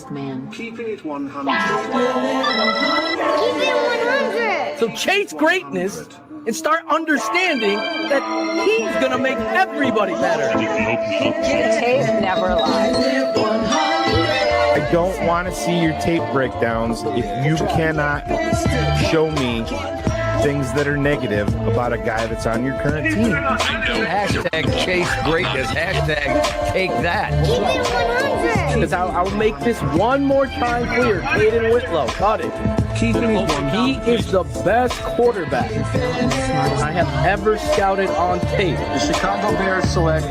smartest man. Keeping it 100. Keep it 100. So chase greatness and start understanding that he's gonna make everybody better. Tape never lies. I don't want to see your tape breakdowns if you cannot show me things that are negative about a guy that's on your current team. Hashtag chase greatness. Hashtag take that. Keep it 100. Because I'll make this one more time clear. Caden Whitlow, cut it. Keeping it 100. He is the best quarterback I have ever scouted on tape. The Chicago Bears select.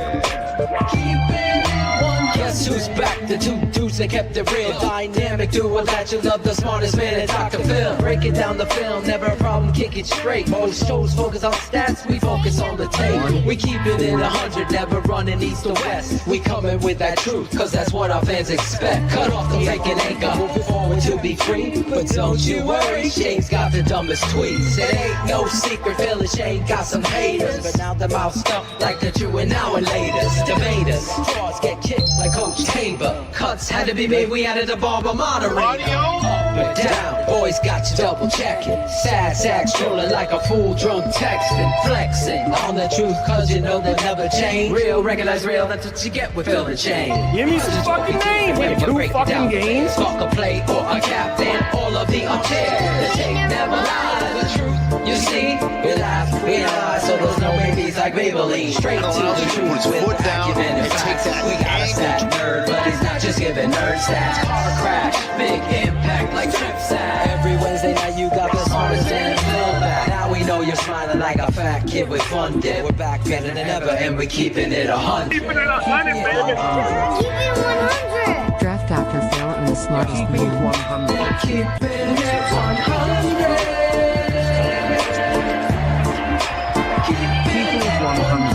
Guess who's back? The two dudes that kept it real. Dynamic duo that you love, the smartest man in Dr. Phil. Break it down the film, never a problem, kick it straight. Most shows focus on stats, we focus on the tape. We keep it in 100, never running east or west. We coming with that truth, cause that's what our fans expect. Cut off the fake and anchor, moving forward to be free. But don't you worry, Shane's got the dumbest tweets. It ain't no secret, feeling Shane got some haters. But now they're moused up like the true and now and latest. Debaters, draws get kicked like Coach Tabor. Cuts had to be made, we added a barber moderator. Up and down, boys got you double checking. Sad sacks strolling like a fool drunk texting. Flexing on the truth cause you know they'll never change. Real, recognize real, that's what you get with Phil and Shane. Give me some fucking names. Wait, 2 fucking games. Fuck a play or a captain, all of the upstairs. The tape never lies, the truth you see. We laugh, we lie, so there's no babies like Maybelline. Straight to the truth with acumen and facts. We got a stat nerd, but he's not just giving nerd stats. Car crash, big impact like trip sack. Every Wednesday night you got the smartest man Phil back. Now we know you're smiling like a fat kid with fun dip. We're back better than ever and we're keeping it 100. Keep it 100. Draft Dr. Phil and the smartest man. Keeping it 100. Keeping it 100. Keeping it 100.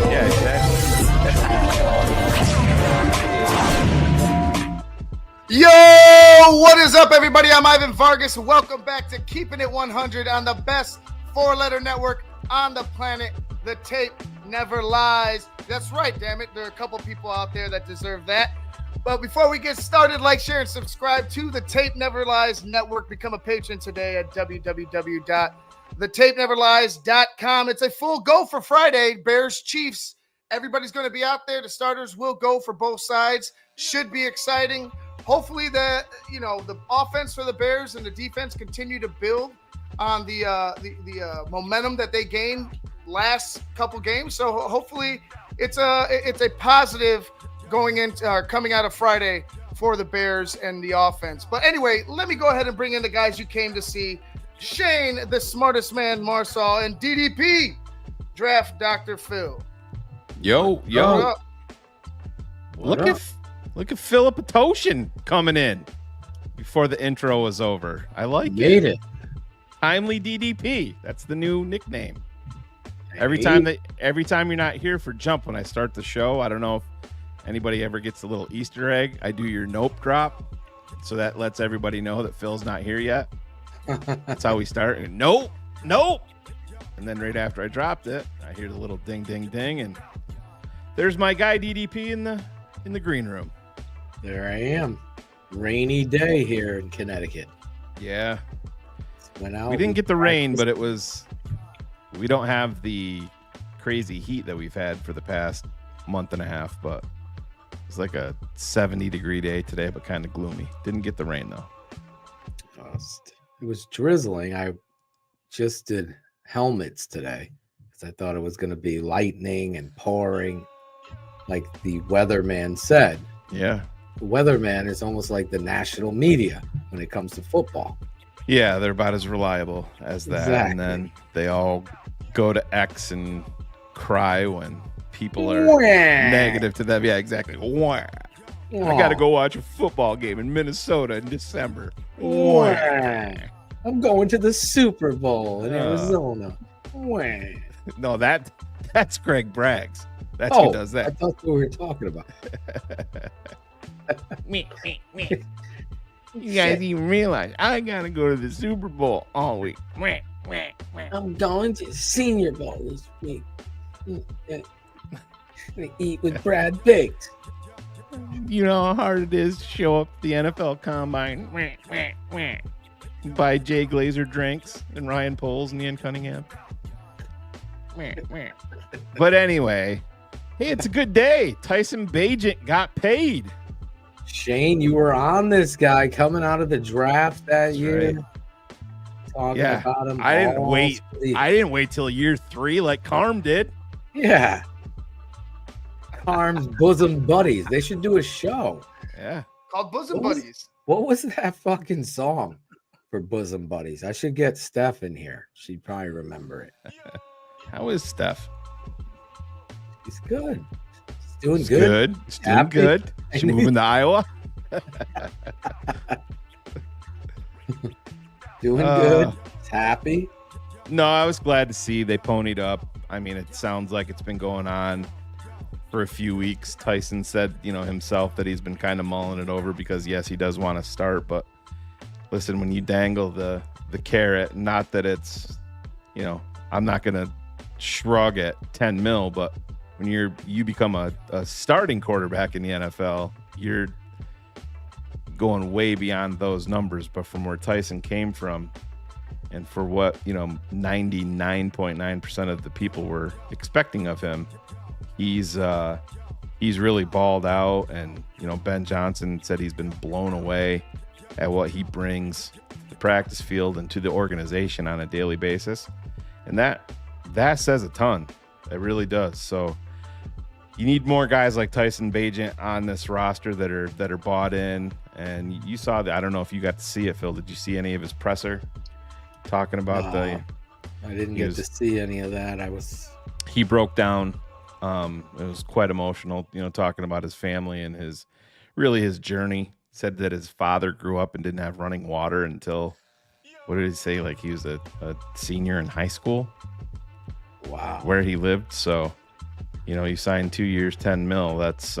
Yeah, exactly. Yo, what is up, everybody? I'm Ivan Vargas. Welcome back to Keeping It 100 on the best four-letter network on the planet. The tape never lies. That's right, damn it. There are a couple people out there that deserve that. But before we get started, like, share, and subscribe to the Tape Never Lies Network. Become a patron today at www.thetapeneverlies.com. It's a full go for Friday. Bears, Chiefs. Everybody's going to be out there. The starters will go for both sides. Should be exciting. Hopefully the offense for the Bears and the defense continue to build on the momentum that they gained last couple games. So hopefully it's a positive going into coming out of Friday for the Bears and the offense. But anyway, let me go ahead and bring in the guys you came to see. Shane, the smartest man, Marsal, and DDP, Draft Dr. Phil. Yo. Look at Philip Atoshin coming in before the intro was over. I like Made it. Timely DDP. That's the new nickname. Every time you're not here for Jump when I start the show, I don't know if anybody ever gets a little Easter egg. I do your nope drop, so that lets everybody know that Phil's not here yet. That's how we start. And nope. And then right after I dropped it, I hear the little ding, ding, ding, and there's my guy DDP in the green room. There I am. Rainy day here in Connecticut. Yeah. Went out. We didn't get the rain, but we don't have the crazy heat that we've had for the past month and a half, but it's like a 70-degree day today, but kind of gloomy. Didn't get the rain though. It was drizzling. I just did helmets today because I thought it was going to be lightning and pouring, like the weatherman said. Yeah. The weatherman is almost like the national media when it comes to football. Yeah, they're about as reliable as that. Exactly. And then they all go to X and cry when people are negative to them. Yeah, exactly. Wah. I got to go watch a football game in Minnesota in December. I'm going to the Super Bowl in Arizona. No, that's Greg Braggs. That's Oh, who does I that. thought we were talking about. You guys even realize I gotta go to the Super Bowl all week. I'm going to the Senior Bowl this week. Gonna eat with Brad Biggs. You know how hard it is to show up at the NFL Combine. Buy Jay Glazer drinks and Ryan Poles and Ian Cunningham. But anyway, hey, it's a good day. Tyson Bagent got paid. Shane, you were on this guy coming out of the draft that That's year. right. Talking Yeah, about him. I didn't all wait. season. I didn't wait till year 3 like Carm did. Yeah. Carm's bosom buddies. They should do a show. Yeah. Called Bosom What was- Buddies. What was that fucking song for bosom buddies? I should get Steph in here. She'd probably remember it. How is Steph? He's good. He's doing He's good. He's doing Happy. good. She moving to Iowa. Doing good. He's happy. No, I was glad to see they ponied up. I mean, it sounds like it's been going on for a few weeks. Tyson said, himself that he's been kind of mulling it over because, yes, he does want to start. But listen, when you dangle the carrot, not that it's, I'm not going to shrug at 10 mil, but when you become a starting quarterback in the NFL, you're going way beyond those numbers. But from where Tyson came from, and for what 99.9% of the people were expecting of him, he's really balled out. And Ben Johnson said he's been blown away at what he brings to the practice field and to the organization on a daily basis, and that says a ton. It really does. So you need more guys like Tyson Bagent on this roster that are bought in. And you saw that. I don't know if you got to see it, Phil. Did you see any of his presser talking about I didn't get to see any of that. He broke down. It was quite emotional, talking about his family and his journey. Said that his father grew up and didn't have running water until, what did he say? Like he was a senior in high school. Wow. Where he lived. So, he signed 2 years, 10 mil. That's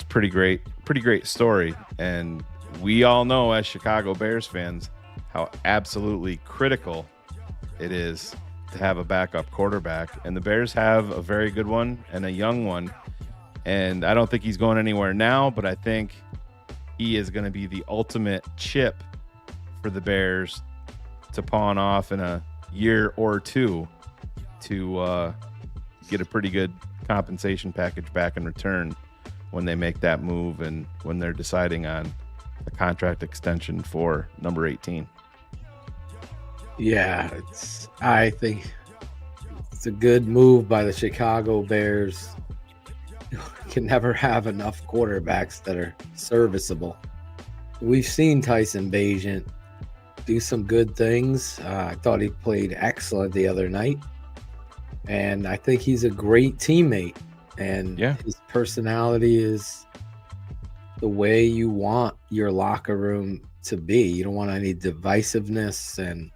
pretty great story. And we all know as Chicago Bears fans how absolutely critical it is to have a backup quarterback. And the Bears have a very good one and a young one. And I don't think he's going anywhere now, but I think he is going to be the ultimate chip for the Bears to pawn off in a year or two to get a pretty good compensation package back in return when they make that move and when they're deciding on a contract extension for number 18. Yeah, I think it's a good move by the Chicago Bears. Can never have enough quarterbacks that are serviceable. We've seen Tyson Bagent do some good things. I thought he played excellent the other night. And I think he's a great teammate. And his personality is the way you want your locker room to be. You don't want any divisiveness, and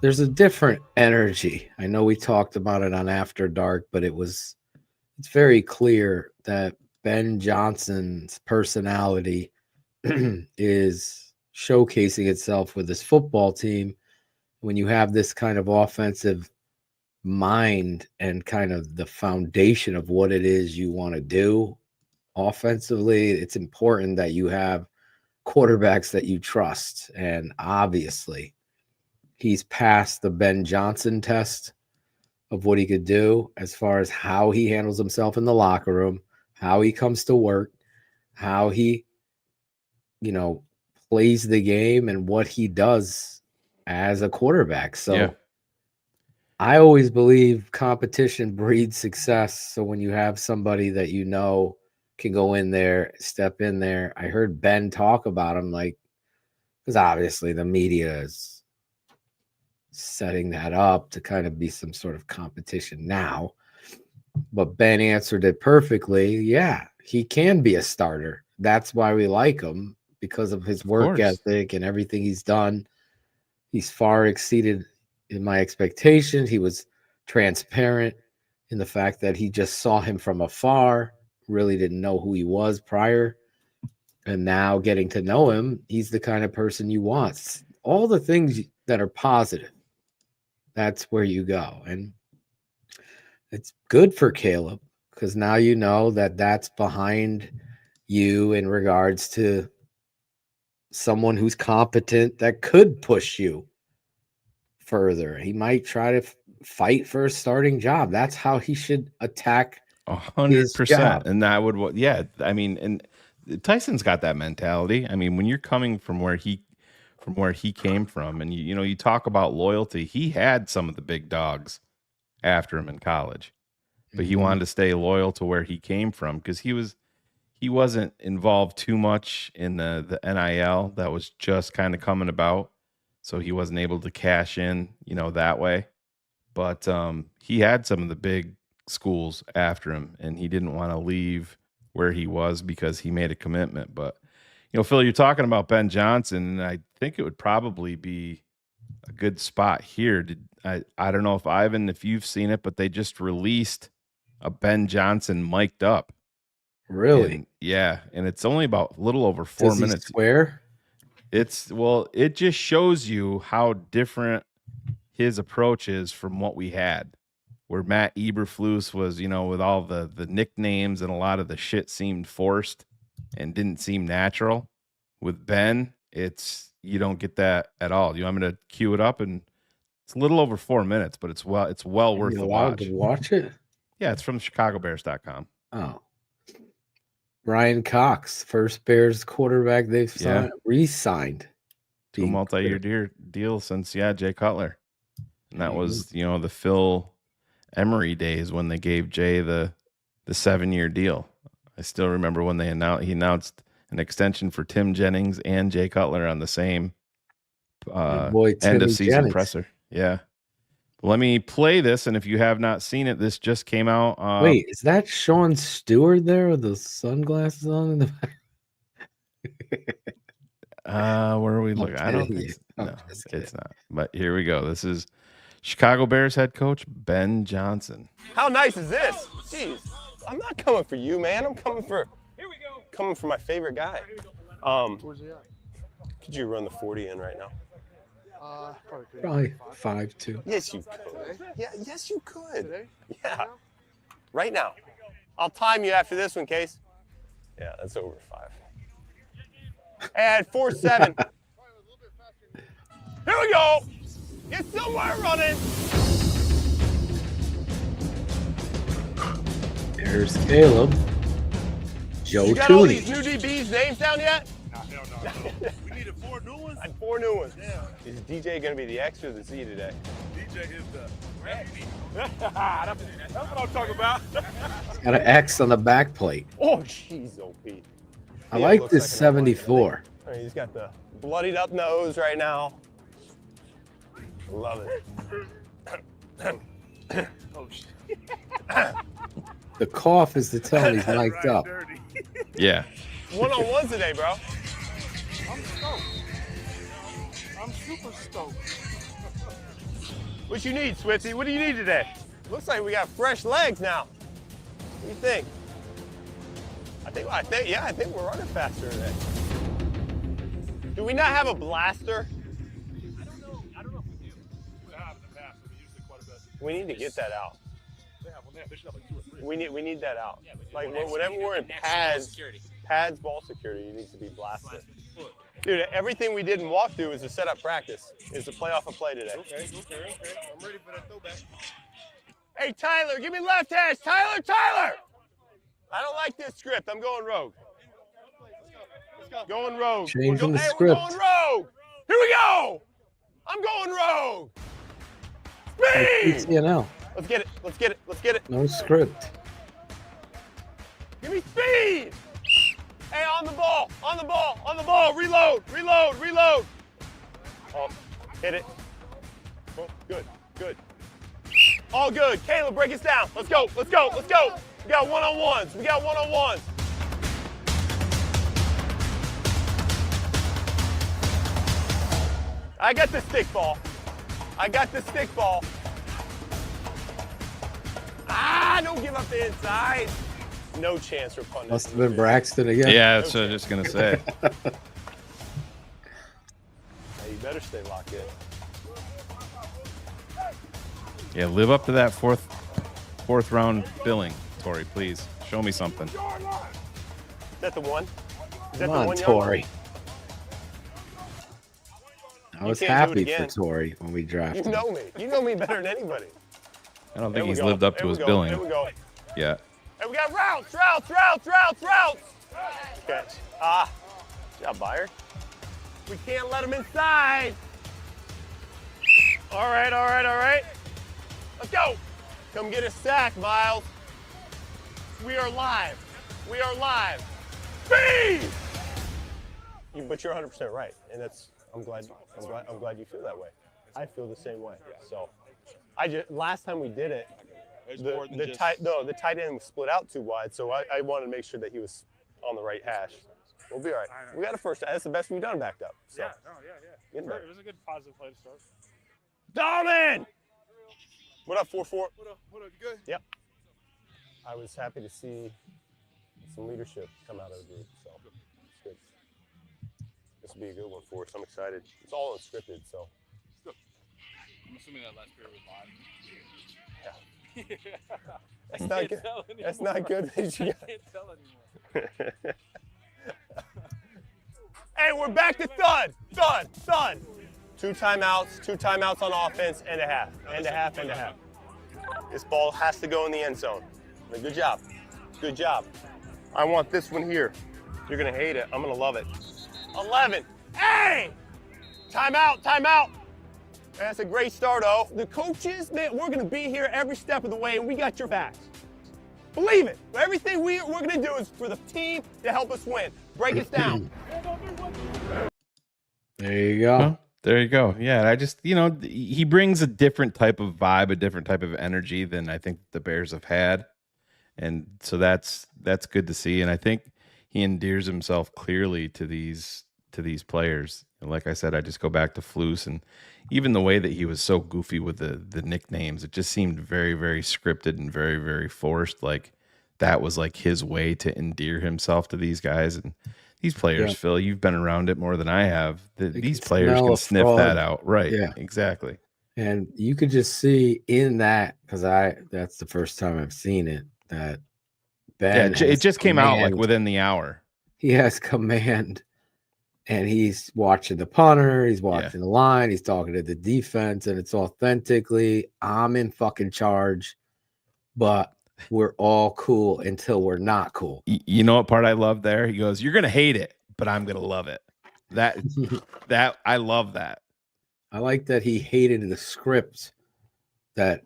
there's a different energy. I know we talked about it on After Dark, but it's very clear that Ben Johnson's personality is showcasing itself with this football team. When you have this kind of offensive mind and kind of the foundation of what it is you want to do offensively, it's important that you have quarterbacks that you trust. And obviously, he's passed the Ben Johnson test of what he could do as far as how he handles himself in the locker room, how he comes to work, how he, plays the game, and what he does as a quarterback. So I always believe competition breeds success. So when you have somebody that can go in there, step in there. I heard Ben talk about him, because obviously the media is setting that up to kind of be some sort of competition now. But Ben answered it perfectly. Yeah, he can be a starter. That's why we like him, because of his work ethic and everything he's done. He's far exceeded in my expectations. He was transparent in the fact that he just saw him from afar, really didn't know who he was prior. And now getting to know him, he's the kind of person you want. All the things that are positive, that's where you go. And it's good for Caleb because now you know that that's behind you in regards to someone who's competent that could push you further. He might try to fight for a starting job. That's how he should attack 100%. And that would, yeah. I mean, and Tyson's got that mentality. I mean, when you're coming from where he came from, and you talk about loyalty, he had some of the big dogs after him in college, but he wanted to stay loyal to where he came from because he wasn't involved too much in the NIL that was just kind of coming about, so he wasn't able to cash in, that way. But he had some of the big schools after him, and he didn't want to leave where he was because he made a commitment. But Phil, you're talking about Ben Johnson, and I think it would probably be a good spot here. I don't know if you've seen it, but they just released a Ben Johnson mic'd up. Really? And it's only about a little over 4 Does minutes. He swear? It just shows you how different his approach is from what we had, where Matt Eberflus was, with all the nicknames and a lot of the shit seemed forced and didn't seem natural. With Ben, you don't get that at all. You want me to cue it up? And it's a little over 4 minutes, but it's well worth the watch. To watch it? Yeah, it's from ChicagoBears.com. Oh. Brian Cox, first Bears quarterback they've re-signed. 2 multi-year deal since Jay Cutler. And that was, the Phil Emery days when they gave Jay the 7-year deal. I still remember when he announced an extension for Tim Jennings and Jay Cutler on the same end of season presser. Yeah. Let me play this, and if you have not seen it, this just came out. Wait, is that Sean Stewart there with the sunglasses on in the back? Where are we looking? I don't think it's not. But here we go. This is Chicago Bears head coach Ben Johnson. How nice is this? Jeez, I'm not coming for you, man. I'm coming for my favorite guy. Could you run the 40 in right now? Probably 5'2". Yes, you could. Yeah, yes, you could. Yeah, right now. I'll time you after this one, Case. Yeah, that's over 5. And 4.7. Here we go. Get somewhere running. There's Caleb. Joe You got all Tooney. these new DBs' names down yet? No. We needed 4 new ones? And 4 new ones. Yeah. Is DJ going to be the X or the Z today? DJ is the that's what I'm talking about. Got an X on the back plate. Oh, jeez, OP. I like this 74. I mean, he's got the bloodied up nose right now. Love it. Oh, shit. The cough is to tell he's mic'd up. Yeah. One-on-ones today, bro. I'm stoked. I'm super stoked. What you need, Switzy? What do you need today? Looks like we got fresh legs now. What do you think? I think we're running faster today. Do we not have a blaster? I don't know if we do. We have in the past, but we use it quite a bit. We need to get that out. They should have like 2 or 3. We need that out. Like whenever we're in pads, ball security needs to be blasted. Dude, everything we did in walkthrough is a setup practice. Is to play off a play today. Okay. I'm ready for that throwback. Hey, Tyler, give me left hash. Tyler! I don't like this script. I'm going rogue. Let's go. Going rogue. Changing the We're script. going rogue. Here we go. I'm going rogue. Speed. TTNL. Let's get it. No script. Give me speed. Hey, on the ball. Reload. Oh, hit it. Oh, good. All good. Caleb, break us down. Let's go. We got one-on-ones. I got the stick ball. I got the stick ball. Ah, don't give up the inside. No chance for Punting. Must have been Braxton again. Yeah, that's what I was just gonna say. Hey, you better stay locked in. Yeah, live up to that fourth round billing, Tori. Please show me something. Is that the one? Is that Come the on, one, Tori. I was can't do it happy for again. Tori when we drafted. You know me. You know me better than anybody. I don't There think we he's go. lived up to There we his go. billing There we go. yet. And we got routes. Catch. Ah, good job, Byard. We can't let him inside. All right. Let's go. Come get a sack, Miles. We are live. Speed! But you're 100% right, and that's. I'm glad you feel that way. I feel the same way. So, last time we did it, the tight end was split out too wide, so I wanted to make sure that he was on the right hash. We'll be all right. We got a first. That's the best we've done backed up. So. Yeah. It was a good positive play to start. Domin! What up, 4-4? What up? You good? Yep. I was happy to see some leadership come out of the group, so it's good. This will be a good one for us. I'm excited. It's all unscripted, so. I'm assuming that last period was live. Yeah. That's not good. That's not good. I can't tell anymore. Hey, we're back to thud. Two timeouts on offense, and a half. This ball has to go in the end zone. Good job. I want this one here. You're gonna hate it. I'm gonna love it. 11. Hey! Timeout. That's a great start, O. The coaches, man, we're gonna be here every step of the way, and we got your backs. Believe it. Everything we're gonna do is for the team to help us win. Break us down. There you go. Well, there you go. Yeah, I just, he brings a different type of vibe, a different type of energy than I think the Bears have had. And so that's good to see. And I think he endears himself clearly to these players. And like I said, I just go back to Flus, and even the way that he was so goofy with the nicknames, it just seemed very, very scripted and very, very forced. Like that was like his way to endear himself to these guys. And these players, Yeah. Phil, you've been around it more than I have. These can players smell can a sniff fraud. that out. Right. Yeah. Exactly. And you could just see in that, because that's the first time I've seen it, that Ben it just came out like command. within the hour. He has command, and he's watching the punter, he's watching the line, he's talking to the defense, and it's authentically, I'm in fucking charge, but we're all cool until we're not cool. You know what part I love there? He goes, "You're gonna hate it, but I'm gonna love it." That I love that. I like that he hated the script that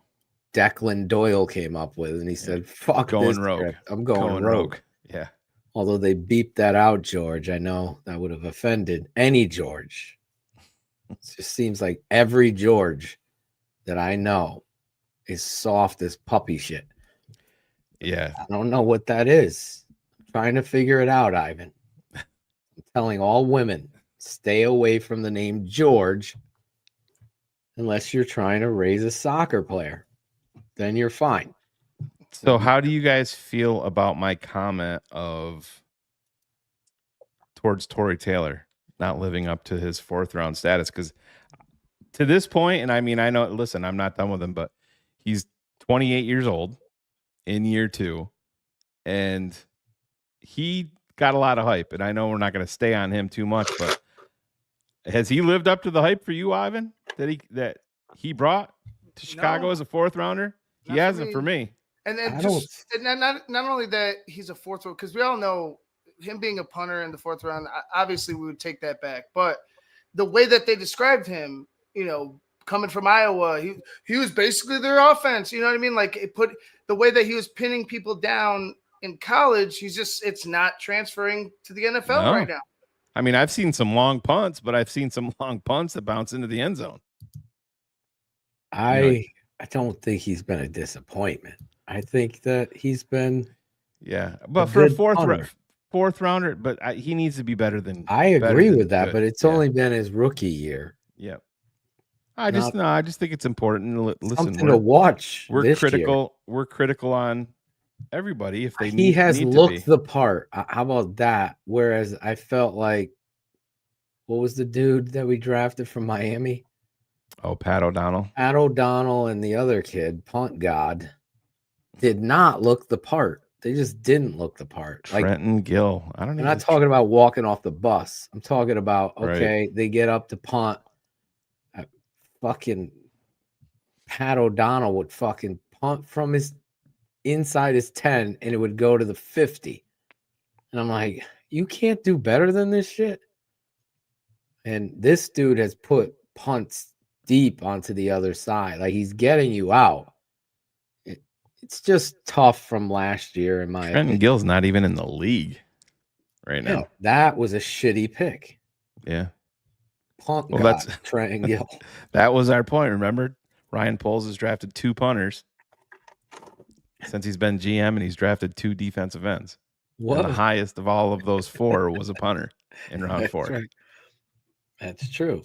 Declan Doyle came up with, and he said, "Fuck Going this rogue. script. I'm going rogue." Yeah. Although they beeped that out, George, I know that would have offended any George. It just seems like every George that I know is soft as puppy shit. Yeah. I don't know what that is. I'm trying to figure it out, Ivan. I'm telling all women, stay away from the name George unless you're trying to raise a soccer player. Then you're fine. So how do you guys feel about my comment towards Tory Taylor not living up to his 4th round status? Because to this point, and I mean, I know, listen, I'm not done with him, but he's 28 years old in year 2, and he got a lot of hype. And I know we're not going to stay on him too much, but has he lived up to the hype for you, Ivan, that he brought to Chicago as a 4th rounder? He hasn't for me. And then just not only that he's a 4th round, because we all know him being a punter in the 4th round, obviously we would take that back. But the way that they described him, coming from Iowa, he was basically their offense. You know what I mean? Like the way that he was pinning people down in college, it's not transferring to the NFL right now. I mean, I've seen some long punts, but I've seen some long punts that bounce into the end zone. I don't think he's been a disappointment. I think that he's been but for a 4th rounder, but he needs to be better than. I agree with that, good. but it's only been his rookie year. Yep. I just think it's important. Listen, something to watch. We're critical. We're critical on everybody if they he has need looked to be. the part. How about that? Whereas I felt like, what was the dude that we drafted from Miami? Oh, Pat O'Donnell. Pat O'Donnell and the other kid, Punt God, did not look the part. They just didn't look the part. Trenton Gill. I'm not talking about walking off the bus. I'm talking about, okay, Right. they get up to punt. Fucking Pat O'Donnell would fucking punt from his inside his 10 and it would go to the 50. And I'm like, you can't do better than this shit. And this dude has put punts deep onto the other side. Like, he's getting you out. It's just tough from last year, in my opinion. Trenton Gill's not even in the league right now. That was a shitty pick. Yeah. Punt Well, that's Trenton Gill. That was our point. Remember, Ryan Poles has drafted 2 punters since he's been GM, and he's drafted 2 defensive ends. What? And the highest of all of those 4 was a punter in round 4. Right. That's true.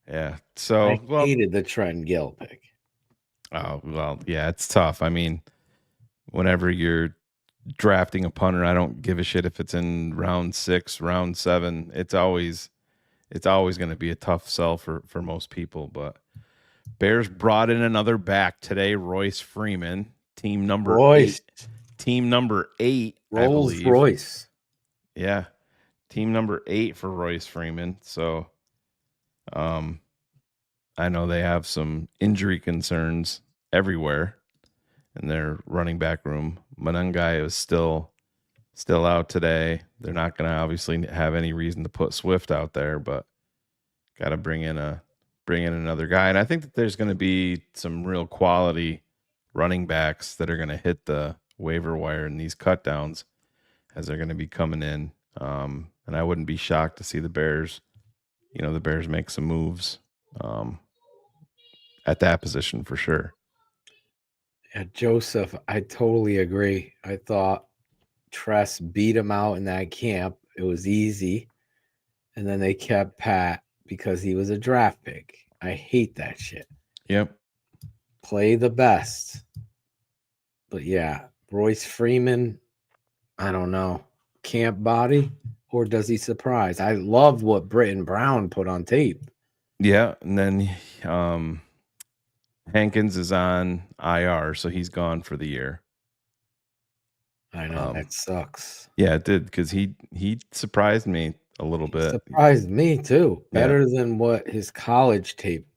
Yeah. So I hated the Trenton Gill pick. Oh, well, yeah, it's tough. I mean, whenever you're drafting a punter, I don't give a shit if it's in round 6, round 7. It's always going to be a tough sell for most people. But Bears brought in another back today, Royce Freeman, team number 8. Team number 8, I believe. Royce. Yeah. Team number 8 for Royce Freeman. So I know they have some injury concerns everywhere in their running back room. Manungai is still out today. They're not going to obviously have any reason to put Swift out there, but got to bring in another guy. And I think that there's going to be some real quality running backs that are going to hit the waiver wire in these cut downs as they're going to be coming in. And I wouldn't be shocked to see the Bears make some moves at that position for sure. Yeah, Joseph, I totally agree. I thought Tress beat him out in that camp. It was easy. And then they kept Pat because he was a draft pick. I hate that shit. Yep. Play the best. But yeah, Royce Freeman, I don't know. Camp body, or does he surprise? I loved what Britton Brown put on tape. Yeah, and then Hankins is on IR, so he's gone for the year. I know, that sucks. Yeah, it did, because he surprised me a little bit. Surprised me too. Better than what his college tape.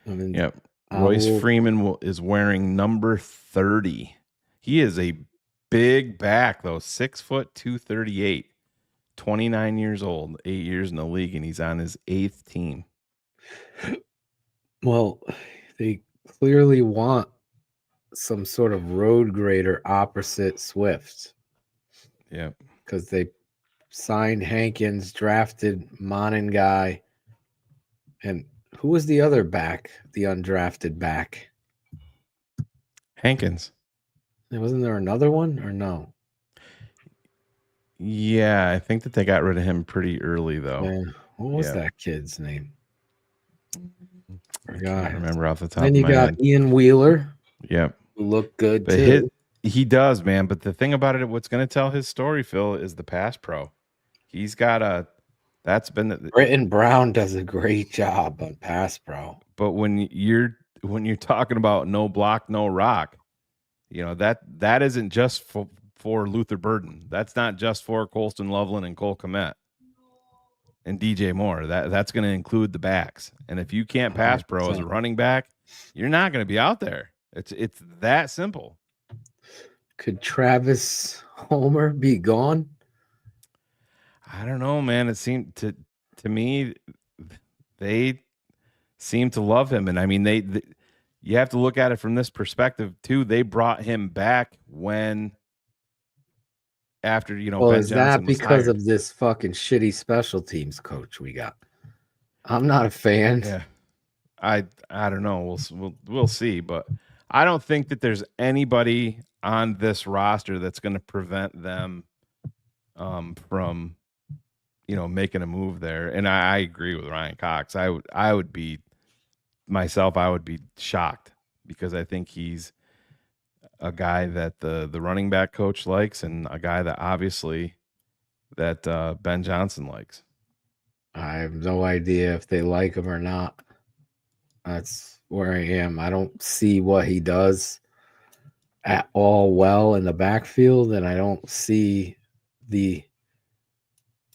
I mean, yep. Royce Freeman is wearing number 30. He is a big back, though. 6 foot 238. 29 years old, 8 years in the league, and he's on his 8th team. Well, they clearly want some sort of road grader opposite Swift. Yeah. Because they signed Hankins, drafted Monangai, and who was the other back, the undrafted back? Hankins. Wasn't there another one or no? Yeah, I think that they got rid of him pretty early, though. Yeah. What was that kid's name? I can't remember off the top then of you my got head. Ian Wheeler. Yep. Who looked good, but too. He does, man. But the thing about it, what's going to tell his story, Phil, is the pass pro. He's got that's been Britton Brown does a great job on pass pro. But when you're talking about no block, no rock, that isn't just for Luther Burden. That's not just for Colston Loveland and Cole Kmet and DJ Moore. That's going to include the backs. And if you can't pass pro as a running back, you're not going to be out there. It's that simple. Could Travis Homer be gone? I don't know, man. It seemed to me they seem to love him, and I mean they you have to look at it from this perspective too. They brought him back after Ben is Johnson that was because hired. of this fucking shitty special teams coach we got? I'm not a fan. Yeah, I don't know. We'll see, but I don't think that there's anybody on this roster that's going to prevent them from making a move there. And I agree with Ryan Cox. I would be shocked because I think he's a guy that the running back coach likes and a guy that obviously that Ben Johnson likes. I have no idea if they like him or not. That's where I am. I don't see what he does at all well in the backfield, and I don't see the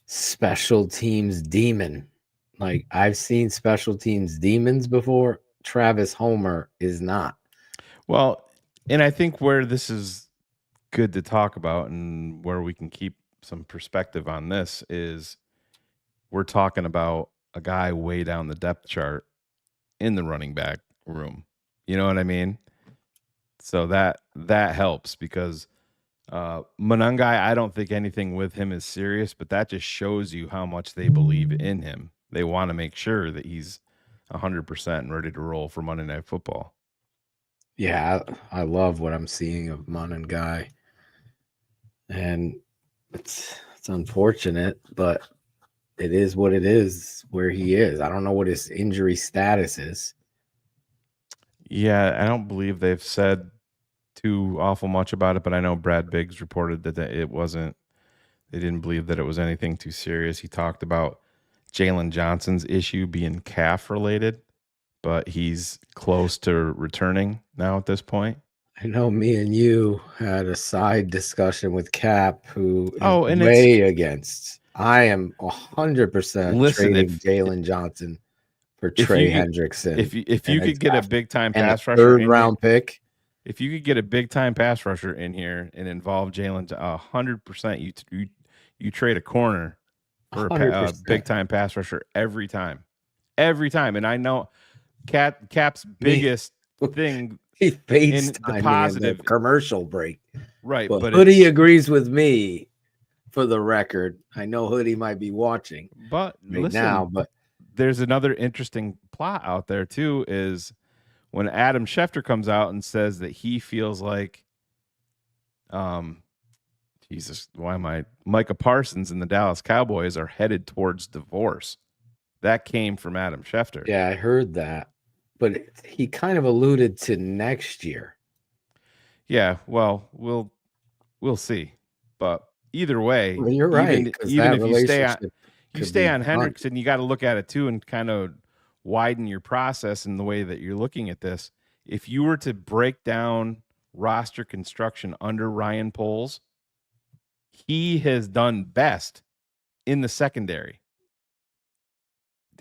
special teams demon. Like, I've seen special teams demons before. Travis Homer is not. Well, and I think where this is good to talk about and where we can keep some perspective on this is we're talking about a guy way down the depth chart in the running back room. You know what I mean? So that helps because Monangai, I don't think anything with him is serious, but that just shows you how much they believe in him. They want to make sure that he's 100% and ready to roll for Monday Night Football. Yeah, I love what I'm seeing of Monangai. And it's unfortunate, but it is what it is where he is. I don't know what his injury status is. Yeah, I don't believe they've said too awful much about it, but I know Brad Biggs reported that it wasn't, they didn't believe that it was anything too serious. He talked about Jalen Johnson's issue being calf related, but he's close to returning now at this point. I know me and you had a side discussion with Cap, who is and way against. I am 100% trading if Jalen Johnson for Trey Hendrickson. If you could get a big time pass rusher, third round pick. If you could get a big time pass rusher in here and involve Jalen, 100%, you trade a corner for a big time pass rusher every time. And I know Cap's biggest thing. He faced the positive commercial break, right? But Hoodie agrees with me. For the record, I know Hoodie might be watching, but there's another interesting plot out there too. Is when Adam Schefter comes out and says that he feels like, Jesus, Micah Parsons and the Dallas Cowboys are headed towards divorce. That came from Adam Schefter. Yeah, I heard that. But he kind of alluded to next year. Yeah, well, we'll see. But either way, well, you're right. Even if you stay on Hendrickson, you got to look at it too and kind of widen your process in the way that you're looking at this. If you were to break down roster construction under Ryan Poles, he has done best in the secondary.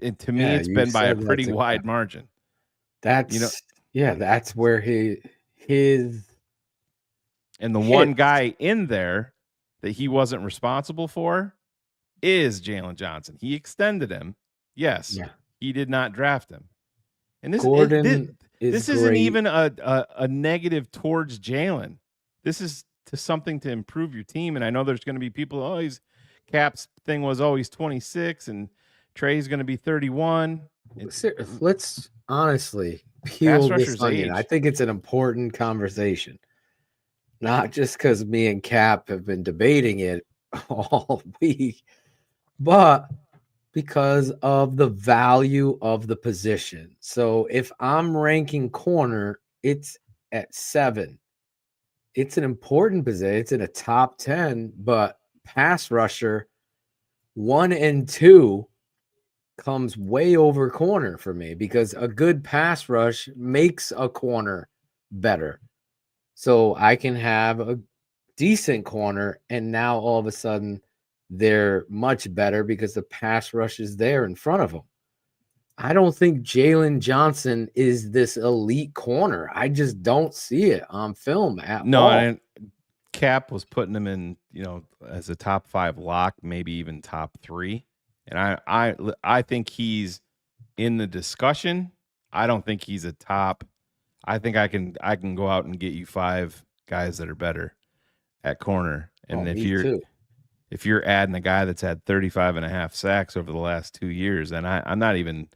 And to me, it's been by a pretty wide margin. That's that's where his and the one guy in there that he wasn't responsible for is Jalen Johnson. He extended him. Yes. Yeah. He did not draft him. And this isn't even a negative towards Jalen. This is to something to improve your team. And I know there's going to be people, he's Cap's thing was always 26 and Trey's going to be 31. Let's honestly peel this onion. I think it's an important conversation. Not just because me and Cap have been debating it all week, but because of the value of the position. So if I'm ranking corner, it's at 7. It's an important position. It's in a top 10, but pass rusher 1 and 2 comes way over corner for me because a good pass rush makes a corner better. So I can have a decent corner, and now all of a sudden they're much better because the pass rush is there in front of them. I don't think Jalen Johnson is this elite corner. I just don't see it on film at all. No, and Cap was putting him in, as a top 5 lock, maybe even top 3. And I think he's in the discussion. I don't think he's a top. I think I can go out and get you 5 guys that are better at corner. And if you're adding a guy that's had 35.5 sacks over the last 2 years, then I'm not even.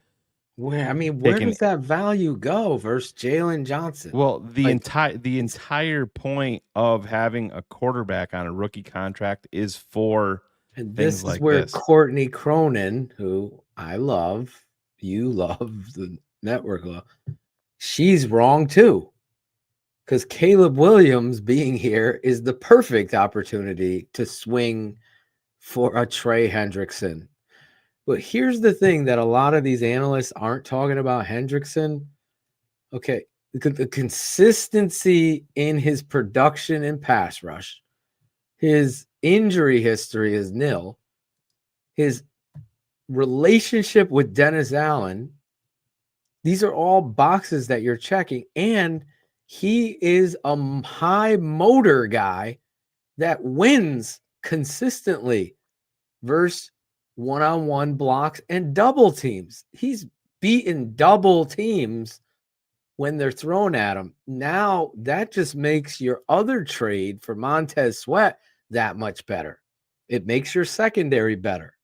Where does that value go versus Jalen Johnson? Well, the entire point of having a quarterback on a rookie contract is for And things this is like where this. Courtney Cronin, who I love, you love, the network love, she's wrong too. Because Caleb Williams being here is the perfect opportunity to swing for a Trey Hendrickson. But here's the thing that a lot of these analysts aren't talking about Hendrickson. Okay, the consistency in his production and pass rush, his injury history is nil. His relationship with Dennis Allen, these are all boxes that you're checking. And he is a high motor guy that wins consistently versus one-on-one blocks and double teams. He's beaten double teams when they're thrown at him. Now that just makes your other trade for Montez Sweat that much better. It makes your secondary better.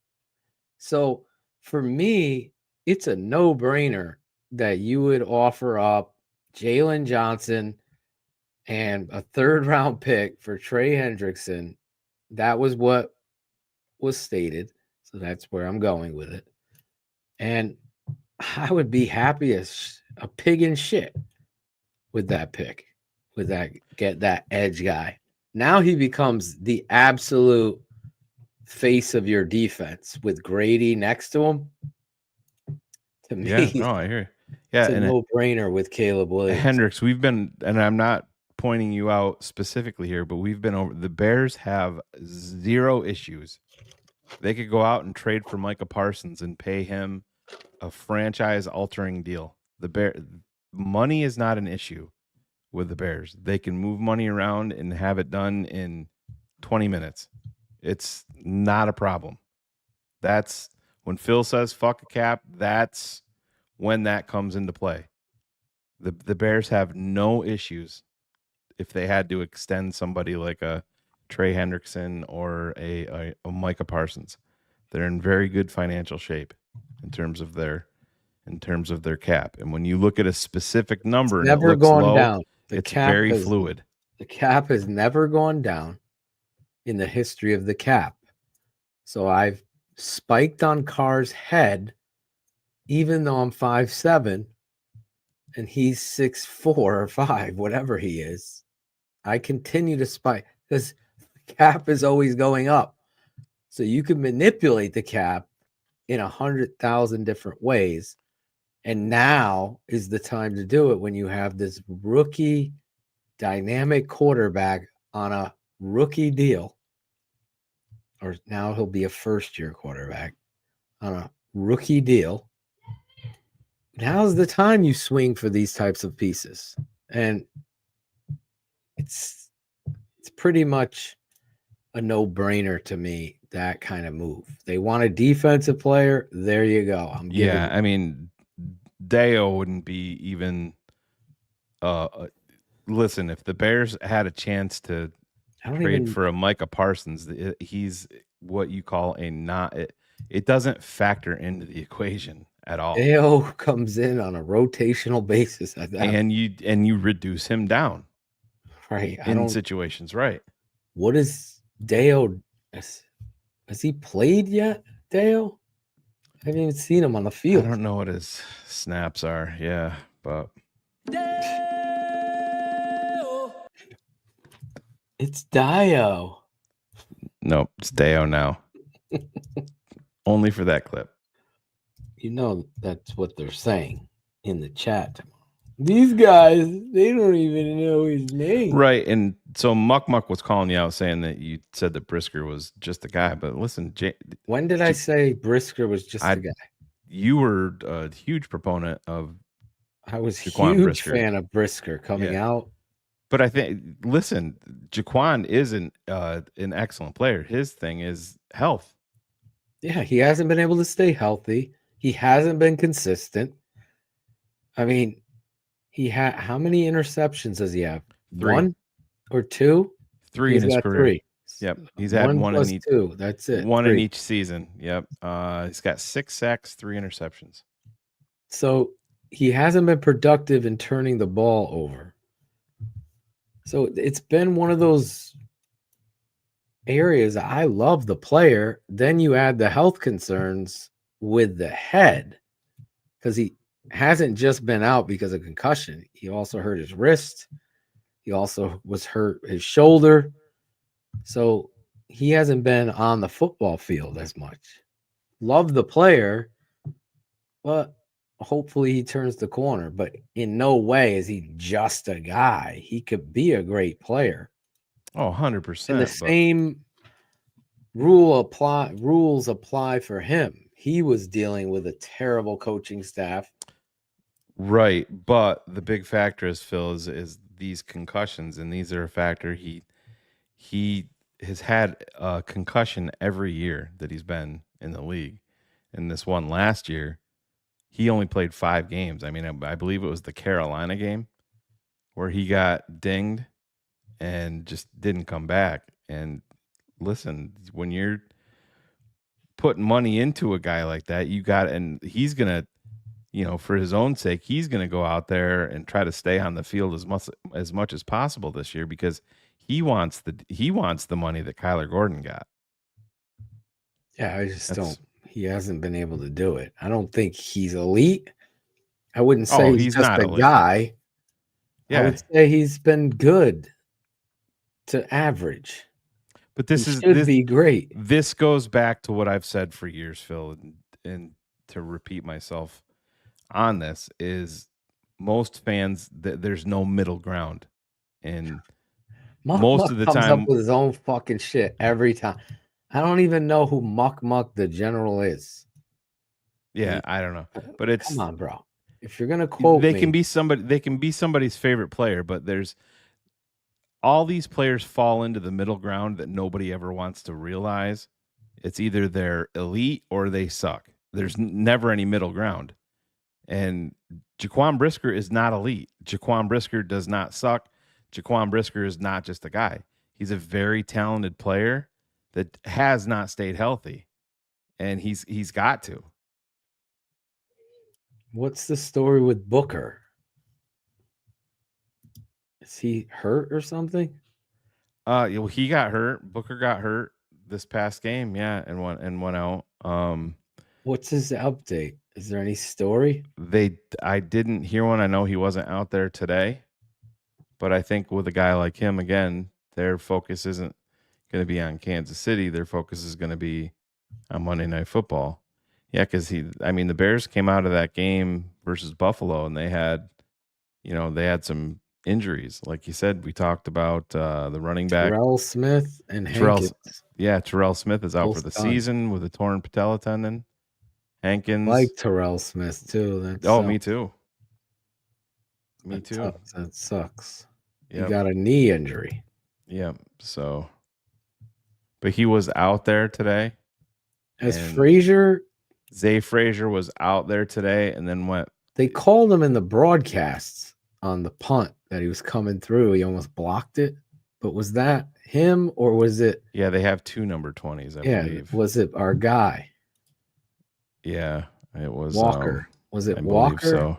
So for me, it's a no-brainer that you would offer up Jalen Johnson and a third-round pick for Trey Hendrickson. That was what was stated. So that's where I'm going with it. And I would be happy as a pig in shit with that pick, with that, get that edge guy. Now he becomes the absolute face of your defense with Grady next to him. To me, Yeah, no, I hear you. Yeah, it's a and no-brainer with Caleb Williams. Hendricks, we've been, and I'm not pointing you out specifically here, but we've been over. The Bears have zero issues. They could go out and trade for Micah Parsons and pay him a franchise-altering deal. Money is not an issue with the Bears. They can move money around and have it done in 20 minutes. It's not a problem. That's when Phil says fuck a cap, that's when that comes into play. The Bears have no issues if they had to extend somebody like a Trey Hendrickson or a Micah Parsons. They're in very good financial shape in terms of their cap. And when you look at a specific number, It's never and it looks gone low, down. it's very fluid. The cap has never gone down in the history of the cap. So I've spiked on Carr's head, even though I'm 5'7", and he's 6'4" or 5, whatever he is. I continue to spike because the cap is always going up. So you can manipulate the cap in 100,000 different ways. And now is the time to do it when you have this rookie dynamic quarterback on a rookie deal. Or now he'll be a first-year quarterback on a rookie deal. Now's the time you swing for these types of pieces. And it's pretty much a no-brainer to me, that kind of move. They want a defensive player. There you go. I mean, Deo wouldn't be even listen, if the Bears had a chance to trade for a Micah Parsons, he's what you call it doesn't factor into the equation at all. Deo comes in on a rotational basis at that. And you reduce him down. Right. In situations, right. What is Deo? Has he played yet, Deo? I haven't even seen him on the field. I don't know what his snaps are. Yeah, but it's Dio. No, it's Deo now. Only for that clip. You know that's what they're saying in the chat. These guys, they don't even know his name. Right, and so Muck was calling you out saying that you said that Brisker was just a guy. But listen, when did I say Brisker was just a guy? You were a huge proponent of I was Jaquan huge Brisker. Fan of Brisker coming out. But I think, listen, Jaquan is an excellent player. His thing is health. Yeah, he hasn't been able to stay healthy. He hasn't been consistent. I mean, he had how many interceptions does he have? 3. 1 or 2? 3 in his career. 3. Yep, he's had 1 plus in each 2. That's it. 1 3. in each season. Yep. He's got 6 sacks, 3 interceptions. So he hasn't been productive in turning the ball over. So it's been one of those areas. I love the player. Then you add the health concerns with the head, because he hasn't just been out because of concussion. He also hurt his wrist. He also was hurt his shoulder. So he hasn't been on the football field as much. Love the player, but hopefully he turns the corner. But in no way is he just a guy. He could be a great player. Oh, 100%. And the same rules apply for him. He was dealing with a terrible coaching staff. Right, but the big factor is, Phil, is these concussions, and these are a factor. He has had a concussion every year that he's been in the league. And this one last year, he only played 5 games. I mean, I believe it was the Carolina game where he got dinged and just didn't come back. And listen, when you're putting money into a guy like that, and he's going to, for his own sake, he's going to go out there and try to stay on the field as much as possible this year, because he wants the money that Kyler Gordon got. Yeah, I just don't. He hasn't been able to do it. I don't think he's elite. I wouldn't say he's just not a elite. guy. Yeah. I would say he's been good to average. But this should be great. This goes back to what I've said for years, Phil, and to repeat myself on this is most fans there's no middle ground, and most of the comes time up with his own fucking shit every time. I don't even know who Muck the General is. Yeah, I don't know, but it's come on, bro. If you're gonna quote, they can be somebody's favorite player, but there's all these players fall into the middle ground that nobody ever wants to realize. It's either they're elite or they suck. There's never any middle ground. And Jaquan Brisker is not elite. Jaquan Brisker does not suck. Jaquan Brisker is not just a guy. He's a very talented player that has not stayed healthy, and he's got to. What's the story with Booker? Is he hurt or something? Well, he got hurt. Booker got hurt this past game, yeah, and went out. What's his update? Is there any story? I didn't hear one. I know he wasn't out there today, but I think with a guy like him, again, their focus isn't going to be on Kansas City. Their focus is going to be on Monday Night Football. Yeah, because the Bears came out of that game versus Buffalo, and they had some injuries. Like you said, we talked about the running back. Terrell Smith and Hankins. Terrell Smith is out Both for the done. season with a torn patella tendon. Hankins. Like Terrell Smith, too. Me too. Me too. That sucks. Yep. He got a knee injury. Yeah. So, but he was out there today. Zay Frazier was out there today, and then went. They called him in the broadcasts on the punt that he was coming through. He almost blocked it. But was that him or was it? Yeah, they have 2 number 20s, I believe. Was it our guy? Yeah, it was Walker. Was it Walker? So.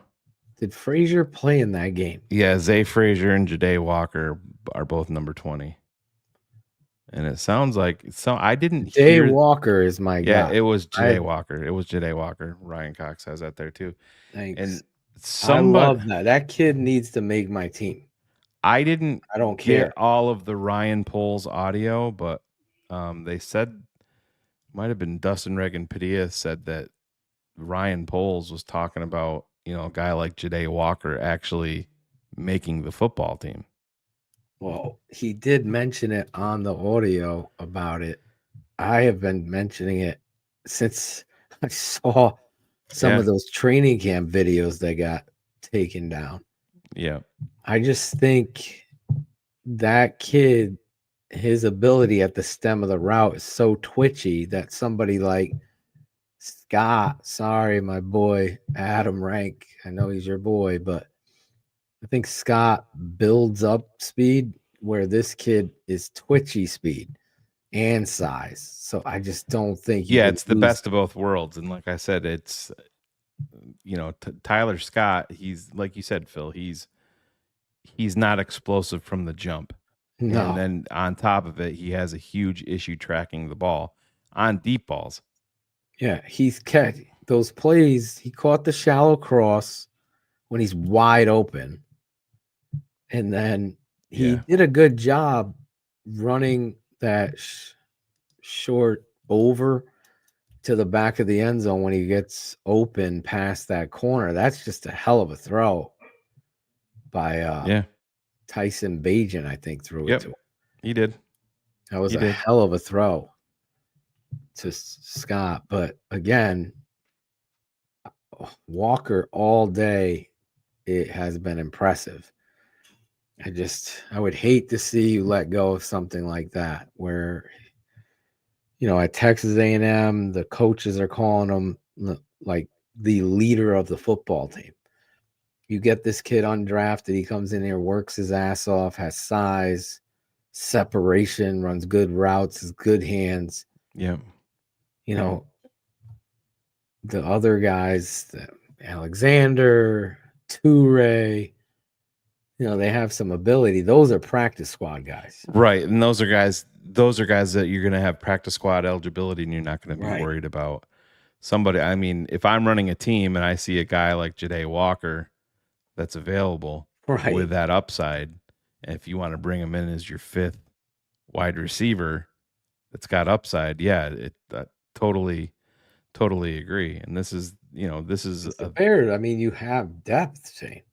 Did Frazier play in that game? Yeah, Zay Frazier and Ja'Day Walker are both number 20. And it sounds like I didn't hear. Ja'Day Walker is my guy. Yeah, it was Ja'Day Walker. It was Ja'Day Walker. Ryan Cox has that there too. Thanks. And I love that. That kid needs to make my team. I don't care. Get all of the Ryan Poles audio, but they said, might have been Dustin Reagan Padilla said that Ryan Poles was talking about, a guy like Ja'Day Walker actually making the football team. Well, he did mention it on the audio about it. I have been mentioning it since I saw some of those training camp videos that got taken down. Yeah. I just think that kid, his ability at the stem of the route is so twitchy that somebody like Scott, sorry, my boy, Adam Rank, I know he's your boy, but I think Scott builds up speed where this kid is twitchy speed and size. So I just don't think. It's the best of both worlds. And like I said, it's, Tyler Scott, he's like you said, Phil, he's not explosive from the jump. No. And then on top of it, he has a huge issue tracking the ball on deep balls. Yeah, he's catch those plays. He caught the shallow cross when he's wide open, and then he Yeah. did a good job running that short over to the back of the end zone when he gets open past that corner. That's just a hell of a throw by Tyson Bagent, I think, threw it to him. He did. That was a hell of a throw to Scott. But again, Walker all day, it has been impressive. I would hate to see you let go of something like that where, at Texas A&M, the coaches are calling him like the leader of the football team. You get this kid undrafted, he comes in here, works his ass off, has size, separation, runs good routes, has good hands. Yeah. The other guys, Alexander, Toure, they have some ability. Those are practice squad guys. Right. And those are guys that you're going to have practice squad eligibility, and you're not going to be worried about somebody. I mean, if I'm running a team and I see a guy like Ja'Day Walker that's available with that upside, and if you want to bring him in as your fifth wide receiver that's got upside, totally agree. And this is a Bears. I mean, you have depth, Shane.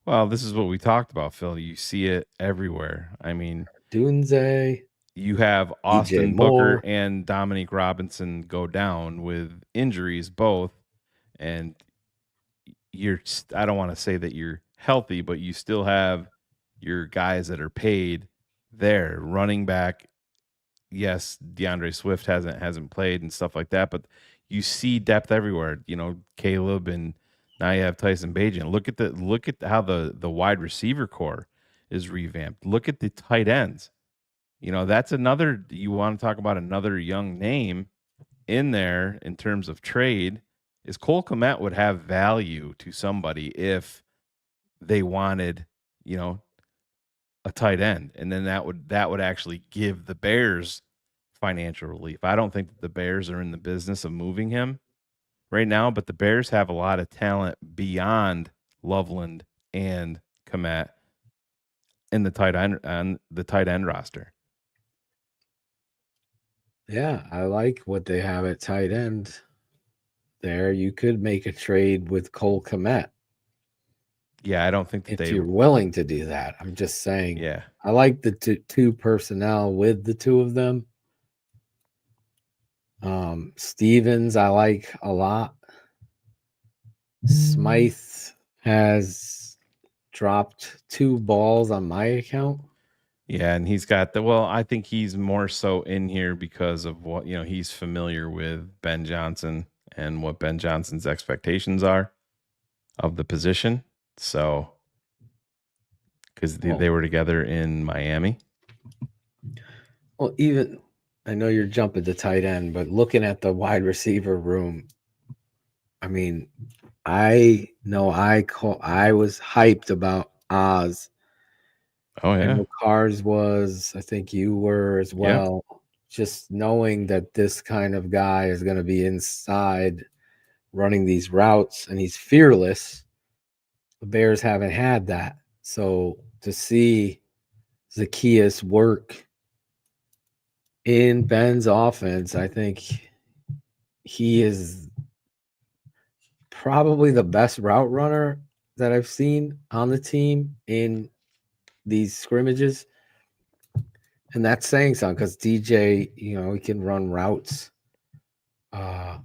Well, this is what we talked about, Phil. You see it everywhere. I mean, Dunze. You have Austin Booker and Dominique Robinson go down with injuries both, and I don't want to say that you're healthy, but you still have your guys that are paid there. Running back, yes, DeAndre Swift hasn't played and stuff like that, but you see depth everywhere. Caleb, and now you have Tyson Bagent. Look at how the wide receiver core is revamped. Look at the tight ends. That's another, you want to talk about another young name in there in terms of trade, is Cole Kmet would have value to somebody if they wanted, a tight end. And then that would actually give the Bears financial relief. I don't think that the Bears are in the business of moving him right now, but the Bears have a lot of talent beyond Loveland and Kmet in the tight end roster. Yeah, I like what they have at tight end there. You could make a trade with Cole Kmet. Yeah, I don't think that if you're willing to do that. I'm just saying. Yeah, I like the two personnel with the two of them. Stevens, I like a lot. Smythe has dropped 2 balls on my account. Yeah, and he's got I think he's more so in here because of what, he's familiar with Ben Johnson and what Ben Johnson's expectations are of the position. So, because they were together in Miami. Well, even, I know you're jumping to tight end, but looking at the wide receiver room, I mean, I know I was hyped about Oz. Oh, yeah. I know Cars was, I think you were as well. Yeah. Just knowing that this kind of guy is going to be inside running these routes and he's fearless. The Bears haven't had that. So to see Zacchaeus work in Ben's offense, I think he is probably the best route runner that I've seen on the team in these scrimmages. And that's saying something because DJ, he can run routes. But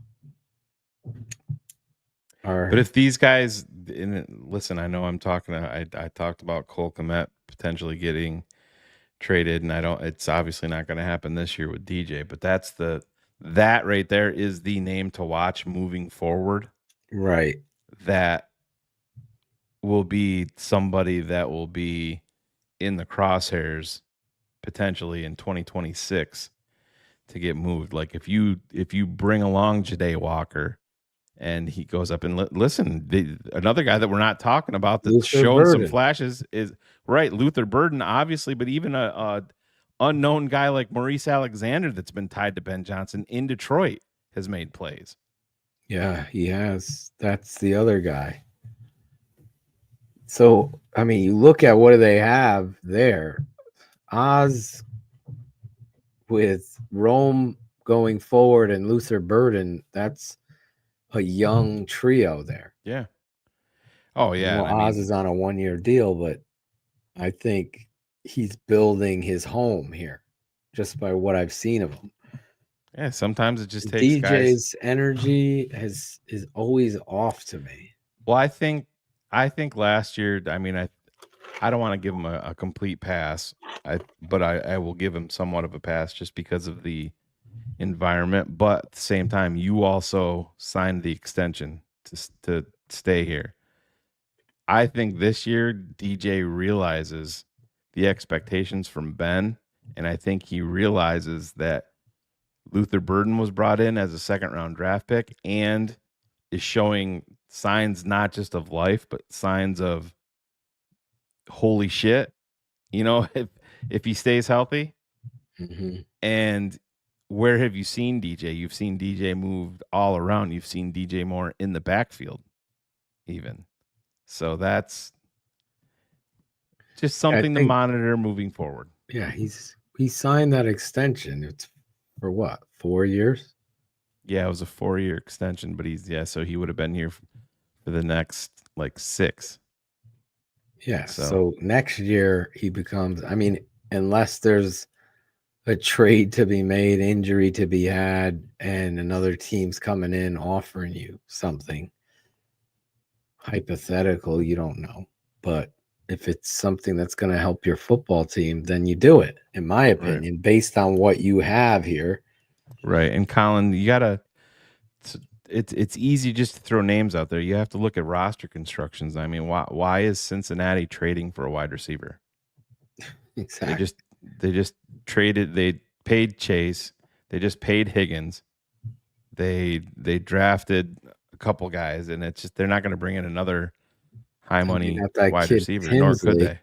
if these guys, listen, I know I talked about Cole Kmet potentially getting traded, and it's obviously not going to happen this year with DJ, but that right there is the name to watch moving forward. Right. That will be somebody that will be in the crosshairs potentially in 2026 to get moved. Like if you bring along Ja'Day Walker And he goes up and listen. Another guy that we're not talking about that's Luther showing some Burden. flashes is right. Luther Burden, obviously, but even a unknown guy like Maurice Alexander that's been tied to Ben Johnson in Detroit has made plays. Yeah, he has. That's the other guy. So, I mean, you look at what do they have there. Oz with Rome going forward and Luther Burden, that's a young trio there. Yeah. Oh, yeah. Well, Oz is on a 1-year deal, but I think he's building his home here just by what I've seen of him. Yeah, sometimes it just takes DJ's guys. energy is always off to me. Well, I think last year, I mean, I don't want to give him a complete pass, but I will give him somewhat of a pass just because of the environment. But at the same time, you also signed the extension to stay here. I think this year DJ realizes the expectations from Ben, and I think he realizes that Luther Burden was brought in as a second-round draft pick and is showing signs not just of life, but signs of holy shit, if he stays healthy. Mm-hmm. And where have you seen DJ? You've seen DJ moved all around. You've seen DJ more in the backfield even. So that's just something to monitor moving forward. Yeah, he signed that extension. It's for what, 4 years? Yeah, it was a 4-year extension, but so he would have been here for the next 6. Yeah. So next year he becomes, I mean, unless there's a trade to be made, injury to be had, and another team's coming in offering you something hypothetical, you don't know. But if it's something that's going to help your football team, then you do it, in my opinion, based on what you have here. Right. And Colin, you gotta. It's easy just to throw names out there. You have to look at roster constructions. I mean, why is Cincinnati trading for a wide receiver? Exactly. They just traded. They paid Chase. They just paid Higgins. They drafted a couple guys, and it's just they're not going to bring in another high money wide receiver, nor could they.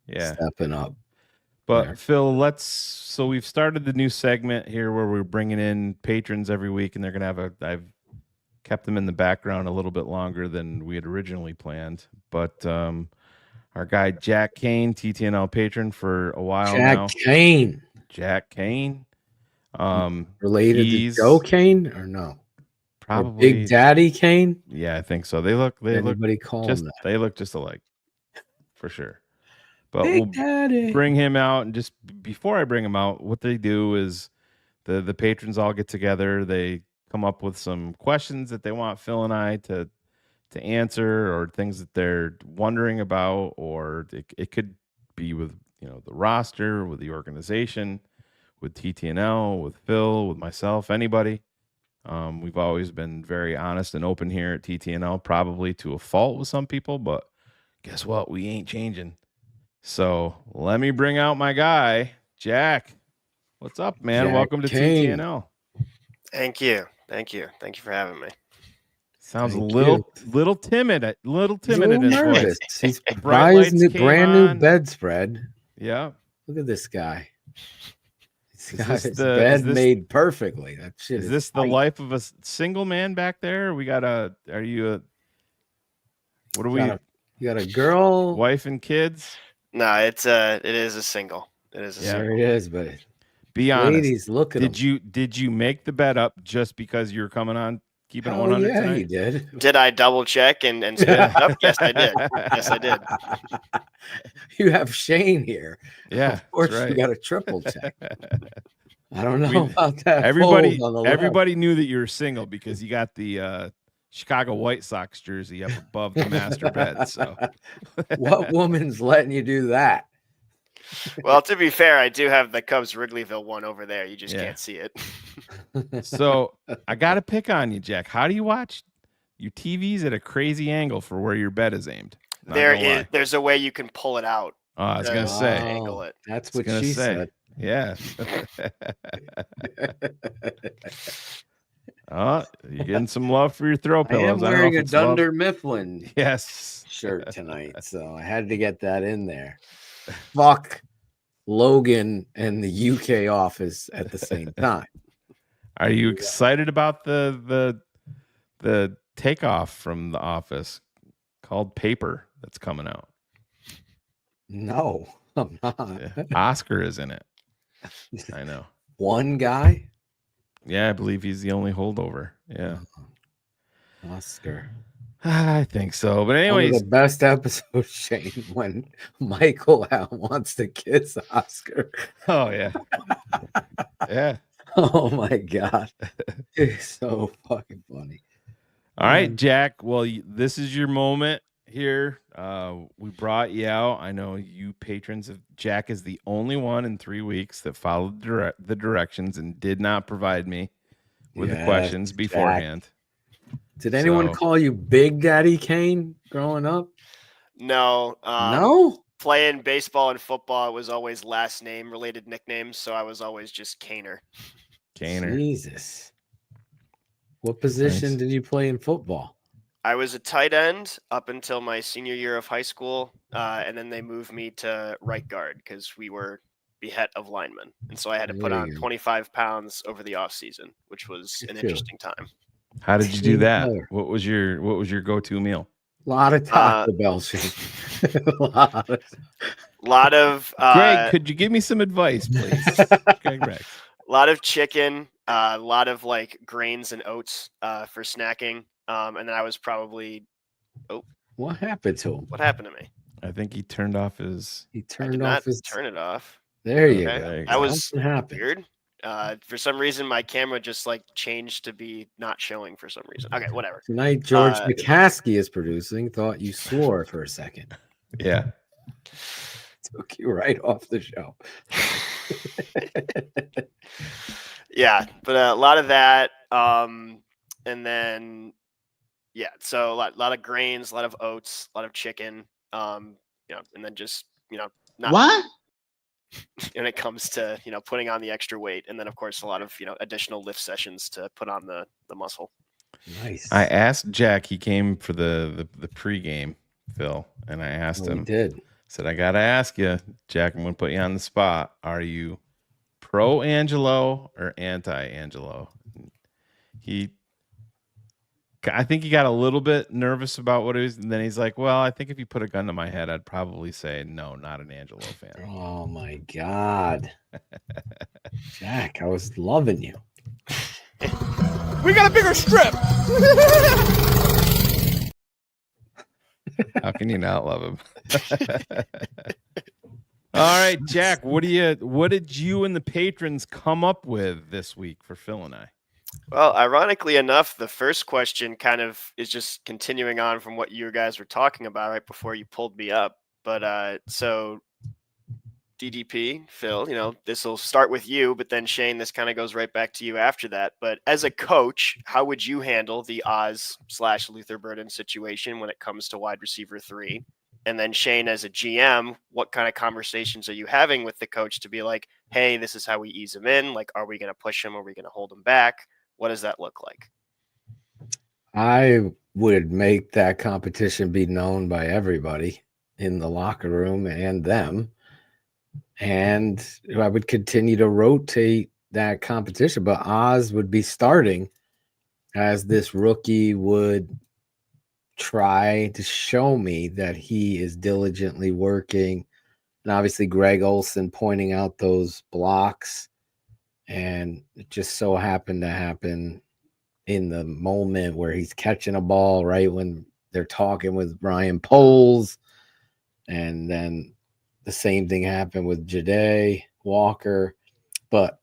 Yeah, stepping up. But there. Phil, so we've started the new segment here where we're bringing in patrons every week, and they're going to have I've kept them in the background a little bit longer than we had originally planned. But our guy Jack Kane, TTNL patron for a while now. Jack Kane. Related to Joe Kane or no? Probably or Big Daddy Kane. Yeah, I think so. They look just they look just alike for sure. But Big Daddy. Bring him out, and just before I bring him out, what they do is the patrons all get together. They come up with some questions that they want Phil and I to answer, or things that they're wondering about, or it could be with the roster, with the organization, with TTNL, with Phil, with myself, anybody. We've always been very honest and open here at TTNL, probably to a fault with some people, but guess what? We ain't changing. So let me bring out my guy, Jack. What's up, man? Jack Welcome to Kane. TTNL. Thank you for having me. Sounds a little timid. A little timid in his nervous. voice. He's brand new bedspread. Yeah. Look at this guy. He's got this his bed made perfectly. That shit is this the life of a single man back there? What are you? You got a girl, wife, and kids? No, it is a single. It is a single. There it is, but be honest. Ladies, look at did you make the bed up just because you were coming on Keeping 100 yeah, tonight? you did. Did I double check and spin it up? Yes, I did. Yes, I did. You have Shane here. Yeah, of course right. You got a triple check. I don't know about that. Everybody knew that you were single because you got the Chicago White Sox jersey up above the master bed. So, what woman's letting you do that? Well, to be fair, I do have the Cubs Wrigleyville one over there. You just can't see it. So I got to pick on you, Jack. How do you watch your TV's at a crazy angle for where your bed is aimed? There's a way you can pull it out. Oh, I was gonna say, angle it. That's what she said. Yeah. Oh, you're getting some love for your throw I pillows. am I don't know wearing if a it's love. Dunder Mifflin Yes. shirt tonight, so I had to get that in there. Fuck Logan and the UK office at the same time. Are you excited about the takeoff from The Office called Paper that's coming out? No, I'm not. Yeah. Oscar is in it. I know. One guy? Yeah, I believe he's the only holdover. Yeah. Oscar. I think so. But One of anyways, the best episodes, Shane, when Michael wants to kiss Oscar. oh yeah. Yeah. Oh my God. It's so fucking funny. All right, Jack. Well, this is your moment here. We brought you out. I know you patrons of Jack is the only one in 3 weeks that followed the directions and did not provide me with the questions beforehand. Jack. Did anyone call you Big Daddy Kane growing up? No. No? Playing baseball and football, it was always last name related nicknames, so I was always just Kaner. Jesus. What position did you play in football? I was a tight end up until my senior year of high school, and then they moved me to right guard because we were behet of linemen, and so I had to put on 25 pounds over the off season, which was an interesting time. How did you do that? What was your go-to meal? A lot of Taco Bell. A lot of Greg, could you give me some advice, please? Greg Rex. A lot of chicken, a lot of like grains and oats for snacking. And then I was probably what happened to him? What happened to me? I think he turned off his turn it off. There you go. That was Something weird. For some reason my camera just like changed to be not showing for some reason. Okay, whatever. Tonight George McCaskey is producing. Thought you swore for a second. Yeah. Took you right off the show. Yeah, but a lot of that. And then so a lot of grains, a lot of oats, a lot of chicken, and then just, not what? When it comes to, putting on the extra weight. And then of course, a lot of, additional lift sessions to put on the muscle. Nice. I asked Jack, he came for the pregame, Phil, and I asked him, he did. Said, I got to ask you, Jack, I'm going to put you on the spot. Are you pro Angelo or anti Angelo? I think he got a little bit nervous about what it was. And then he's like, well, I think if you put a gun to my head, I'd probably say no, not an Angelo fan. Oh my God. Jack, I was loving you. We got a bigger strip. How can you not love him? All right, Jack, what did you and the patrons come up with this week for Phil and I? Well, ironically enough, the first question kind of is just continuing on from what you guys were talking about right before you pulled me up. But so DDP, Phil, this will start with you, but then Shane, this kind of goes right back to you after that. But as a coach, how would you handle the Oz/Luther Burden situation when it comes to wide receiver 3? And then Shane, as a GM, what kind of conversations are you having with the coach to be like, hey, this is how we ease him in? Like, are we going to push him? Are we going to hold him back? What does that look like? I would make that competition be known by everybody in the locker room and them. And I would continue to rotate that competition. But Oz would be starting as this rookie would try to show me that he is diligently working. And obviously Greg Olson pointing out those blocks. And it just so happened to happen in the moment where he's catching a ball right when they're talking with Brian Poles. And then the same thing happened with Jade Walker. But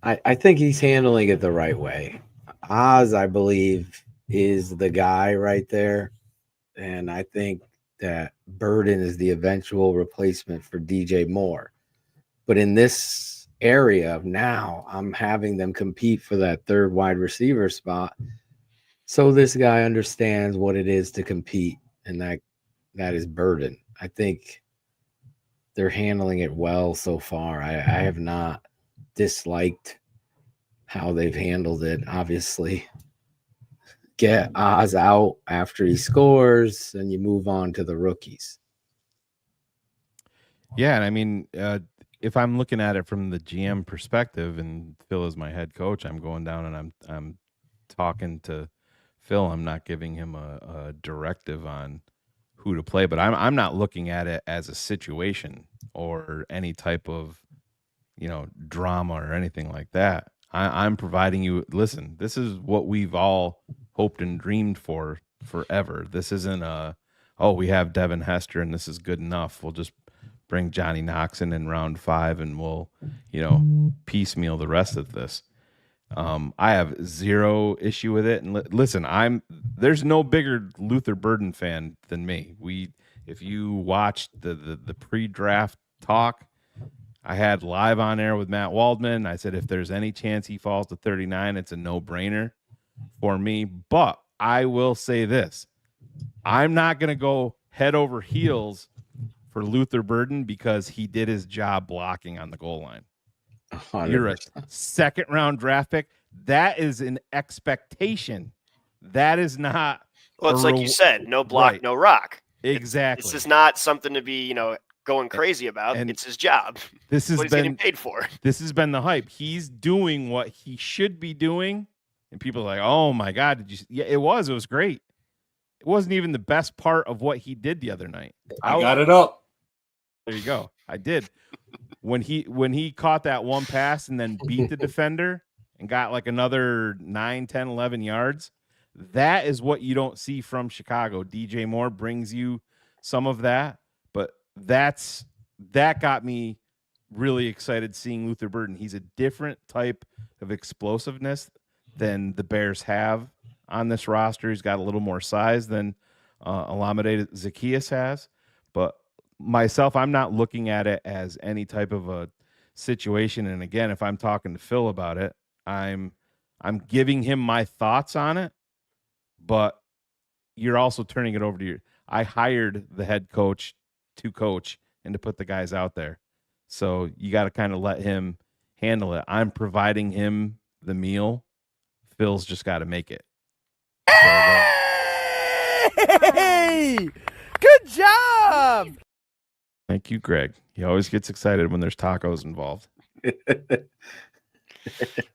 I think he's handling it the right way. Oz, I believe, is the guy right there. And I think that Burden is the eventual replacement for DJ Moore. But in this area of now, I'm having them compete for that third wide receiver spot. So this guy understands what it is to compete, and that is Burden. I think they're handling it well so far. I have not disliked how they've handled it. Obviously, get Oz out after he scores, and you move on to the rookies. Yeah, and I mean, if I'm looking at it from the GM perspective, and Phil is my head coach, I'm going down and I'm talking to Phil. I'm not giving him a directive on who to play, but I'm not looking at it as a situation or any type of drama or anything like that. I'm providing you. Listen, this is what we've all hoped and dreamed for forever. This isn't we have Devin Hester and this is good enough. We'll just bring Johnny Knox in round 5 and we'll, piecemeal the rest of this. I have zero issue with it. And listen, there's no bigger Luther Burden fan than me. If you watched the pre-draft talk I had live on air with Matt Waldman, I said, if there's any chance he falls to 39, it's a no-brainer for me. But I will say this. I'm not going to go head over heels for Luther Burden because he did his job blocking on the goal line. 100%. You're a second-round draft pick. That is an expectation. That is not. Well, it's like you said, no block, right. No rock. Exactly. This is not something to be, going crazy about. And it's his job. This has what he's been getting paid for. This has been the hype. He's doing what he should be doing, and people are like, "Oh my God, did you?" Yeah, it was great. It wasn't even the best part of what he did the other night. I got it up. There you go. I did. When he caught that one pass and then beat the defender and got like another 9, 10, 11 yards, that is what you don't see from Chicago. DJ Moore brings you some of that, but that got me really excited seeing Luther Burden. He's a different type of explosiveness than the Bears have on this roster. He's got a little more size than Olamide Zaccheaus has, but myself, I'm not looking at it as any type of a situation. And again, if I'm talking to Phil about it, I'm giving him my thoughts on it, but you're also turning it over to I hired the head coach to coach and to put the guys out there. So you got to kind of let him handle it. I'm providing him the meal. Phil's just got to make it. Hey! Good job! Thank you, Greg. He always gets excited when there's tacos involved.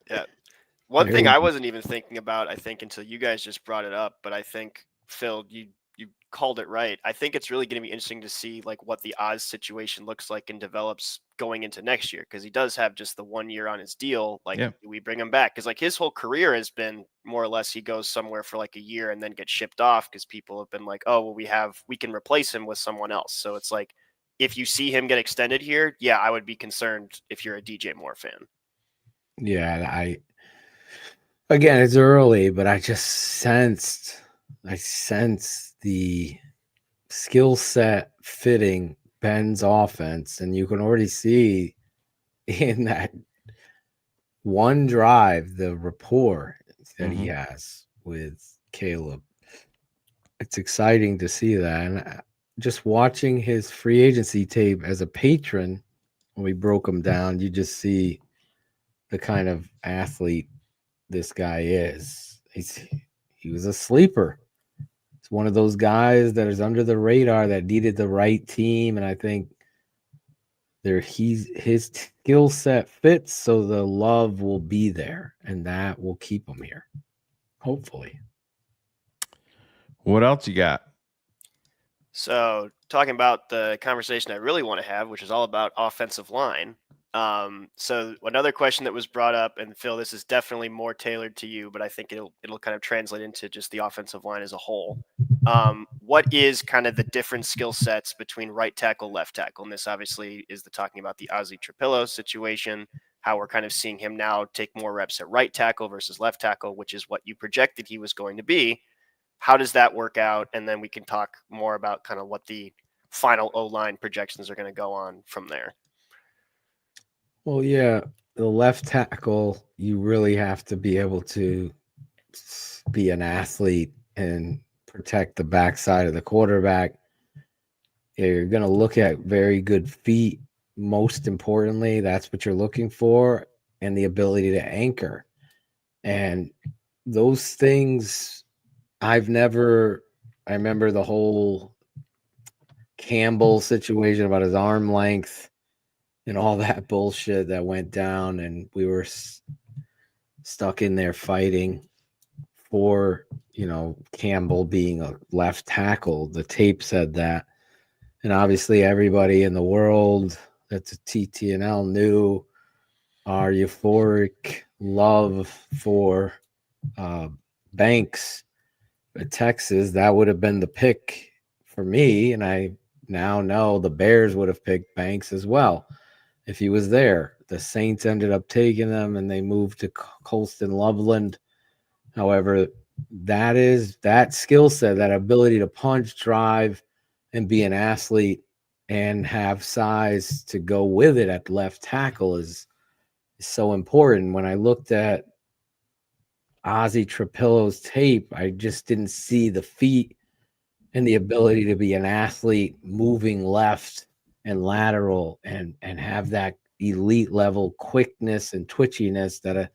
Yeah. One thing I wasn't even thinking about, I think, until you guys just brought it up, but I think, Phil, you called it right. I think it's really going to be interesting to see like what the Oz situation looks like and develops going into next year, because he does have just the 1 year on his deal. Like, do we bring him back? Because like his whole career has been more or less he goes somewhere for like a year and then gets shipped off because people have been like, oh, well, we can replace him with someone else. So it's like, if you see him get extended here, yeah, I would be concerned if you're a DJ Moore fan. Yeah, again, it's early, but I sense the skill set fitting Ben's offense, and you can already see in that one drive the rapport that he has with Caleb. It's exciting to see that, and just watching his free agency tape as a patron, when we broke him down, you just see the kind of athlete this guy is. He was a sleeper. It's one of those guys that is under the radar that needed the right team, and I think his skill set fits, so the love will be there, and that will keep him here, hopefully. What else you got? So talking about the conversation I really want to have, which is all about offensive line. So another question that was brought up, and Phil, this is definitely more tailored to you, but I think it'll kind of translate into just the offensive line as a whole. What is kind of the different skill sets between right tackle, left tackle? And this obviously is talking about the Ozzy Trapillo situation, how we're kind of seeing him now take more reps at right tackle versus left tackle, which is what you projected he was going to be. How does that work out? And then we can talk more about kind of what the final O-line projections are going to go on from there. Well, yeah, the left tackle, you really have to be able to be an athlete and protect the backside of the quarterback. You're going to look at very good feet. Most importantly, that's what you're looking for, and the ability to anchor. And those things I remember the whole Campbell situation about his arm length and all that bullshit that went down. And we were stuck in there fighting for, Campbell being a left tackle. The tape said that. And obviously everybody in the world that's a TTNL knew our euphoric love for Banks at Texas. That would have been the pick for me. And I now know the Bears would have picked Banks as well if he was there. The Saints ended up taking them and they moved to Colston Loveland. However, that skill set, that ability to punch, drive, and be an athlete and have size to go with it at left tackle is so important. When I looked at Ozzy Trapillo's tape, I just didn't see the feet and the ability to be an athlete moving left and lateral and have that elite level quickness and twitchiness that a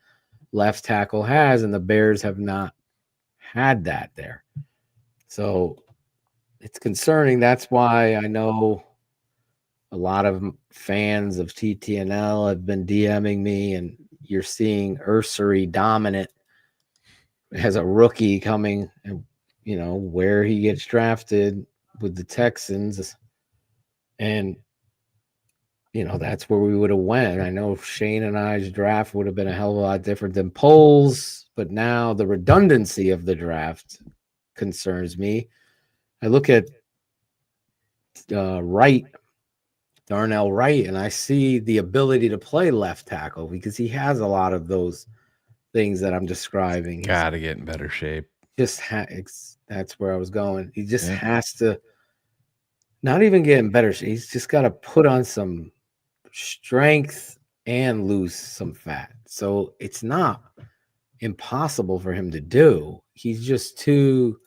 left tackle has, and the Bears have not had that there. So it's concerning. That's why I know a lot of fans of TTNL have been DMing me, and you're seeing Ursery dominant as a rookie coming, and where he gets drafted with the Texans. And that's where we would have went. I know Shane and I's draft would have been a hell of a lot different than Poles, but now the redundancy of the draft concerns me. I look at Wright, Darnell Wright, and I see the ability to play left tackle because he has a lot of those things that I'm describing. Got to get in better shape. That's where I was going. He just has to not even get in better shape. He's just got to put on some strength and lose some fat. So it's not impossible for him to do. He's just too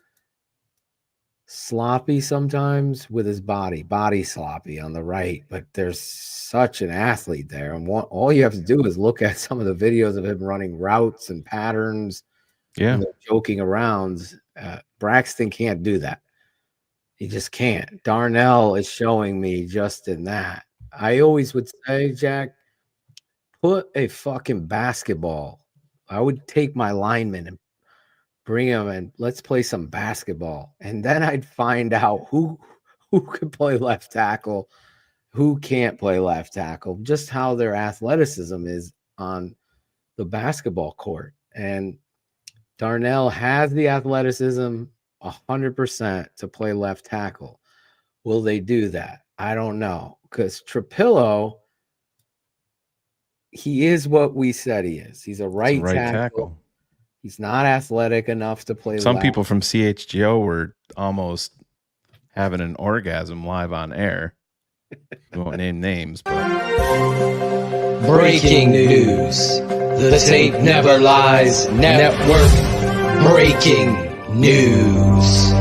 sloppy sometimes with his body sloppy on the right, but there's such an athlete there. And all you have to do is look at some of the videos of him running routes and patterns. Yeah. And joking around. Braxton can't do that. He just can't. Darnell is showing me just in that. I always would say, Jack, put a fucking basketball. I would take my lineman and bring him and let's play some basketball. And then I'd find out who can play left tackle, who can't play left tackle, just how their athleticism is on the basketball court. And Darnell has the athleticism 100% to play left tackle. Will they do that? I don't know. Because Trapillo, he is what we said he is. He's a right tackle. He's not athletic enough to play Some left. people from CHGO were almost having an orgasm live on air. We won't name names, but Breaking news. The tape never lies. Network breaking news.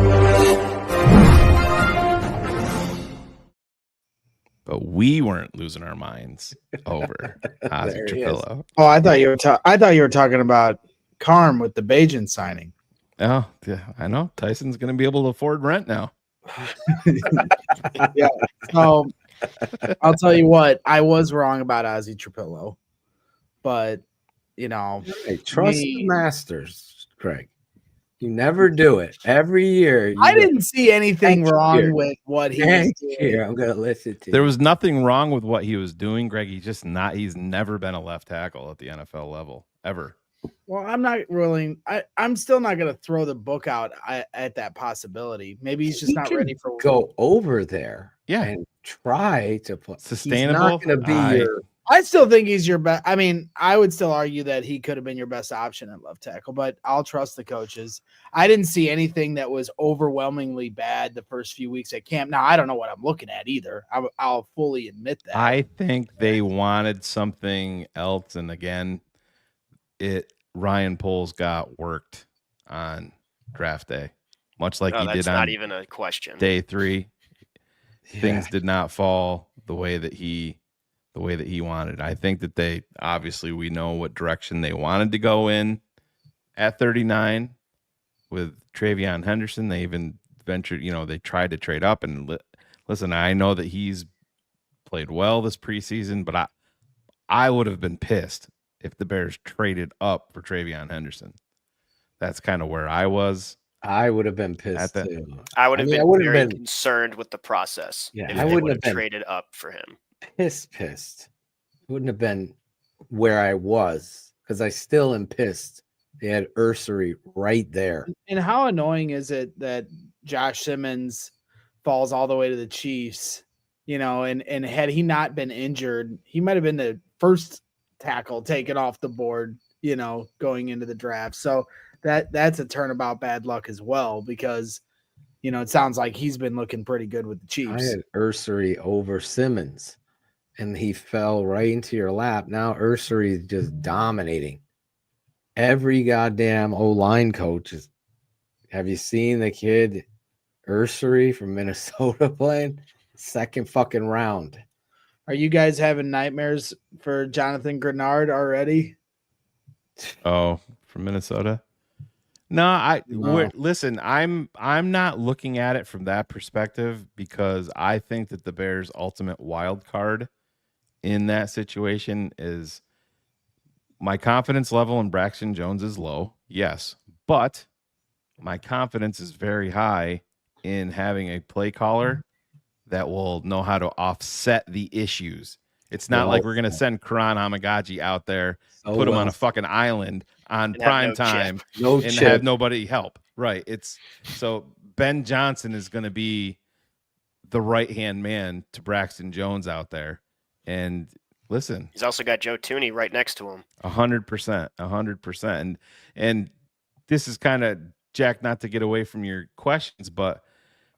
but we weren't losing our minds over Ozzy Trapillo. Oh, I thought you were talking about Carm with the Bagent signing. Oh, yeah, I know. Tyson's going to be able to afford rent now. Yeah. So I'll tell you what, I was wrong about Ozzy Trapillo, but you know, hey, trust the masters, Craig. You never do it. Every year. I didn't see anything wrong with what he was doing. I'm going to listen to you. There was nothing wrong with what he was doing, Greg. He's never been a left tackle at the NFL level, ever. Well, I'm not willing. I'm still not going to throw the book out at that possibility. Maybe he's just not ready for go over there. Yeah, and try to put sustainable. He's not going to be your. I still think he's your best. I mean, I would still argue that he could have been your best option at left tackle, but I'll trust the coaches. I didn't see anything that was overwhelmingly bad the first few weeks at camp. Now, I don't know what I'm looking at either. I'll fully admit that. I think they wanted something else, and again, Ryan Poles got worked on draft day, much like he did on not even a question. Day 3. Yeah. Things did not fall the way that he wanted. I think that we know what direction they wanted to go in. at 39 with Travion Henderson. They even ventured, they tried to trade up. And listen, I know that he's played well this preseason, but I would have been pissed if the Bears traded up for Travion Henderson. That's kind of where I was. I would have been pissed too. I would have been wouldn't very have been concerned with the process Yeah, if I they wouldn't would have have been traded up for him. pissed. Wouldn't have been where I was because I still am pissed. They had Ursery right there. And how annoying is it that Josh Simmons falls all the way to the Chiefs, and had he not been injured, he might have been the first tackle taken off the board, going into the draft. So that's a turnabout bad luck as well, because, it sounds like he's been looking pretty good with the Chiefs. I had Ursery over Simmons, and he fell right into your lap. Now Ursery is just dominating. Every goddamn O-line coach is. Have you seen the kid Ursery from Minnesota playing? Second fucking round. Are you guys having nightmares for Jonathan Grenard already? Oh, from Minnesota? No, listen, I'm not looking at it from that perspective, because I think that the Bears' ultimate wild card in that situation is, my confidence level in Braxton Jones is low, yes, but my confidence is very high in having a play caller that will know how to offset the issues. It's not like we're going to send Karan Hamagaji out there, put him on a fucking island on prime time and have nobody help. Right. So Ben Johnson is going to be the right-hand man to Braxton Jones out there. And listen, he's also got Joe Thuney right next to him. 100%. And this is kind of, Jack, not to get away from your questions, but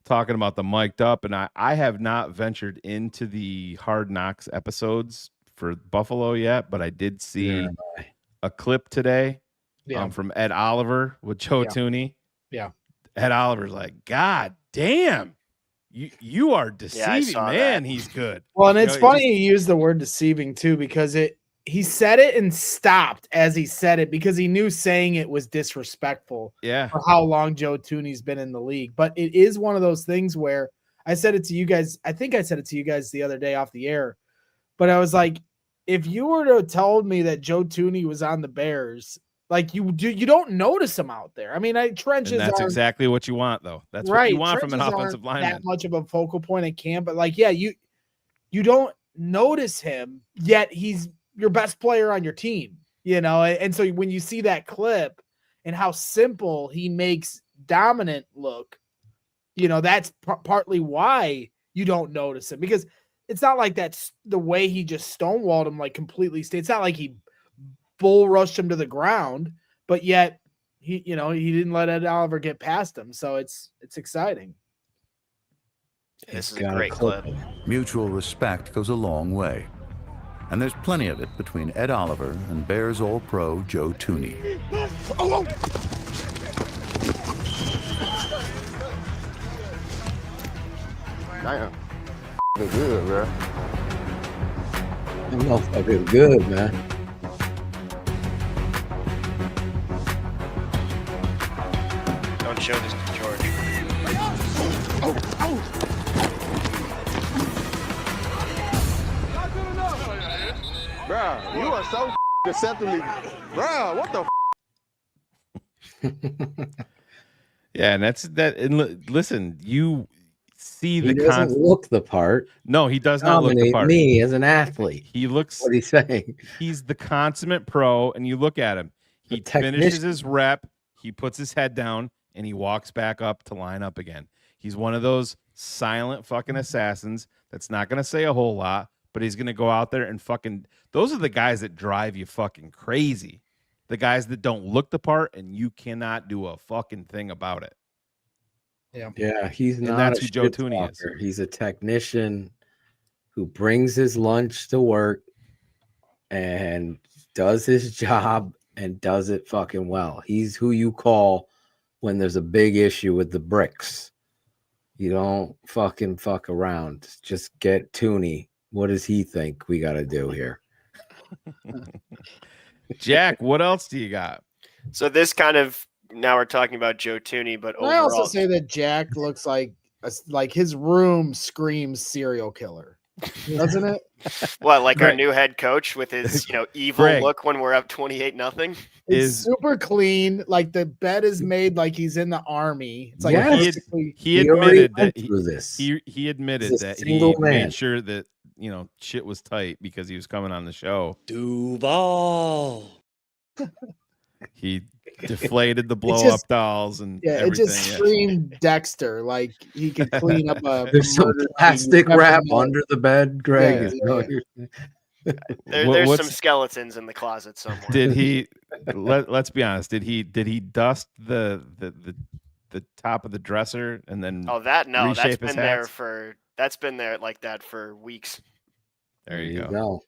talking about the mic'd up, and I have not ventured into the Hard Knocks episodes for Buffalo yet, but I did see a clip today from Ed Oliver with Joe Thuney. Yeah. Ed Oliver's like, God damn, you are deceiving, man. He's good. Well, and it's funny you use the word deceiving too, because he said it and stopped as he said it, because he knew saying it was disrespectful for how long Joe Thuney's been in the league. But it is one of those things where I said it to you guys. I think I said it to you guys the other day off the air, but I was like, if you were to have told me that Joe Thuney was on the Bears, like you don't notice him out there. I mean, trenches. And that's exactly what you want, though. That's right. what you want Trenches from an offensive lineman. That much of a focal point at camp, but like, you don't notice him yet. He's your best player on your team, and so when you see that clip and how simple he makes dominant look, that's partly why you don't notice him, because it's not like that's the way he just stonewalled him, like completely stayed. It's not like he bull rushed him to the ground, but yet he didn't let Ed Oliver get past him. So it's exciting. This is a great clip. Mutual respect goes a long way. And there's plenty of it between Ed Oliver and Bears All-Pro Joe Thuney. Damn. They're good, bro. That motherfucker's good, man. Don't show this to George. Bro, you are so deceptively. Bro, what the Yeah, and that's that. And listen, you see the he doesn't look the part. No, he does not look the part. Me as an athlete. He looks. What he's saying. He's the consummate pro, and you look at him. He finishes his rep. He puts his head down, and he walks back up to line up again. He's one of those silent fucking assassins that's not going to say a whole lot, but he's going to go out there and fucking. Those are the guys that drive you fucking crazy. The guys that don't look the part, and you cannot do a fucking thing about it. Yeah, he's not. And that's who a Joe Thuney is. talker. He's a technician who brings his lunch to work and does his job and does it fucking well. He's who you call when there's a big issue with the bricks. You don't fucking fuck around. Just get Thuney. What does he think we got to do here? Jack, what else do you got? So this kind of now we're talking about Joe Tooney, but Can I also overall, say that Jack looks like his room screams serial killer, doesn't it? what, like our Greg. new head coach with his evil Greg. look when we're up 28-0 It's super clean. Like the bed is made like he's in the army. It's like Yes. he already admitted that went through this. he admitted He's a that he single man. made sure that shit was tight because he was coming on the show. Duval. He deflated the blow just- up dolls and Yeah, everything. it just screamed Dexter. Like he could clean up a There's some murder scene. plastic You never wrap know. under the bed, Greg. Yeah, is yeah, what yeah. you're- there's What's- some skeletons in the closet somewhere. Did he? Let's be honest. Did he dust the top of the dresser and then? Oh, that no, that's reshape his been there hats? that's been there like that for weeks. There you go.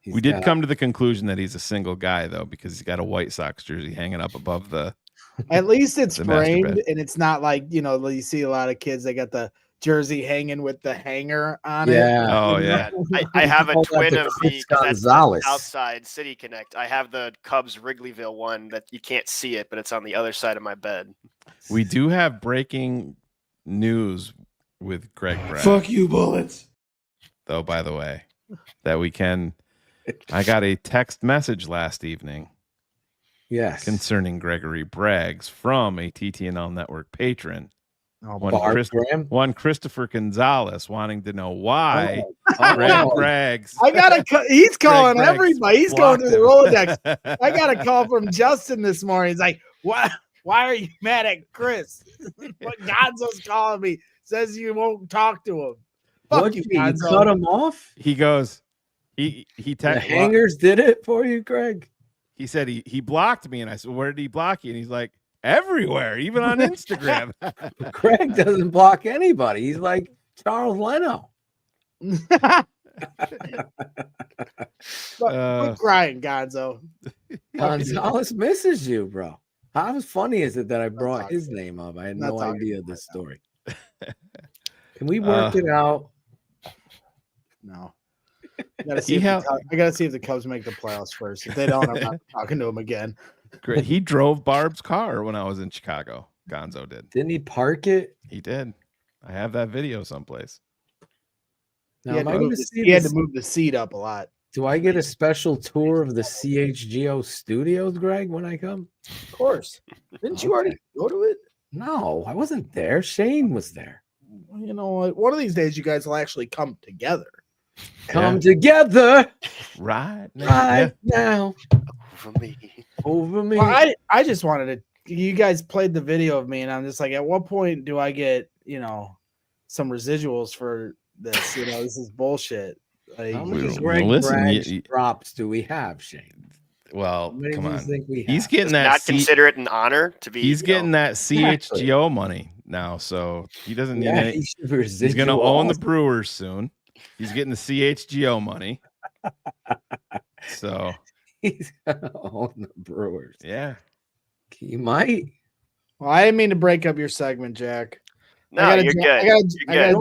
He's We did got- come to the conclusion that he's a single guy though, because he's got a White Sox jersey hanging up above the. At least it's The master framed, bed. and it's not like you see a lot of kids. They got the jersey hanging with the hanger on Yeah. it. Oh yeah. I have a Call that twin the of Chris the 'cause that's Gonzalez. outside City Connect. I have the Cubs Wrigleyville one that you can't see it, but it's on the other side of my bed. We do have breaking news with Greg Brett. Fuck you, Bullets. Though, by the way, that we can. I got a text message last evening Yes. concerning Gregory Braggs from a TTNL Network patron. Oh, One Christopher Gonzalez wanting to know why Oh. Greg Braggs. I got he's calling Braggs everybody. He's going blocked through the him. Rolodex. I got a call from Justin this morning. He's like, "What? Why are you mad at Chris? But Gonzo's calling me. Says you won't talk to him. Fuck What you, you Gonzo." cut him off? He goes. He The texted. hangers did it for you, Greg. He said he blocked me, and I said, "Where did he block you?" And he's like, "Everywhere, even on Instagram." Greg doesn't block anybody. He's like Charles Leno. Quit crying, Gonzo. Gonzalez misses you, bro. How funny is it that I brought talking his name up? I had Not no talking idea about this it now. story. Can we work it out? No. I gotta see if the Cubs make the playoffs first. If they don't, I'm not talking to him again. Great. He drove Barb's car when I was in Chicago. Gonzo did. Didn't he park it? He did. I have that video someplace. Now, He am had, I to going move to the, see he had this? to move the seat up a lot. Do I get a special tour of the CHGO studios, Greg, when I come? Of course. Didn't you already go to it? No, I wasn't there. Shane was there. Well, you know what? One of these days, you guys will actually come together. Come together Right now. right now Over me. over me. Well, I just wanted to. You guys played the video of me, and I'm just like, at what point do I get some residuals for this? This is bullshit. Like, How many Well, Greg listen, Bragg drops do we have, Shane? Well, How many come do you on. think we He's have? getting Does that. not consider it an honor to be. He's getting that Exactly. CHGO money now, so he doesn't need Yeah, any. he should He's going to residual own the also. Brewers soon. He's getting the CHGO money. So He's gonna own the Brewers. yeah, He might. well, I didn't mean to break up your segment, Jack. No, you're good. You're good.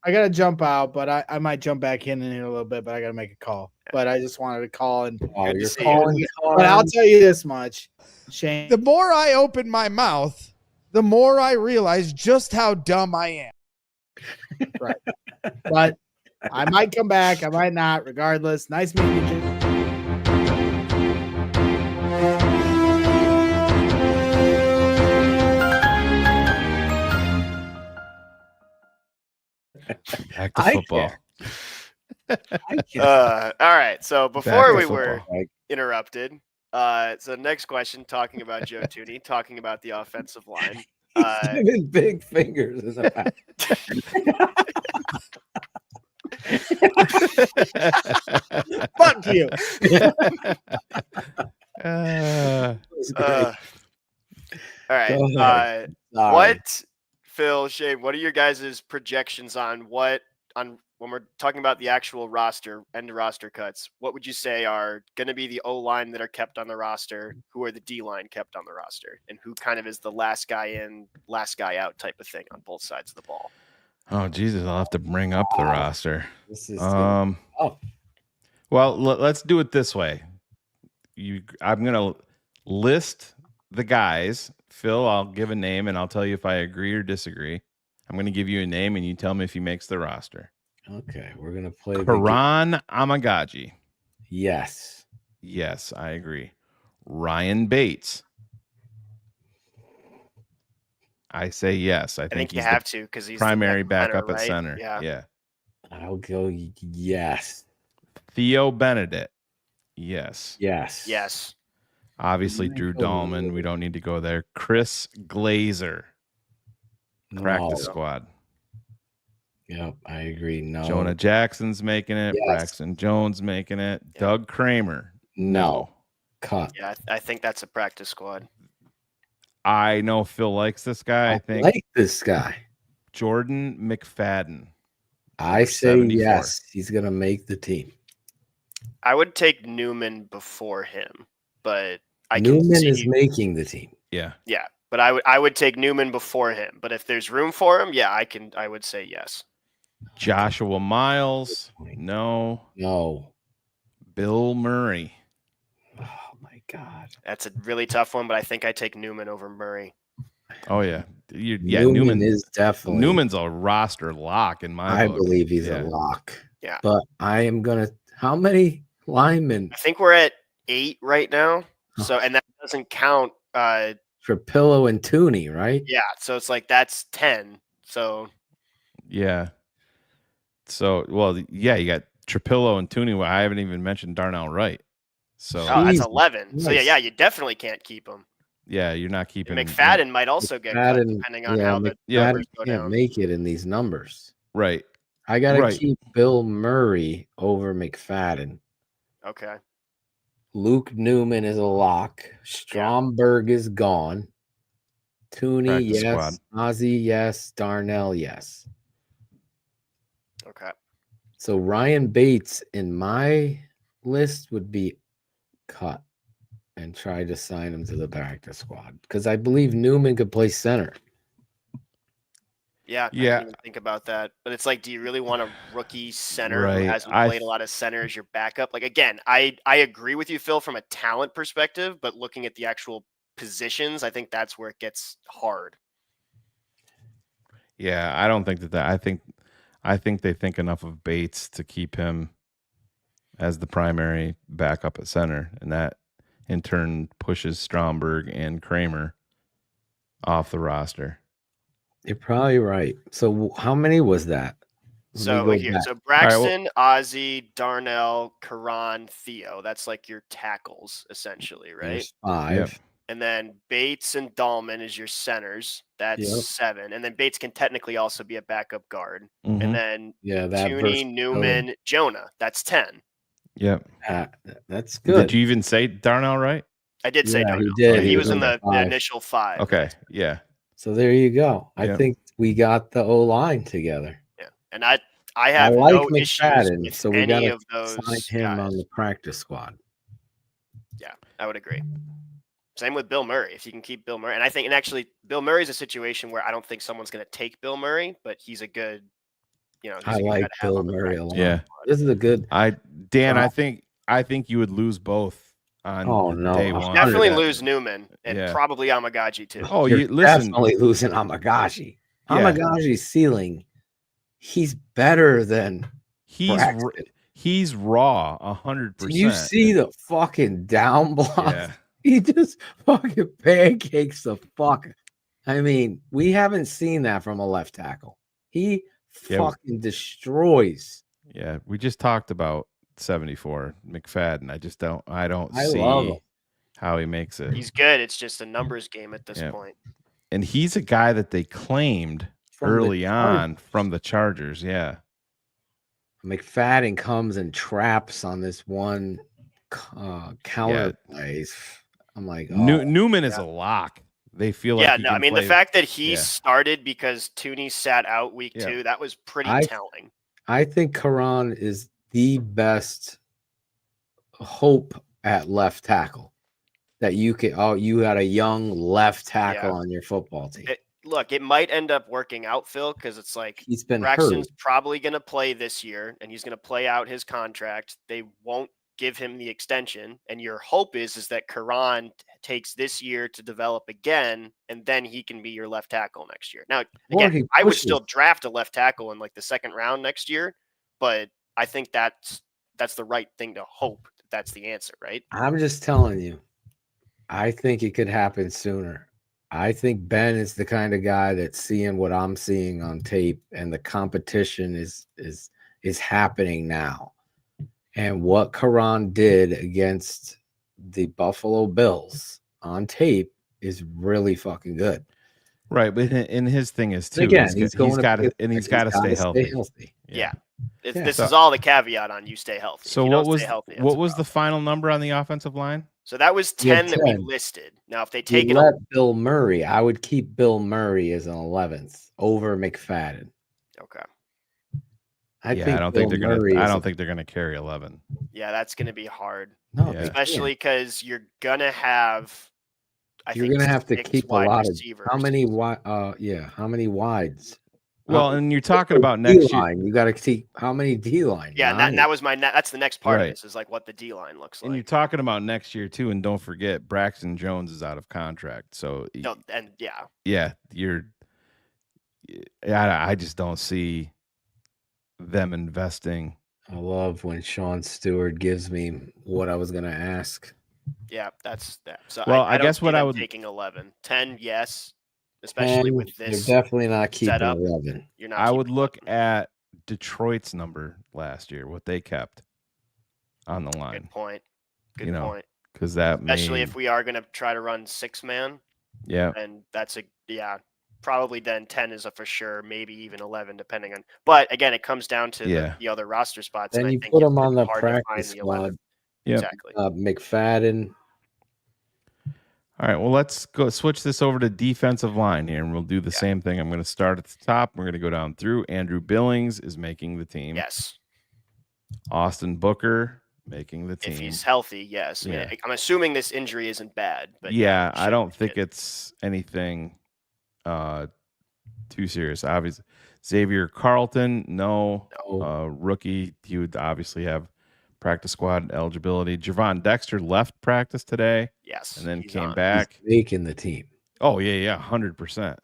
I gotta jump out, but I might jump back in here a little bit. But I gotta make a call. But I just wanted to call and. Oh, Good to you're see calling. you. But I'll tell you this much, Shane. The more I open my mouth, the more I realize just how dumb I am. Right. But I might come back. I might not. Regardless, nice meeting you. Jim. back to I football. All right. So Back before to we football. were interrupted, so next question, talking about Joe Tooney, talking about the offensive line. Giving big fingers in the back. Fuck you. All right. Go ahead. Sorry. What, Phil, Shane, what are your guys' projections on when we're talking about the actual roster, end roster cuts? What would you say are going to be the O line that are kept on the roster? Who are the D line kept on the roster? And who kind of is the last guy in, last guy out type of thing on both sides of the ball? Oh Jesus, I'll have to bring up the roster. This is Well, let's do it this way. I'm gonna list the guys. Phil, I'll give a name and I'll tell you if I agree or disagree. I'm going to give you a name and you tell me if he makes the roster. Okay, we're gonna play the game. Karan Amagaji. Yes. Yes, I agree. Ryan Bates. I say yes. I think you he's have the to because he's primary the next backup center, at right? center. Yeah. Yeah. I'll go yes. Theo Benedict. Yes. Yes. Yes. Obviously, Drew Dahlman. We don't need to go there. Chris Glazer. Practice No. squad. Yep, I agree. No. Jonah Jackson's making it. Yes. Braxton Jones making it. Doug Kramer. No. Cut. Yeah, I think that's a practice squad. I know Phil likes this guy. I think like this guy. Jordan McFadden. I say 74. yes. He's gonna make the team. I would take Newman before him, but I Newman can see is making the team. Yeah. Yeah, but I would take Newman before him. But if there's room for him, yeah, I would say yes. Joshua Miles. No. No. Bill Murray. Oh my God. That's a really tough one, but I think I take Newman over Murray. Oh yeah. Newman is definitely. Newman's a roster lock in my I book. believe he's Yeah. a lock. Yeah. But I am gonna. How many linemen? I think we're at 8 right now. So and that doesn't count Trapillo and Tooney, right? yeah, so it's like that's 10. So Yeah. So yeah, you got Trapillo and Tooney. I haven't even mentioned Darnell Wright. So that's 11. So Nice. yeah, you definitely can't keep him. yeah, you're not keeping And McFadden might also get cut McFadden, depending on how the yeah, numbers go can't down. make it in these numbers. right. I gotta Right. keep Bill Murray over McFadden. Okay. Luke Newman is a lock. Stromberg is gone. Tooney, Practice yes. Ozzy, yes. Darnell, yes. Okay. So Ryan Bates in my list would be cut and try to sign him to the practice squad because I believe Newman could play center. Yeah, I didn't even think about that. But it's like, do you really want a rookie center who Right. hasn't played a lot of center as your backup? Like again, I agree with you, Phil, from a talent perspective, but looking at the actual positions, I think that's where it gets hard. Yeah, I don't think that I think they think enough of Bates to keep him as the primary backup at center, and that in turn pushes Stromberg and Kramer off the roster. You're probably right. So how many was that? So here, so Braxton, Ozzy, Darnell, Karan, Theo. That's like your tackles, essentially, right? There's 5. Yep. And then Bates and Dahlman is your centers. That's Yep. 7. And then Bates can technically also be a backup guard. Mhm. And then Yeah, that Tooney, versus Newman, Jonah. That's 10. Yep. That's good. Did you even say Darnell Wright? I did say Yeah, Darnell. he did. Yeah, He he was was in number the 5. initial 5. Okay. Yeah. So there you go. I Yep. think we got the O line together. Yeah. And I have like no issues McFadden, with so we any gotta of those sign him guys. on the practice squad. Yeah, I would agree. Same with Bill Murray. If you can keep Bill Murray, and I think, and actually, Bill Murray's a situation where I don't think someone's going to take Bill Murray, but he's a good, he's I a good like guy to have Bill on the Murray a practice lot. Yeah. This is a good. Dan, Wow. I think you would lose both on day one. Definitely lose Newman and Yeah. probably Amagaji too. Oh, You're you listen. definitely losing Amagaji. Yeah. Amagaji's ceiling, he's better than Braxton. He's raw 100%. Do you see the fucking down block? Yeah. He just fucking pancakes the fuck. I mean, we haven't seen that from a left tackle. He fucking destroys. Yeah, we just talked about 74 McFadden. I don't I see love him. how he makes it. He's good. It's just a numbers game at this Yeah. point. And he's a guy that they claimed From the early on from the Chargers. Yeah. McFadden comes and traps on this one counter plays. I'm like, oh, Newman is a lock. They feel like he I can mean, the play- fact that he Yeah. started because Tooney sat out week 2, that was pretty telling. I think Karan is the best hope at left tackle that you could. Oh, you had a young left tackle on your football team. Look, it might end up working out, Phil, because it's like He's been Braxton's hurt. probably going to play this year, and he's going to play out his contract. They won't give him the extension, and your hope is that Karan takes this year to develop again, and then he can be your left tackle next year. Now, again, I would still draft a left tackle in like the second round next year, but I think that's the right thing to hope. That's the answer, right? I'm just telling you, I think it could happen sooner. I think Ben is the kind of guy that's seeing what I'm seeing on tape, and the competition is happening now. And what Karan did against the Buffalo Bills on tape is really fucking good. Right, but in his thing is too. Again, he's got to stay healthy. Yeah. This is all the caveat on you stay healthy. So what was the final number on the offensive line? So that was 10 that we listed. Now, if they take it, Bill Murray, I would keep Bill Murray as an 11th over McFadden. Okay. I don't think they're gonna carry 11. Yeah, that's gonna be hard. No, especially because you're gonna have. You're gonna have to keep a lot of how many wides? Well, and you're talking about next year. You got to keep how many D line? Yeah, that was that's the next part of this is like what the D line looks like. And you're talking about next year too, and don't forget Braxton Jones is out of contract. So I just don't see them investing. I love when Sean Stewart gives me what I was going to ask. Yeah, that's that. So I guess what I would taking 11, 10, yes. Especially with this, you're definitely not keeping setup, 11. You're not. I would look at Detroit's number last year, what they kept on the line. Good point. Good point. Because that especially if we are going to try to run 6-man. Yeah. And that's probably then 10 is a for sure, maybe even 11 depending on. But again, it comes down to the other roster spots. Then and you I think put them on the practice squad. Yeah, exactly. McFadden. All right, well, let's go switch this over to defensive line here, and we'll do the same thing. I'm going to start at the top. We're going to go down through. Andrew Billings is making the team. Yes. Austin Booker making the team. If he's healthy, yes. Yeah. I mean, I'm assuming this injury isn't bad. But I don't think it's anything too serious. Obviously, Xavier Carlton, no. Rookie, he would obviously have practice squad eligibility. Javon Dexter left practice today. Yes. And then came back. He's making the team. Oh, yeah, 100%.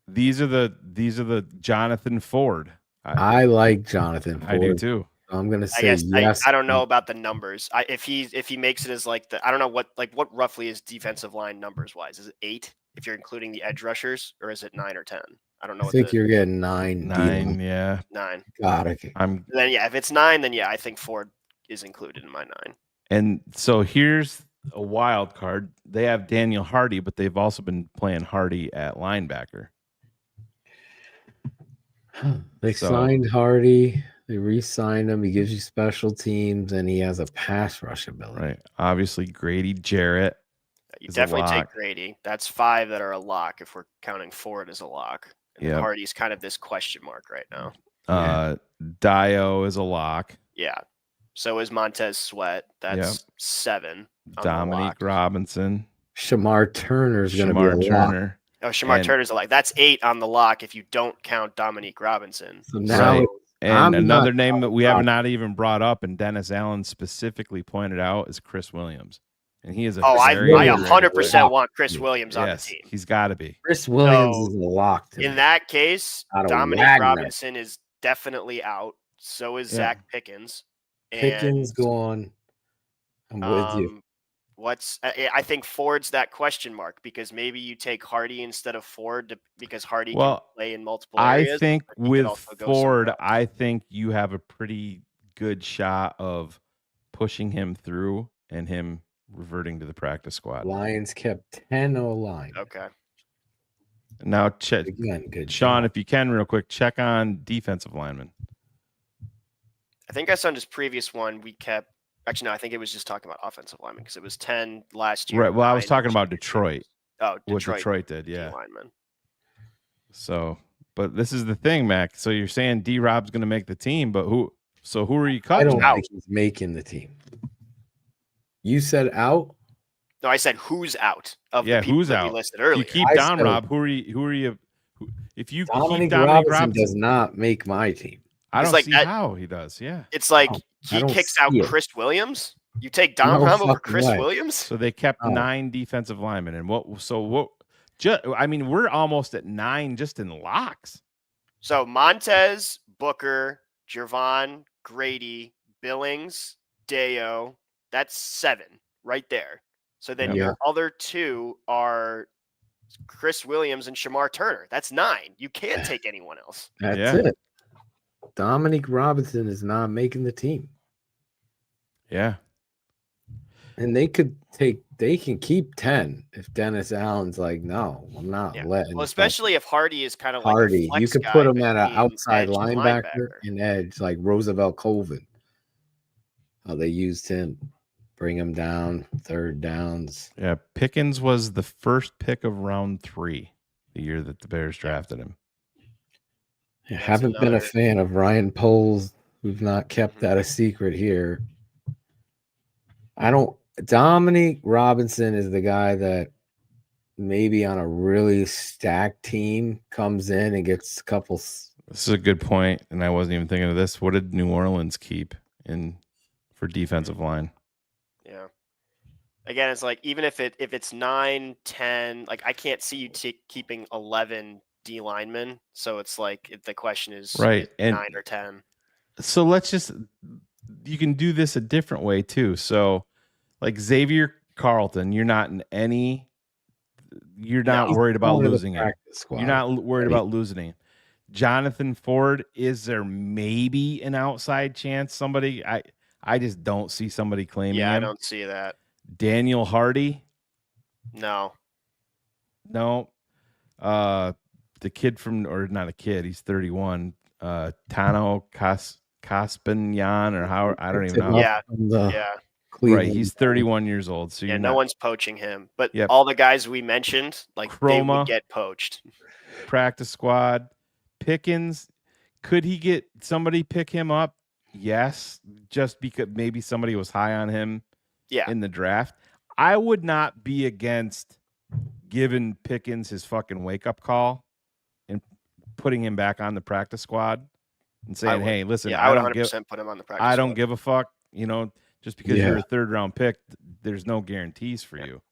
These are the Jonathan Ford. I like Jonathan Ford. I do too. I'm gonna say yes. I don't know about the numbers. If he makes it as like I don't know what roughly is defensive line numbers wise. Is it 8 if you're including the edge rushers, or is it 9 or 10? I don't know. I think you're getting 9. 9, yeah. 9. Got it. Then if it's 9, then I think Ford is included in my 9. And so here's a wild card. They have Daniel Hardy, but they've also been playing Hardy at linebacker. They signed Hardy. They re-signed him. He gives you special teams, and he has a pass rush ability. Right. Obviously, Grady Jarrett. You definitely take Grady. That's 5 that are a lock if we're counting Ford as a lock. And Hardy's kind of this question mark right now. Dio is a lock. Yeah. So is Montez Sweat. That's 7. Dominique Robinson. Shamar Turner's going to be a lock. Oh, Shamar Turner's a lock. That's 8 on the lock if you don't count Dominique Robinson. So now and another name that we have not even brought up, and Dennis Allen specifically pointed out, is Chris Williams. And he is a I 100% want Chris Williams on the team. He's got to be. Chris Williams is a lock. In that case, Dominique Robinson is definitely out. So is Zach Pickens. Pickens gone. I'm with you. I think Ford's that question mark because maybe you take Hardy instead of Ford because Hardy can play in multiple areas. I think with Ford, I think you have a pretty good shot of pushing him through and him reverting to the practice squad. Lions kept 10 O-line. Okay. Now, check. Good Sean, job. if you can, real quick, check on defensive linemen. I think I saw in his previous one, we kept. Actually, no, I think it was just talking about offensive linemen because it was 10 last year. Right. Well, I was talking about Detroit. Oh, what Detroit did, yeah. Linemen. So, but this is the thing, Mac. So you're saying D-Rob's going to make the team, but who are you cutting? I don't think he's making the team. You said out? No, I said who's out of the people who's that out? we listed earlier. You keep Don Rob. Who are you? If you Dominic keep Dominic Robinson does not make my team. I don't like see that, how he does. Yeah. It's like I he don't kicks out see it. Chris Williams. You take Dom No Rom over fucking Chris way. Williams? So they kept Oh. 9 defensive linemen. And I mean, we're almost at 9 just in locks. So Montez, Booker, Jervon, Grady, Billings, Deo. That's 7 right there. So then Yeah. your other 2 are Chris Williams and Shamar Turner. That's 9. You can't take anyone else. That's it. Dominique Robinson is not making the team. Yeah. And they can keep 10 if Dennis Allen's like, no, I'm not letting. Well, especially if Hardy is kind of Hardy, like a you flex could guy put him at an between outside edge and linebacker and edge like Roosevelt Colvin. How they used him, bring him down, third downs. Yeah. Pickens was the first pick of round 3 the year that the Bears drafted him. I haven't been a fan of Ryan Poles. We've not kept that a secret here. Dominique Robinson is the guy that maybe on a really stacked team comes in and gets a couple. This is a good point, and I wasn't even thinking of this. What did New Orleans keep in for defensive line? Yeah. Again, it's like even if it's 9, 10, like I can't see you keeping 11 D linemen. So it's like the question is Right, is and 9 or 10. So you can do this a different way too. So like Xavier Carlton, you're not worried about losing it. You're not worried about losing it. Jonathan Ford, is there maybe an outside chance somebody I just don't see somebody claiming him. I don't see that. Daniel Hardy? No. The kid or not a kid, he's 31. Tano Caspignan or how I don't even know. Yeah. Right, he's 31 years old. So no one's poaching him. But Yep. all the guys we mentioned, like they Chroma, would get poached. Practice squad. Pickens, could he get somebody pick him up? Yes, just because maybe somebody was high on him in the draft. I would not be against giving Pickens his fucking wake-up call and putting him back on the practice squad and saying, hey, listen, I would 100% put him on the practice I don't squad. give a fuck. Just because you're a third-round pick, there's no guarantees for you.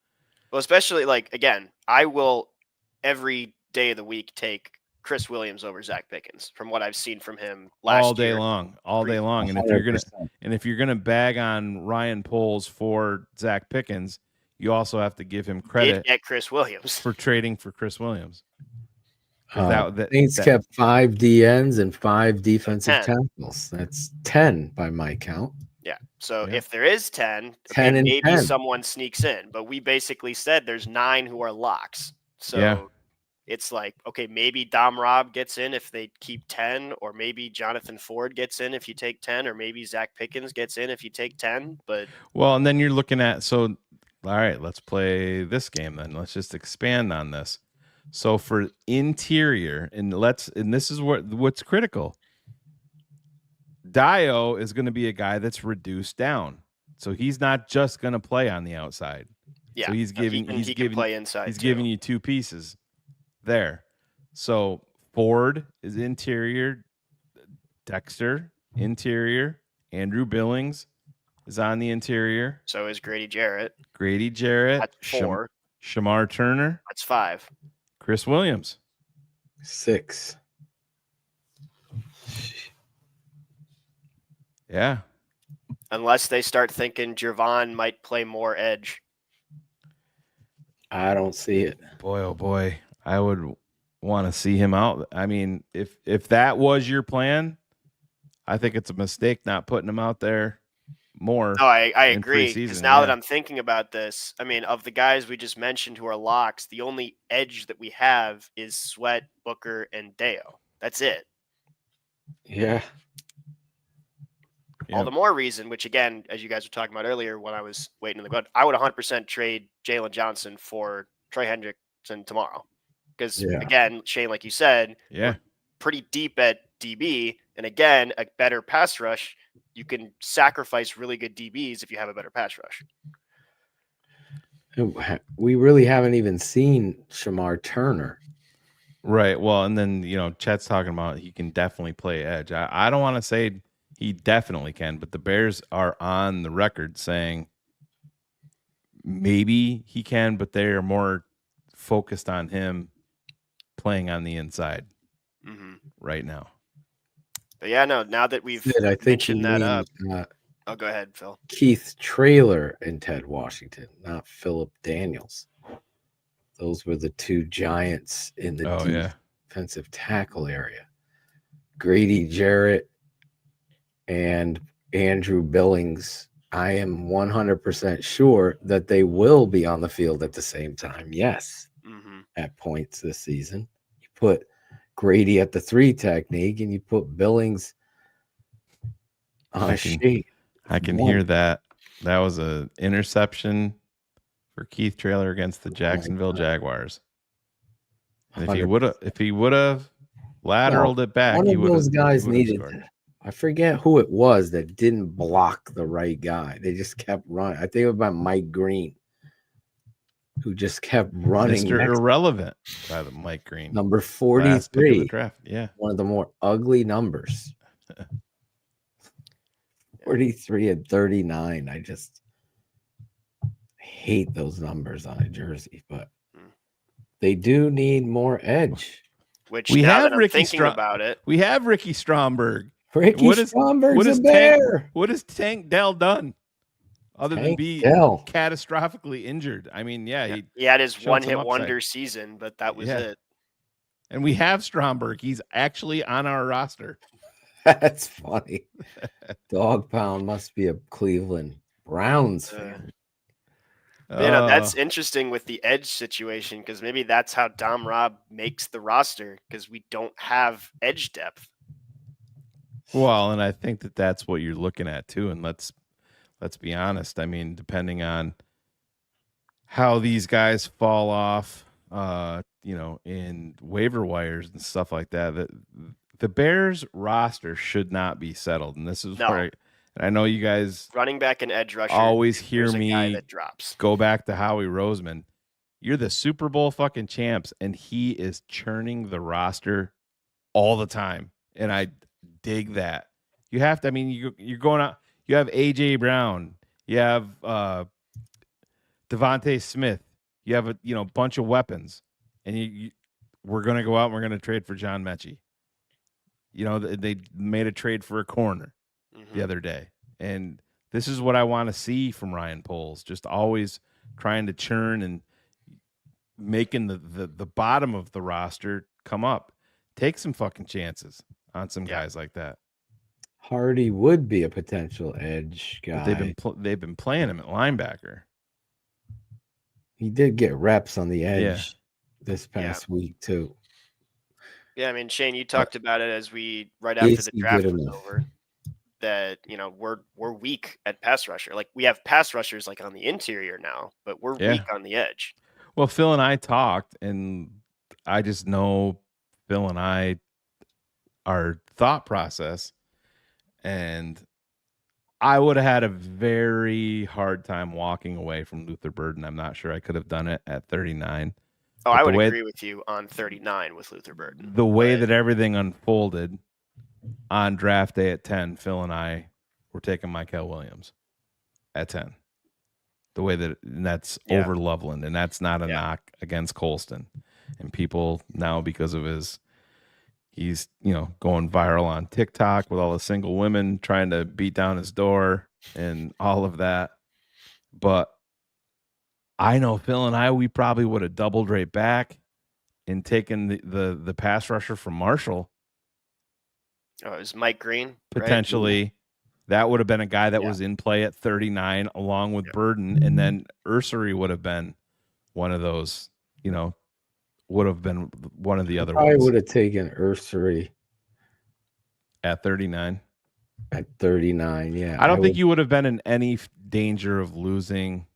Well, especially again, I will every day of the week take Chris Williams over Zach Pickens from what I've seen from him all day long. And if you're gonna bag on Ryan Poles for Zach Pickens, you also have to give him credit at Chris Williams for trading for Chris Williams. Saints kept 5 DNs and 5 defensive tackles. That's 10 by my count. Yeah. So if there is 10 and maybe 10. someone sneaks in, but we basically said there's 9 who are locks. So it's like, okay, maybe Dom Rob gets in if they keep 10, or maybe Jonathan Ford gets in if you take 10, or maybe Zach Pickens gets in if you take 10. But and then you're looking at all right, let's play this game then. Let's just expand on this. So for interior, and this is what's critical. Dio is going to be a guy that's reduced down, so he's not just going to play on the outside. Yeah, so he can play inside. He's giving you 2 pieces there. So Ford is interior, Dexter interior, Andrew Billings is on the interior. So is Grady Jarrett. That's 4. Shamar Turner. That's 5. Chris Williams. 6. Yeah. Unless they start thinking Jervon might play more edge. I don't see it. Boy, oh boy. I would want to see him out. I mean, if that was your plan, I think it's a mistake not putting him out there more. No, I agree. Because preseason, now that I'm thinking about this, I mean, of the guys we just mentioned who are locks, the only edge that we have is Sweat, Booker, and Deo. That's it. Yeah. All the more reason, which again, as you guys were talking about earlier, when I was waiting in the gut, I would 100% trade Jalen Johnson for Trey Hendrickson tomorrow. Because again, Shane, like you said, we're pretty deep at DB. And again, a better pass rush, you can sacrifice really good DBs if you have a better pass rush. We really haven't even seen Shamar Turner. Right. Well, and then, Chet's talking about he can definitely play edge. I don't want to say he definitely can, but the Bears are on the record saying maybe he can, but they are more focused on him playing on the inside right now. But yeah, no, now that we've Sid, I think mentioned you that mean, up. Oh, go ahead, Phil. Keith Traylor and Ted Washington, not Philip Daniels. Those were the two giants in the defensive tackle area. Grady Jarrett and Andrew Billings, I am 100% sure that they will be on the field at the same time. Yes, at points this season. You put Grady at the 3 technique and you put Billings on a sheet. I can hear that. That was an interception for Keith Traylor against the Jacksonville Jaguars. And if he would have lateraled it back, one he of would those have guys scored. needed. I forget who it was that didn't block the right guy. They just kept running. I think it was by Mike Green, who just kept running. Mr. Irrelevant by the Mike Green. Number Last pick of 43. the draft. Yeah. One of the more ugly numbers. 43 and 39. I just hate those numbers on a jersey, but they do need more edge. Which We now have that I'm thinking about it, We have Ricky Stromberg. Stromberg's a Bear. What has Tank Dell done other than Tank be Dell. catastrophically injured? I mean, he had his showed some one-hit upside. wonder season, but that was it. And we have Stromberg. He's actually on our roster. That's funny. Dog Pound must be a Cleveland Browns fan. That's interesting with the edge situation because maybe that's how Dom Rob makes the roster because we don't have edge depth. Well, and I think that's what you're looking at too. And let's be honest. I mean, depending on how these guys fall off, in waiver wires and stuff like that, the Bears roster should not be settled. And this is where I know you guys running back and edge rusher always hear there's a guy me that drops. Go back to Howie Roseman. You're the Super Bowl fucking champs, and he is churning the roster all the time. And I dig that. You have to. I mean, you're going out. You have AJ Brown. You have Devontae Smith. You have a bunch of weapons, and we're gonna go out and we're gonna trade for John Mechie. They made a trade for a corner the other day, and this is what I want to see from Ryan Poles. Just always trying to churn and making the bottom of the roster come up. Take some fucking chances on some guys like that. Hardy would be a potential edge guy. But they've been playing him at linebacker. He did get reps on the edge this past week too. Yeah, I mean, Shane, you talked about it as right after the draft was over. That we're weak at pass rusher. Like we have pass rushers like on the interior now, but we're weak on the edge. Well, Phil and I talked, and I just know Phil and I, our thought process, and I would have had a very hard time walking away from Luther Burden. I'm not sure I could have done it at 39. Oh, I would agree with you on 39 with Luther Burden. The way that everything unfolded on draft day at 10, Phil and I were taking Mykel Williams at 10. The way that's over Loveland, and that's not a knock against Colston. And people now, because of he's going viral on TikTok with all the single women trying to beat down his door and all of that. But I know Phil and I, we probably would have doubled right back and taken the pass rusher from Marshall. Oh, it was Mike Green. Potentially. Right? That would have been a guy that was in play at 39 along with Burden. And then Ursery would have been one of those, would have been one of the other ones. I would have taken Ursery at 39. At 39, yeah. I don't think you would have been in any danger of losing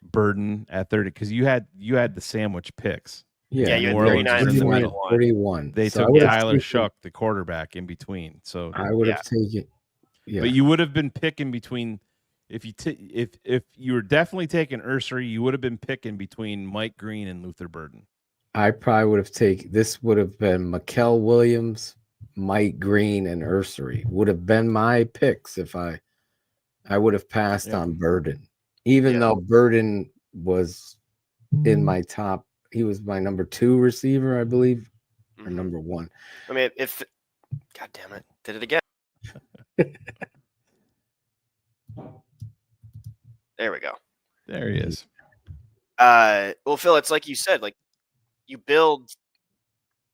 Burden at 30 because you had the sandwich picks. Yeah, you had 39 and 31. They So took Tyler Shough, the quarterback, in between. So I would have taken. Yeah. But you would have been picking between if you were definitely taking Ursery, you would have been picking between Mike Green and Luther Burden. I probably would have taken this. Would have been Mikael Williams, Mike Green, and Ursary. Would have been my picks if I would have passed on Burden, even though Burden was in my top. He was my number 2 receiver, I believe, or number 1. I mean, if God damn it, did it again. There we go. There he is. Well, Phil, it's like you said, like you build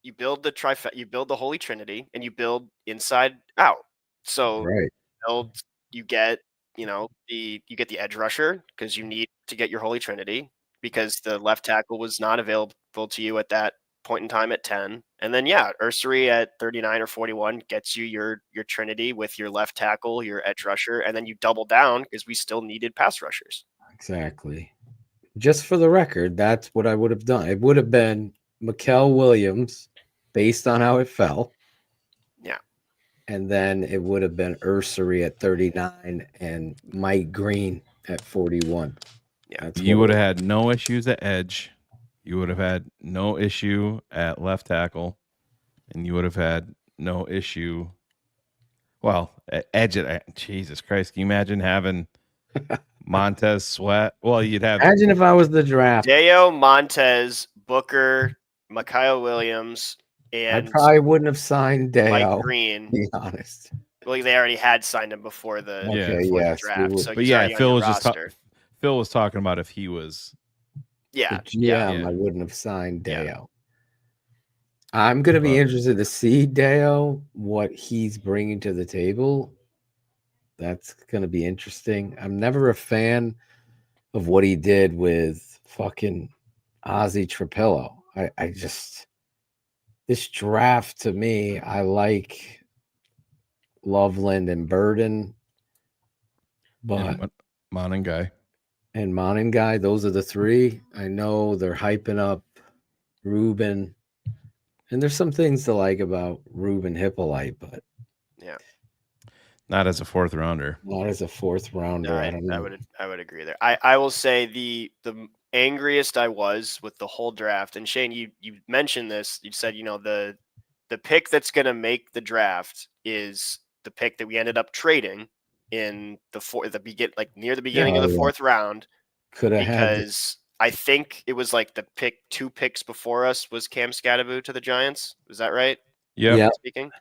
the you build the Holy Trinity, and you build inside out. So you get you get the edge rusher because you need to get your Holy Trinity because the left tackle was not available to you at that point in time at 10. And then Ursary at 39 or 41 gets you your Trinity with your left tackle, your edge rusher, and then you double down because we still needed pass rushers. Exactly. Just for the record, that's what I would have done. It would have been Mikael Williams based on how it fell. Yeah. And then it would have been Ursary at 39 and Mike Green at 41. Yeah. You would have had no issues at edge. You would have had no issue at left tackle. And you would have had no issue. Well, at edge Jesus Christ. Can you imagine having Montez Sweat? Well, you'd have. Imagine if I was the draft. Deo, Montez, Booker, Mikael Williams, and I probably wouldn't have signed Deo. Mike Green. To be honest. Well, they already had signed him before the, before the draft. So but he's already on Phil your was just roster. Phil was talking about if he was the GM, I wouldn't have signed Deo. I'm going to be interested to see Deo, what he's bringing to the table. That's going to be interesting. I'm never a fan of what he did with fucking Ozzie Trapillo. I just, this draft to me, I like Loveland and Burden, but Monangai. And Monangai, those are the 3. I know they're hyping up Ruben, and there's some things to like about Ruben Hippolyte, but not as a 4th rounder. Not as a 4th rounder. No, I don't know. I would agree there. I will say the angriest I was with the whole draft, and Shane, you mentioned this. You said the pick that's going to make the draft is the pick that we ended up trading in near the beginning of the 4th round. Could have had because I think it was like the 2 picks before us was Cam Scadaboo to the Giants. Was that right? Yeah. Speaking.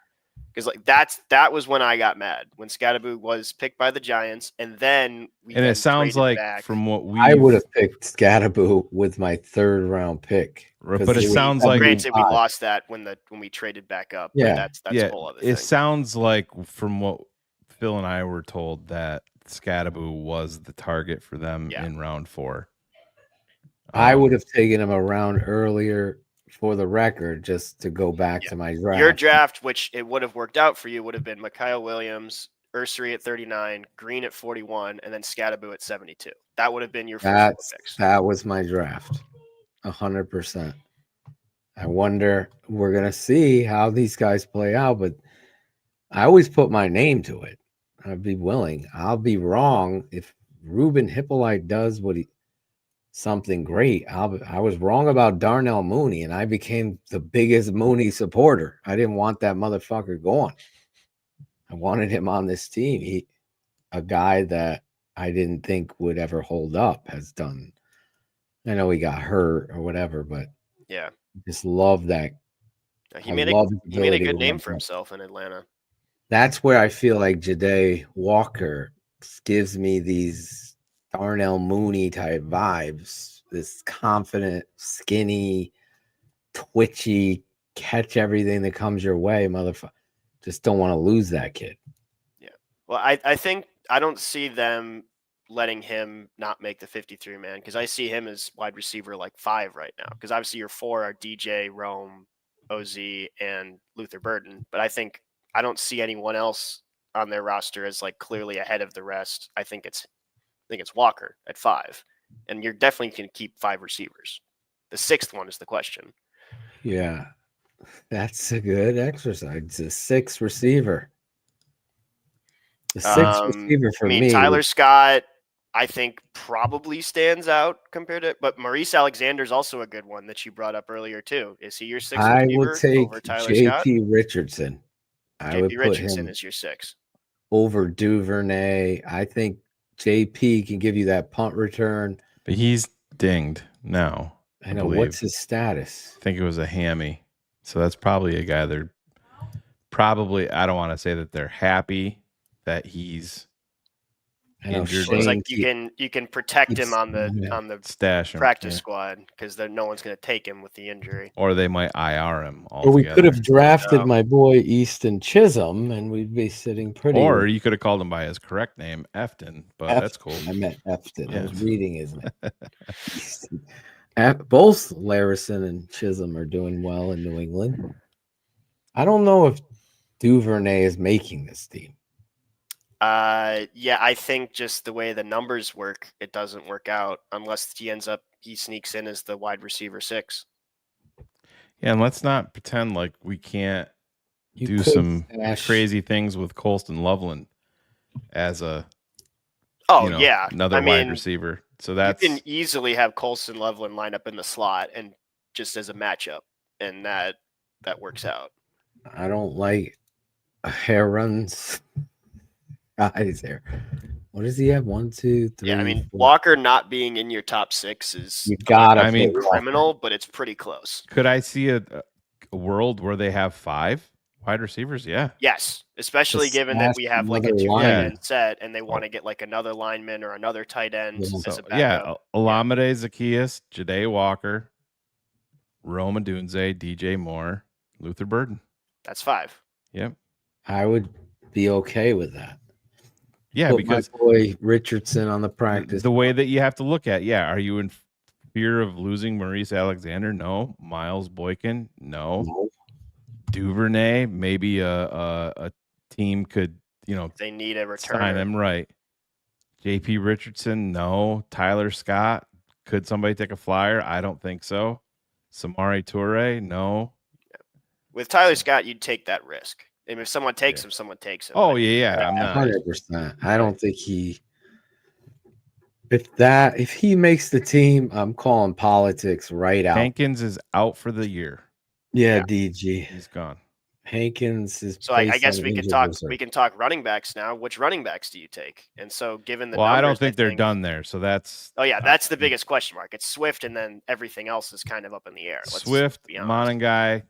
Because that was when I got mad, when Scadaboo was picked by the Giants, and then it sounds like from what I would have picked Scadaboo with my 3rd round pick. But it sounds like granted we lost that when we traded back up. Yeah, that's a whole other thing. It sounds like from what Phil and I were told that Scadaboo was the target for them in round 4. I would have taken him a round earlier for the record, just to go back to my draft. Your draft, which it would have worked out for you, would have been Mikael Williams, Ursary at 39, Green at 41, and then Scadaboo at 72. That would have been your first 4 picks. That was my draft, 100%. I wonder, we're going to see how these guys play out, but I always put my name to it. I'd be willing. I'll be wrong if Ruben Hippolyte does something great. I was wrong about Darnell Mooney, and I became the biggest Mooney supporter. I didn't want that motherfucker going. I wanted him on this team. A guy that I didn't think would ever hold up has done. I know he got hurt or whatever, but just love that. He made a good name for himself in Atlanta. That's where I feel like Ja'Day Walker gives me these Darnell Mooney type vibes. This confident, skinny, twitchy, catch everything that comes your way, motherfucker. Just don't want to lose that kid. Yeah. Well, I think I don't see them letting him not make the 53 man, because I see him as wide receiver like 5 right now. Because obviously your 4 are DJ, Rome, OZ, and Luther Burden. But I don't see anyone else on their roster as like clearly ahead of the rest. I think it's Walker at 5, and you're definitely going to keep 5 receivers. The 6th one is the question. Yeah, that's a good exercise. It's a 6th receiver. The 6th receiver for me. Tyler Scott, I think probably stands out compared to, but Maurice Alexander's also a good one that you brought up earlier too. Is he your 6 I would receiver take over Tyler Scott? JP Richardson. I would JP put Richardson him is your 6. over Duvernay. I think JP can give you that punt return. But he's dinged now. I know. believe. What's his status? I think it was a hammy. So that's probably a guy they're probably, I don't want to say that they're happy that he's injured. It's like you can protect him on the stash him, practice squad because no one's going to take him with the injury. Or they might IR him Or we altogether. could have drafted my boy Easton Chisholm, and we'd be sitting pretty. Or you could have called him by his correct name, Efton, but that's cool. I meant Efton. Yeah. I was reading his name. Both Larison and Chisholm are doing well in New England. I don't know if Duvernay is making this team. Yeah, I think just the way the numbers work, it doesn't work out unless he sneaks in as the wide receiver 6. Yeah, and let's not pretend like we can't do could some stash- crazy things with Colston Loveland as a yeah, another wide receiver. So that's you can easily have Colston Loveland line up in the slot and just as a matchup, and that works out. I don't like hair runs guys there. What does he have? 1, 2, 3. Yeah, I mean 4. Walker not being in your top 6 is You gotta. I mean, put criminal, but it's pretty close. Could I see a world where they have 5 wide receivers? Yeah. Yes, especially given that we have like a another 2 lineman. end set, and they want to get like another lineman or another tight end as a backup. Yeah, Olamide Zacchaeus, Jade Walker, Rome Odunze, DJ Moore, Luther Burden. That's 5. Yep. I would be okay with that. Yeah, Put because my boy Richardson on the practice. the way that you have to look at, are you in fear of losing Maurice Alexander? No. Miles Boykin? No. Duvernay? Maybe a team could, They need a returner. sign him, right. JP Richardson? No. Tyler Scott? Could somebody take a flyer? I don't think so. Samari Toure? No. With Tyler Scott, you'd take that risk. And if someone takes him, someone takes him. Oh, yeah. I'm not. 100%. I don't think he. If he makes the team, I'm calling politics right out. Hankins is out for the year. Yeah, DG. He's gone. Hankins is. So I guess placed on we can injured talk. reserve. We can talk running backs now. Which running backs do you take? And so, given the Well, I don't numbers, think they're done there. So that's. Oh yeah, that's the biggest question mark. It's Swift, and then everything else is kind of up in the air. Let's Swift, be honest. Monangai.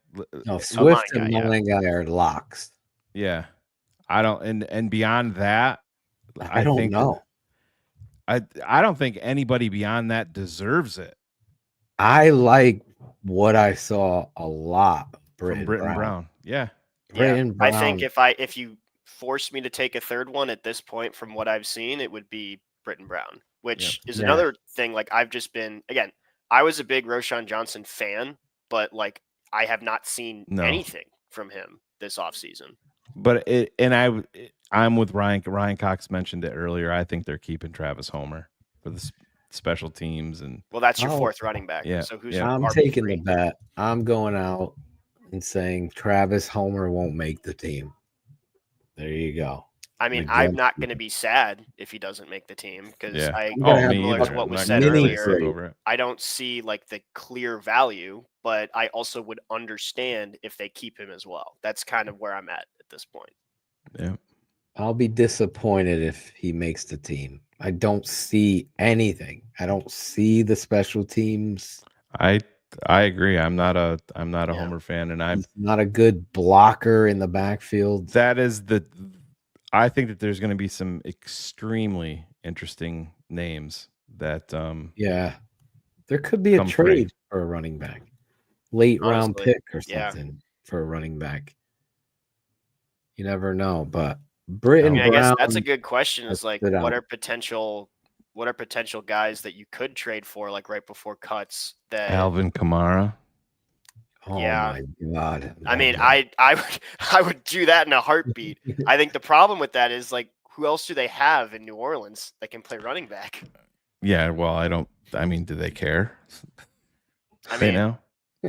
No, Swift and Mullinguy are locks. Yeah. I don't, and beyond that, I don't think know. I don't think anybody beyond that deserves it. I like what I saw a lot. From Britton Brown. Yeah. Britton Brown. I think if you force me to take a third one at this point, from what I've seen, it would be Britton Brown, which is another thing. Like I've just been I was a big Roshan Johnson fan, but like I have not seen anything from him this offseason. But I'm with Ryan. Ryan Cox mentioned it earlier. I think they're keeping Travis Homer for the special teams, and that's your fourth running back. Yeah, so who's I'm taking the bet. I'm going out and saying Travis Homer won't make the team. There you go. I mean, I'm not going to be sad if he doesn't make the team because what was said earlier. I don't see like the clear value, but I also would understand if they keep him as well. That's kind of where I'm at this point. Yeah, I'll be disappointed if he makes the team. I don't see anything. I don't see the special teams. I agree. I'm not a Homer fan, and I'm not a good blocker in the backfield. That is I think that there's going to be some extremely interesting names that there could be a trade for a running back, late round pick or something for a running back. You never know, but Britton Brown. I guess that's a good question. Is like what are potential guys that you could trade for like right before cuts? That Alvin Kamara. Oh my God! I mean, I would do that in a heartbeat. I think the problem with that is like, who else do they have in New Orleans that can play running back? Yeah, well, do they care? I mean,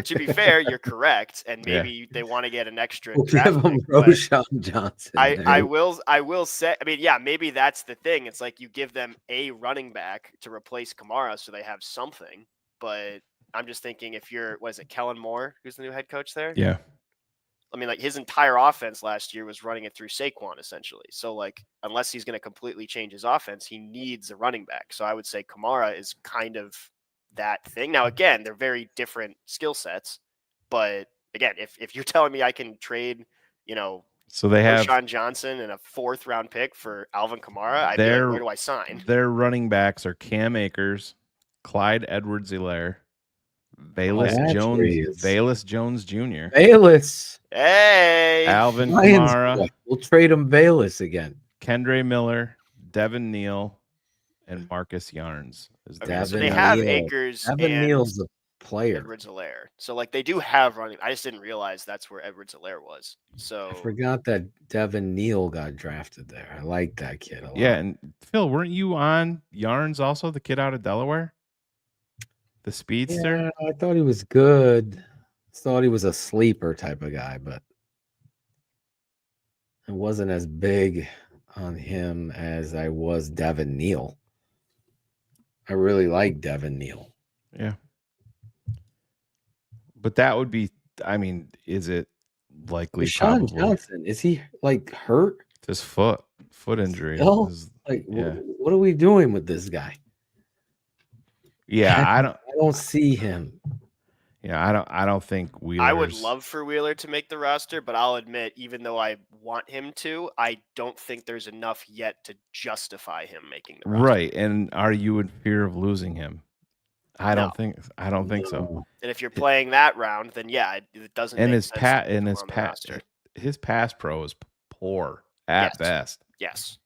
To be fair, you're correct, and Yeah. maybe they want to get an extra We'll draft give him pick, but Roshan Johnson. I will say, I mean, yeah, maybe that's the thing. It's like you give them a running back to replace Kamara so they have something. But I'm just thinking if you're, was it Kellen Moore, who's the new head coach there? Yeah. I mean, like his entire offense last year was running it through Saquon essentially. So like, unless he's going to completely change his offense, he needs a running back. So I would say Kamara is kind of that thing. Now, again, they're very different skill sets, but again, if you're telling me I can trade, So they have Roshan Johnson and a 4th round pick for Alvin Kamara, I'd be like, where do I sign? Their running backs are Cam Akers, Clyde Edwards-Helaire, Valus Jones Jr. Bayless. Hey, Alvin Lions Kamara. boy. We'll trade him Bayless again. Kendre Miller, Devin Neal, and Marcus Yarns. Okay, so they have Akers Devin and Neal's a player. Edwards-Helaire. So like they do have running. I just didn't realize that's where Edwards-Helaire was. So I forgot that Devin Neal got drafted there. I like that kid a lot. Yeah, and Phil, weren't you on Yarns also, the kid out of Delaware? The speedster? Yeah, I thought he was good. Thought he was a sleeper type of guy, but I wasn't as big on him as I was Devin Neal. I really like Devin Neal. Yeah. But that would be, I mean, is it likely? Sean Probably. Johnson, is he like hurt? His foot injury. Still? Is- Like, yeah. what are we doing with this guy? Yeah, I don't see him. Yeah, I don't think Wheeler's. I would love for Wheeler to make the roster, but I'll admit, even though I want him to, I don't think there's enough yet to justify him making the roster. Right, and are you in fear of losing him? I No. don't think so. And if you're playing that round, then yeah, it doesn't. And make his sense pat to put and him his on the pat roster. his pass pro is poor at best. Yes.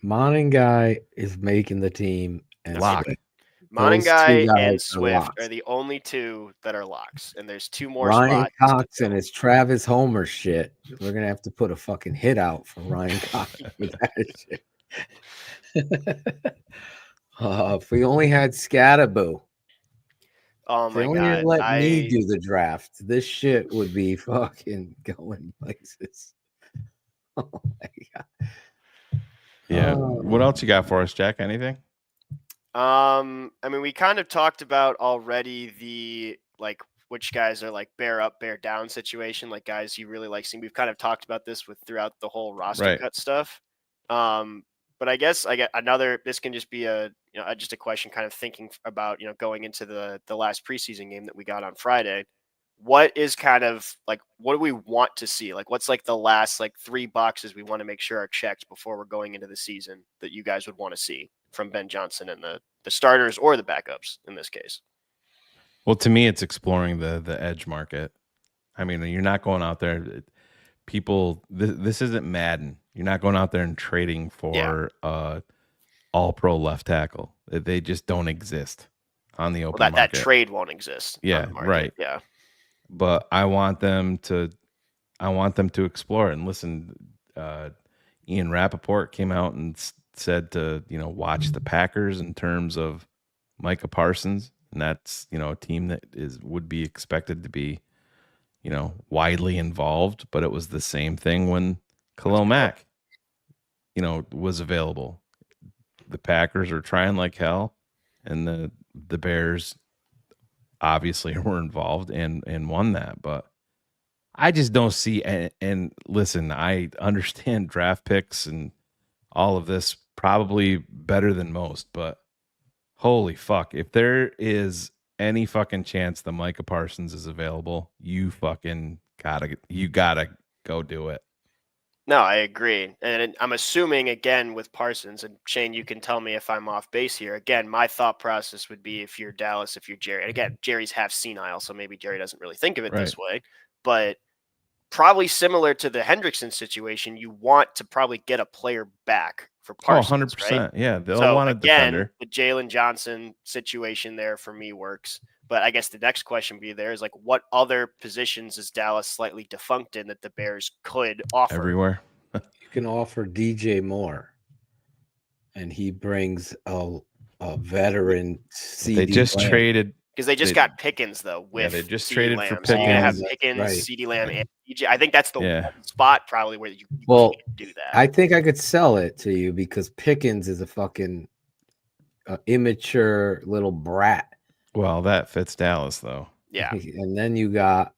Moningai is making the team and Lock. Swift. Moningai Those two guys and are Swift locks. are the only 2 that are locks, and there's 2 more Ryan spots. Cox and his Travis Homer shit. We're gonna have to put a fucking hit out for Ryan Cox for that shit. If we only had Scatterboo. Oh If they my only god! had let me do the draft, this shit would be fucking going places. Oh my god. Yeah. What else you got for us, Jack? Anything? I mean, we kind of talked about already the like which guys are like bear up, bear down situation, like guys you really like seeing. We've kind of talked about this throughout the whole roster cut stuff. But I guess I get another. This can just be just a question, kind of thinking about going into the last preseason game that we got on Friday. What is kind of like what do we want to see? Like what's like the last like 3 boxes we want to make sure are checked before we're going into the season that you guys would want to see from Ben Johnson and the starters or the backups in this case? Well, to me, it's exploring the edge market. I mean, you're not going out there. People, this isn't Madden. You're not going out there and trading for all-pro left tackle. They just don't exist on the open market. That trade won't exist. Yeah, right. Yeah. But I want them to explore it. And listen, Ian Rappaport came out and said to watch the Packers in terms of Micah Parsons, and that's a team that would be expected to be widely involved. But it was the same thing when Khalil Mack was available. The Packers are trying like hell, and the Bears obviously were involved and won that. But I just don't see, and listen, I understand draft picks and all of this probably better than most, but holy fuck, if there is any fucking chance that Micah Parsons is available, you gotta go do it. No, I agree. And I'm assuming, again, with Parsons, and Shane, you can tell me if I'm off base here. Again, my thought process would be if you're Dallas, if you're Jerry. And again, Jerry's half senile, so maybe Jerry doesn't really think of it this way. But probably similar to the Hendrickson situation, you want to probably get a player back for Parsons. 100%. Right? Yeah, they'll want a defender. The Jalen Johnson situation there for me works. But I guess the next question be there is like, what other positions is Dallas slightly defunct in that the Bears could offer? Everywhere. You can offer DJ Moore, and he brings a veteran. They just traded Because they just got Pickens though with they just CeeDee traded Lamb. for So you're gonna have Pickens. Pickens, Right. CeeDee Lamb, and DJ. I think that's the Yeah. one spot probably where you Well, can't do that. I think I could sell it to you because Pickens is a fucking immature little brat. Well, that fits Dallas though. Yeah. And then you got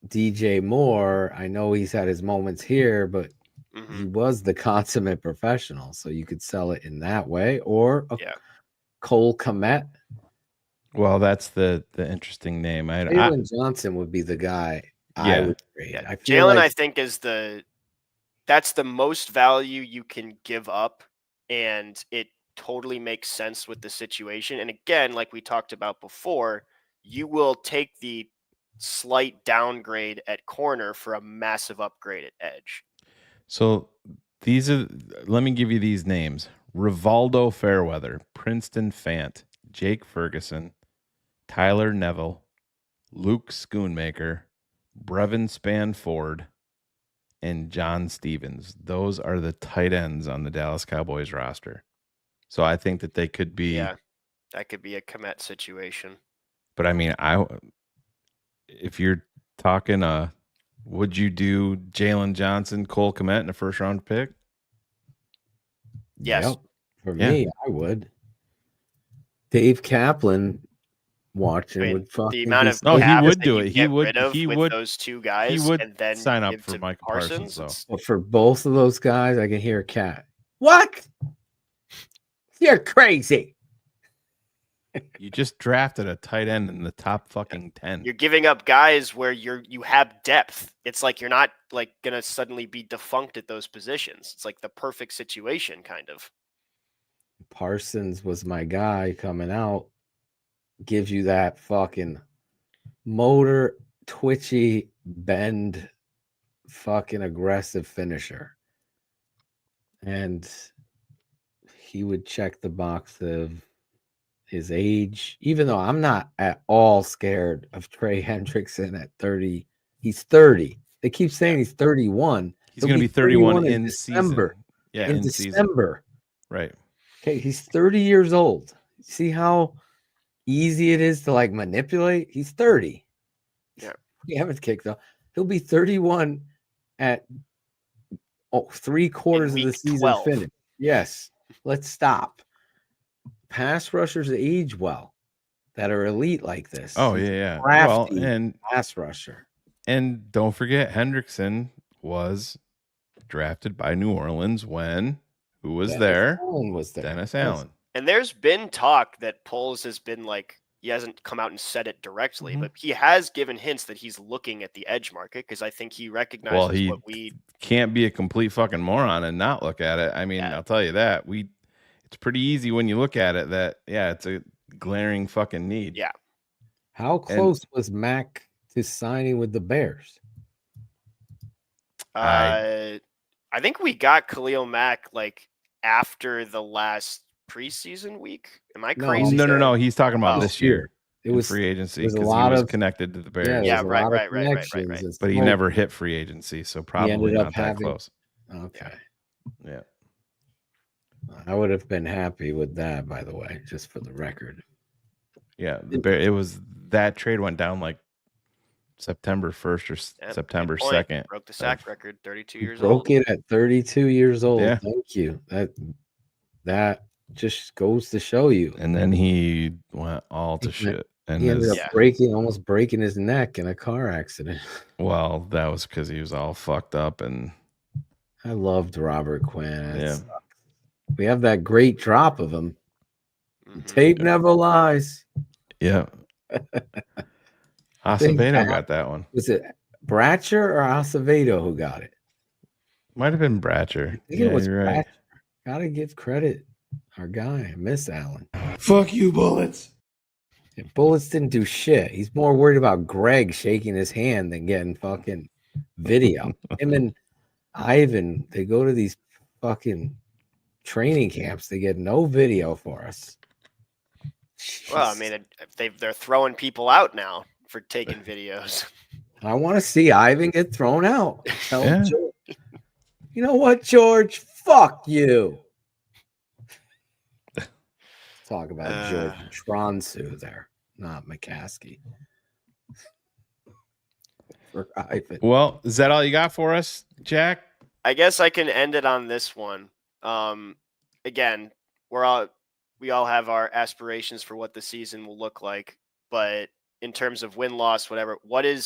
DJ Moore. I know he's had his moments here, but he was the consummate professional. So you could sell it in that way, or Cole Kmet. Well, that's the interesting name. Jalen Johnson would be the guy I would trade. I feel Jalen, like I think, is that's the most value you can give up, and it totally makes sense with the situation. And again, like we talked about before, you will take the slight downgrade at corner for a massive upgrade at edge. So let me give you these names: Rivaldo Fairweather, Princeton Fant, Jake Ferguson, Tyler Neville, Luke Schoonmaker, Brevin Spanford, and John Stevens. Those are the tight ends on the Dallas Cowboys roster. So I think that they could be. Yeah, that could be a Kmet situation. But I mean, if you're talking, would you do Jalen Johnson, Cole Kmet in a first round pick? Yes. Yep. For me, I would. Dave Kaplan watching would fucking the amount of he would that do you it. get rid of with those two guys, He would and then sign up give for to Michael Parsons though. But for both of those guys, I can hear a cat. What? You're crazy. You just drafted a tight end in the top fucking 10. You're giving up guys where you have depth. It's like you're not like gonna suddenly be defunct at those positions. It's like the perfect situation, kind of. Parsons was my guy coming out. Gives you that fucking motor, twitchy, bend, fucking aggressive finisher. And he would check the box of his age, even though I'm not at all scared of Trey Hendrickson at 30. He's 30. They keep saying he's 31. He's going to be 31 in December. season. Yeah, in December. Season. Right. Okay, he's 30 years old. See how easy it is to like manipulate? He's 30. Yeah. He haven't kicked off. He'll be 31 at 3/4 of the season 12. finish. Yes. Let's stop. Pass rushers age well that are elite like this. Oh, yeah. Crafty Well, and pass rusher. And don't forget, Hendrickson was drafted by New Orleans when who was there? Allen was there. Dennis Allen. And there's been talk that Poles has been like, he hasn't come out and said it directly, but he has given hints that he's looking at the edge market because I think he recognizes what we can't be a complete fucking moron and not look at it. I mean, I'll tell you that. It's pretty easy when you look at it that, it's a glaring fucking need. Yeah. How close was Mac to signing with the Bears? I think we got Khalil Mack like after the last preseason week. Am I crazy? No. He's talking about this year. It was free agency because he was connected to the Bears. Yeah, right. But he never hit free agency, so probably not that close. Okay. Yeah. I would have been happy with that, by the way, just for the record. Yeah, it was that trade went down like September 1st or September 2nd. Broke the sack record, 32 years Broke old. it at 32 years old. Yeah. Thank you. That just goes to show you. And then he went all to shit. And he ended up almost breaking his neck in a car accident. Well, that was because he was all fucked up. And I loved Robert Quinn. Yeah. We have that great drop of him. Tape never lies. Yeah. Acevedo got that one. Was it Bratcher or Acevedo who got it? Might have been Bratcher. I think it was Bratcher. Gotta give credit. Our guy, Miss Allen. Fuck you, Bullets. Bullets didn't do shit. He's more worried about Greg shaking his hand than getting fucking video. Him and Ivan, they go to these fucking training camps. They get no video for us. Well, I mean, they're throwing people out now for taking videos. I want to see Ivan get thrown out. Tell him, Yeah. George, you know what, George? Fuck you. Talk about George Tronsu there. not McCaskey. For Ivan. Well, is that all you got for us, Jack? I guess I can end it on this one. Again, we all have our aspirations for what the season will look like, but in terms of win-loss, whatever, what do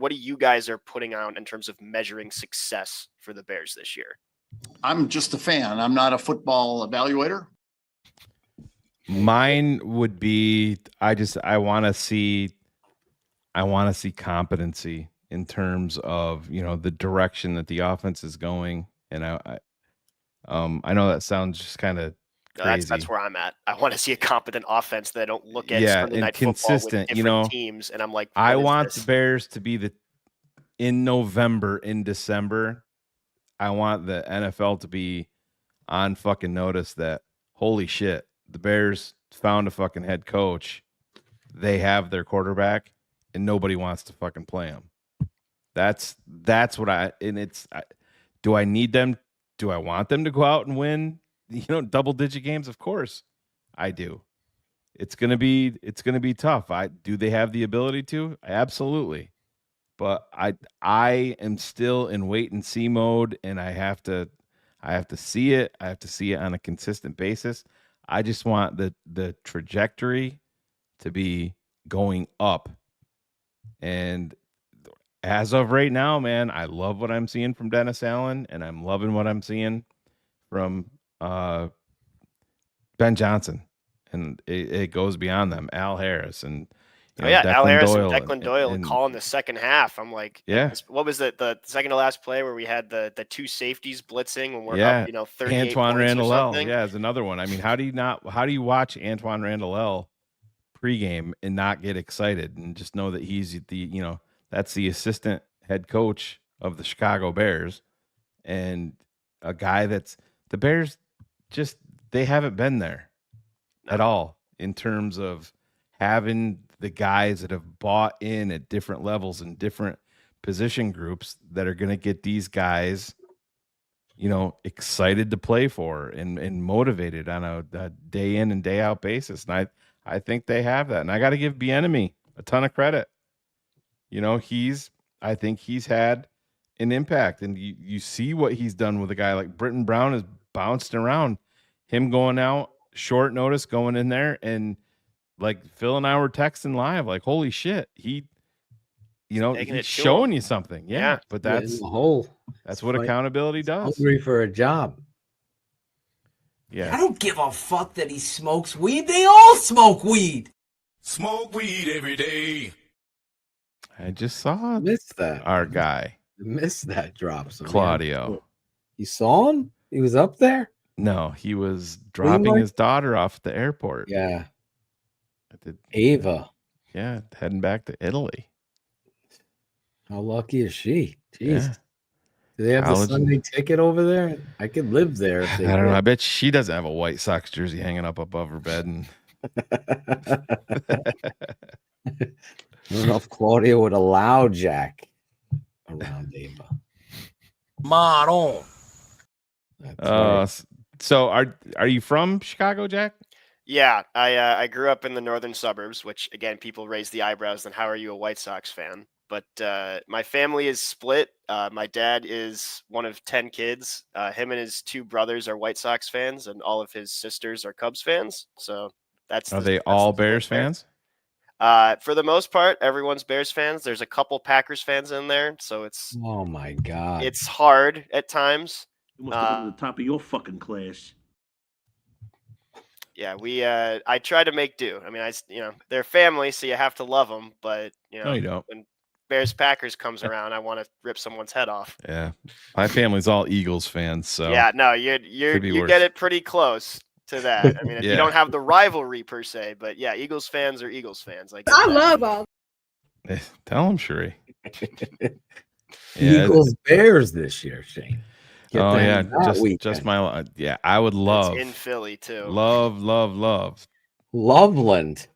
you guys are putting out in terms of measuring success for the Bears this year? I'm just a fan. I'm not a football evaluator. Mine would be I want to see competency in terms of, the direction that the offense is going. And I know that sounds just kind of crazy. That's where I'm at. I want to see a competent offense that I don't look at Sunday and night consistent, football with different teams. And I'm like, I want the Bears to be in November, in December, I want the NFL to be on fucking notice that, holy shit, the Bears found a fucking head coach. They have their quarterback and nobody wants to fucking play him. That's what do I need them? Do I want them to go out and win, double digit games? Of course I do. It's going to be tough. Do they have the ability to? Absolutely. But I am still in wait and see mode, and I have to see it. I have to see it on a consistent basis. I just want the trajectory to be going up. And as of right now, man, I love what I'm seeing from Dennis Allen, and I'm loving what I'm seeing from Ben Johnson. And it goes beyond them. Al Harris and Al Harris Doyle and Declan Doyle and calling the second half. I'm like, what was the second to last play where we had the two safeties blitzing when we're up, 38 Antoine points Randall or L. something? Yeah, is another one. I mean, how do you watch Antoine Randall L. pregame and not get excited and just know that he's that's the assistant head coach of the Chicago Bears, and a guy that's the Bears they haven't been there at all in terms of having the guys that have bought in at different levels and different position groups that are going to get these guys, excited to play for and motivated on a day in and day out basis. And I think they have that. And I got to give Bieniemy a ton of credit. I think he's had an impact, and you see what he's done with a guy like Britton Brown is bounced around, him going out short notice, going in there, and like Phil and I were texting live, like, holy shit, he's showing you something. Yeah. But that's what accountability does. Hungry for a job. Yeah. I don't give a fuck that he smokes weed. They all smoke weed. Smoke weed every day. I just saw that. Our guy. Missed that drop. Claudio. You saw him? He was up there? No, he was dropping his daughter off at the airport. Yeah. Ava. Yeah, heading back to Italy. How lucky is she? Jeez. Yeah. Do they have the Sunday ticket over there? I could live there. If I don't know. I bet she doesn't have a White Sox jersey hanging up above her bed. And I don't know if Claudia would allow Jack around Ava. Maron. So are you from Chicago, Jack? Yeah, I grew up in the northern suburbs, which again, people raise the eyebrows. Then how are you a White Sox fan? But my family is split. My dad is one of 10 kids. Him and his two brothers are White Sox fans, and all of his sisters are Cubs fans. So are they all Bears fans? For the most part, everyone's Bears fans. There's a couple Packers fans in there, so it's oh my god, it's hard at times. You must have been at the top of your fucking class. Yeah, I try to make do. I mean, they're family, so you have to love them. But no, you don't. When Bears Packers comes around, I want to rip someone's head off. Yeah, my family's all Eagles fans. So yeah, no, you get it pretty close to that. I mean, if you don't have the rivalry per se, but yeah, Eagles fans are Eagles fans. I love all. Tell them, Sheree. Eagles Bears this year, Shane. Oh yeah, just my I would love it's in Philly too. Love Loveland.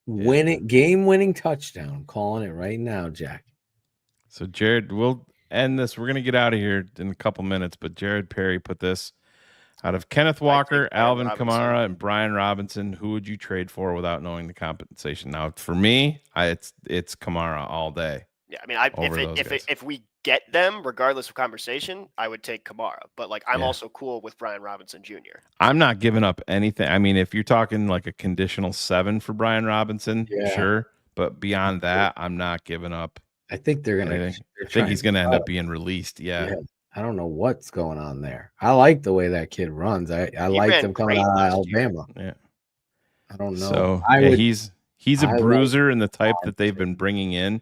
Game-winning touchdown. Calling it right now, Jack. So Jared, we'll end this. We're gonna get out of here in a couple minutes, but Jared Perry put this Out of Kenneth Walker, Brian Alvin Robinson. Kamara, and Brian Robinson, who would you trade for without knowing the compensation? Now, for me, it's Kamara all day. Yeah, I mean, if we get them, regardless of conversation, I would take Kamara. But like, I'm also cool with Brian Robinson Jr. I'm not giving up anything. I mean, if you're talking like a conditional 7 for Brian Robinson, sure. But beyond that, I'm not giving up. I think they're gonna. I think he's gonna end up being released. Yeah. I don't know what's going on there. I like the way that kid runs. I liked him coming out of Alabama. Yeah. I don't know. So he's a bruiser and the type that they've been bringing in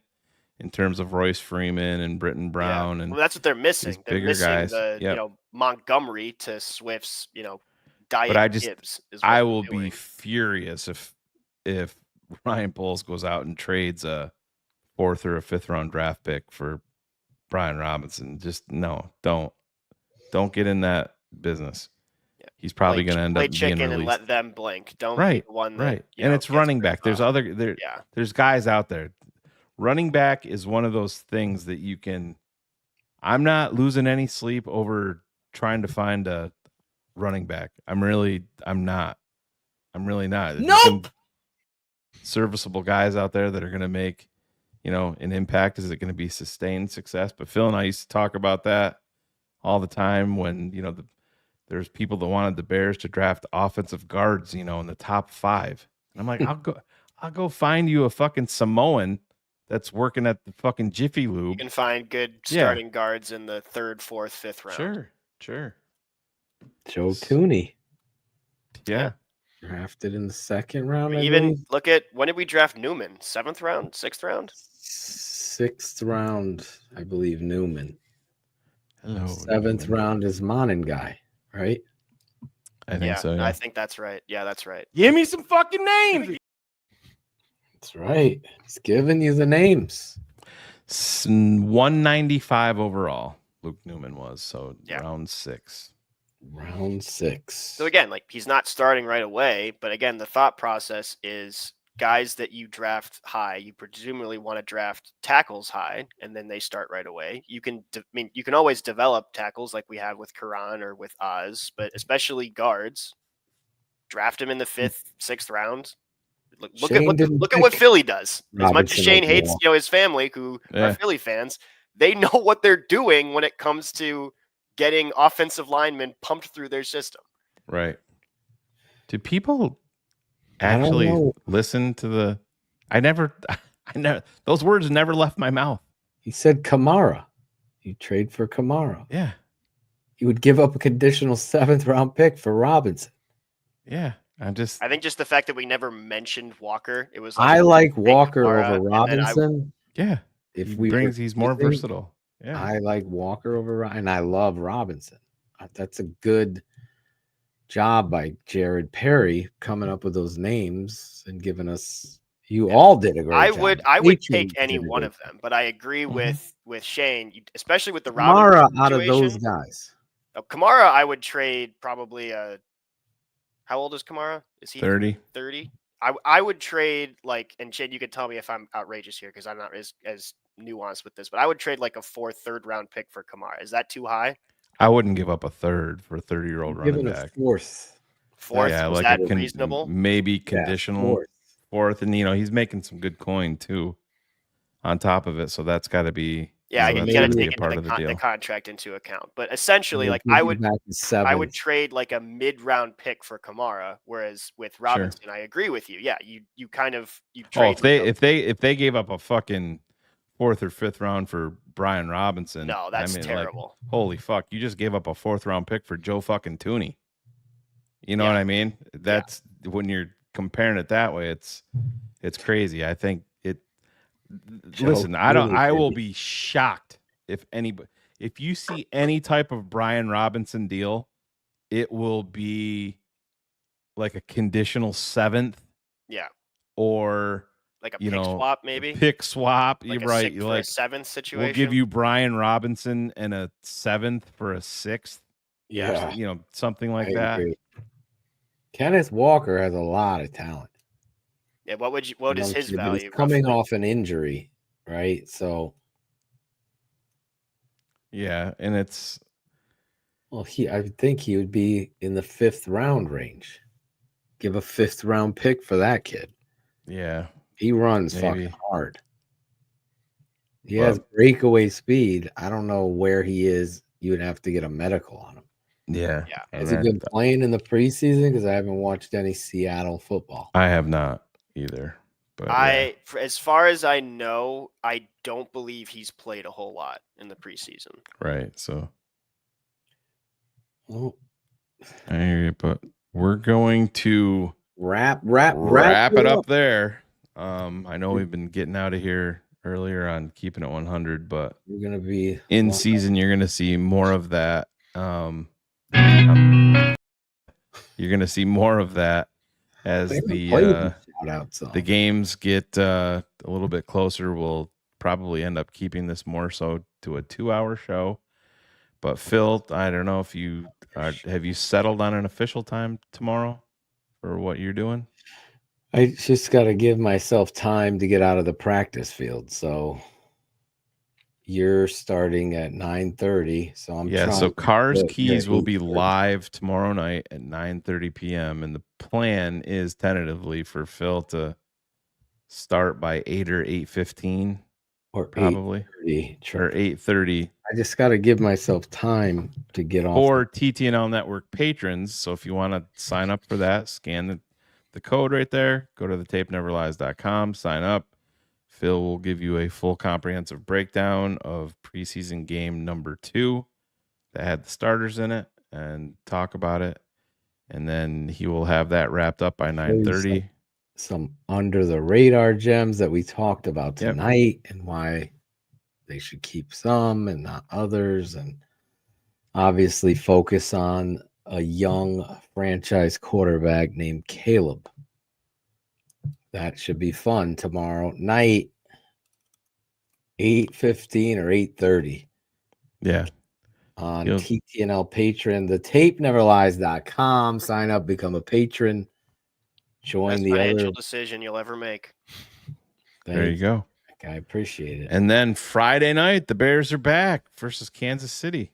terms of Royce Freeman and Britton Brown. And well, that's what they're missing. They're bigger missing guys. the Montgomery to Swift's Diet But Gibbs. I will be furious if Ryan Poles goes out and trades a 4th or a 5th round draft pick for Brian Robinson. Just don't get in that business. Yeah. He's probably going to end up being released. And let them blink. Don't be the one that, right. And it's running back. There's there's guys out there. Running back is one of those things that you can. I'm not losing any sleep over trying to find a running back. I'm really not. Nope. Serviceable guys out there that are going to make, an impact. Is it going to be sustained success? But Phil and I used to talk about that all the time when, there's people that wanted the Bears to draft offensive guards, in the top 5. And I'm like, I'll go find you a fucking Samoan that's working at the fucking Jiffy Lube. You can find good starting guards in the 3rd, 4th, 5th round. Sure. Joe Tooney. Yeah. Drafted in the 2nd round. Even look at, when did we draft Newman? 7th round? 6th round? 6th round, I believe, Newman. Hello. 7th round is Monin guy, right? I think so. Yeah. I think that's right. Yeah, that's right. Give me some fucking names. That's right. He's giving you the names. 195 overall, Luke Newman was. So round 6. Round 6. So again, like, he's not starting right away, but again, the thought process is guys that you draft high, you presumably want to draft tackles high, and then they start right away. You can always develop tackles like we have with Karan or with Oz, but especially guards, draft him in the 5th, 6th round. Look at what Philly does. As much as Shane hates, his family who are Philly fans, they know what they're doing when it comes to getting offensive linemen pumped through their system. Right. Do people actually listen to the? I never. Those words never left my mouth. He said Kamara. You trade for Kamara. Yeah. You would give up a conditional 7th round pick for Robinson. Yeah. I think just the fact that we never mentioned Walker. It was. I like Walker over Robinson. He's more versatile. Yeah. I like Walker over, and I love Robinson. That's a good job by Jared Perry coming up with those names and giving us. You all did a great job. I would take any one of them, but I agree with Shane, especially with the Kamara Robinson out of situation. those guys. Kamara, I would trade probably how old is Kamara? Is he 30? 30? I would trade and Shane, you can tell me if I'm outrageous here because I'm not as nuanced with this, but I would trade like a 4th, 3rd round pick for Kamara. Is that too high? I wouldn't give up a 3rd for a 30-year-old running back. 4th. Yeah, is that reasonable? Maybe conditional 4th, and he's making some good coin too on top of it, so that's got to be. Yeah, you got to take the contract into account. But essentially, I would trade like a mid-round pick for Kamara, whereas with Robinson, I agree with you. Yeah, you trade. If they gave up a fucking 4th or 5th round for Brian Robinson, no, that's terrible. Holy fuck, you just gave up a 4th round pick for Joe fucking Tooney. You know what I mean? That's when you're comparing it that way. It's crazy. I think it. Listen, I will be shocked if you see any type of Brian Robinson deal, it will be like a conditional 7th. Yeah. Or like a pick swap, maybe. Pick swap. You're right. Like a 7th situation. We'll give you Brian Robinson and a 7th for a 6th. Yeah. Something like that. Agree. Kenneth Walker has a lot of talent. Yeah, what is his value? He's coming off an injury, right? So yeah, and it's Well, I would think he would be in the 5th round range. Give a 5th round pick for that kid. Yeah. He runs maybe. fucking hard. He has breakaway speed. I don't know where he is. You would have to get a medical on him. Yeah. Has he been playing in the preseason? Because I haven't watched any Seattle football. I have not either. But As far as I know, I don't believe he's played a whole lot in the preseason. Right. So Oh. I hear you, but we're going to wrap it up there. I know we've been getting out of here earlier on Keeping It 100, but we're gonna be in season. You're gonna see more of that. You're gonna see more of that as the games get a little bit closer. We'll probably end up keeping this more so to a 2-hour show. But Phil, I don't know if you have you settled on an official time tomorrow for what you're doing? I just got to give myself time to get out of the practice field. So you're starting at 9:30. So I'm So Cars Keys will be live tomorrow night at 9:30 p.m. And the plan is tentatively for Phil to start by 8 or 8:15. Or probably 8:30. Or 8:30. I just got to give myself time to get off. For TTNL Network patrons. So if you want to sign up for that, scan the code right there. Go to thetapeneverlies.com, sign up. Phil will give you a full comprehensive breakdown of preseason game number 2 that had the starters in it and talk about it. And then he will have that wrapped up by 9:30. Some under the radar gems that we talked about tonight and why they should keep some and not others, and obviously focus on a young franchise quarterback named Caleb. That should be fun tomorrow night, 8:15 or 8:30. Yeah. On TTNL Patron, thetapeneverlies.com. Sign up, become a patron. Join Best the financial other. decision you'll ever make. There you go. I appreciate it. And then Friday night, the Bears are back versus Kansas City.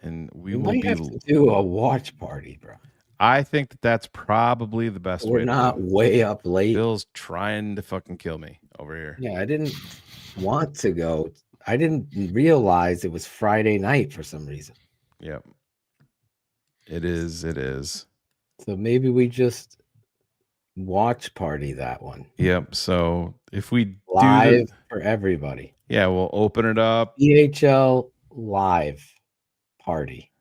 And we will might have to do a watch party, bro. I think that's probably the best way. We're not way up late. Bill's trying to fucking kill me over here. Yeah, I didn't want to go. I didn't realize it was Friday night for some reason. Yep. It is. So maybe we just watch party that one. Yep. So if we live for everybody. Yeah, we'll open it up. EHL live party.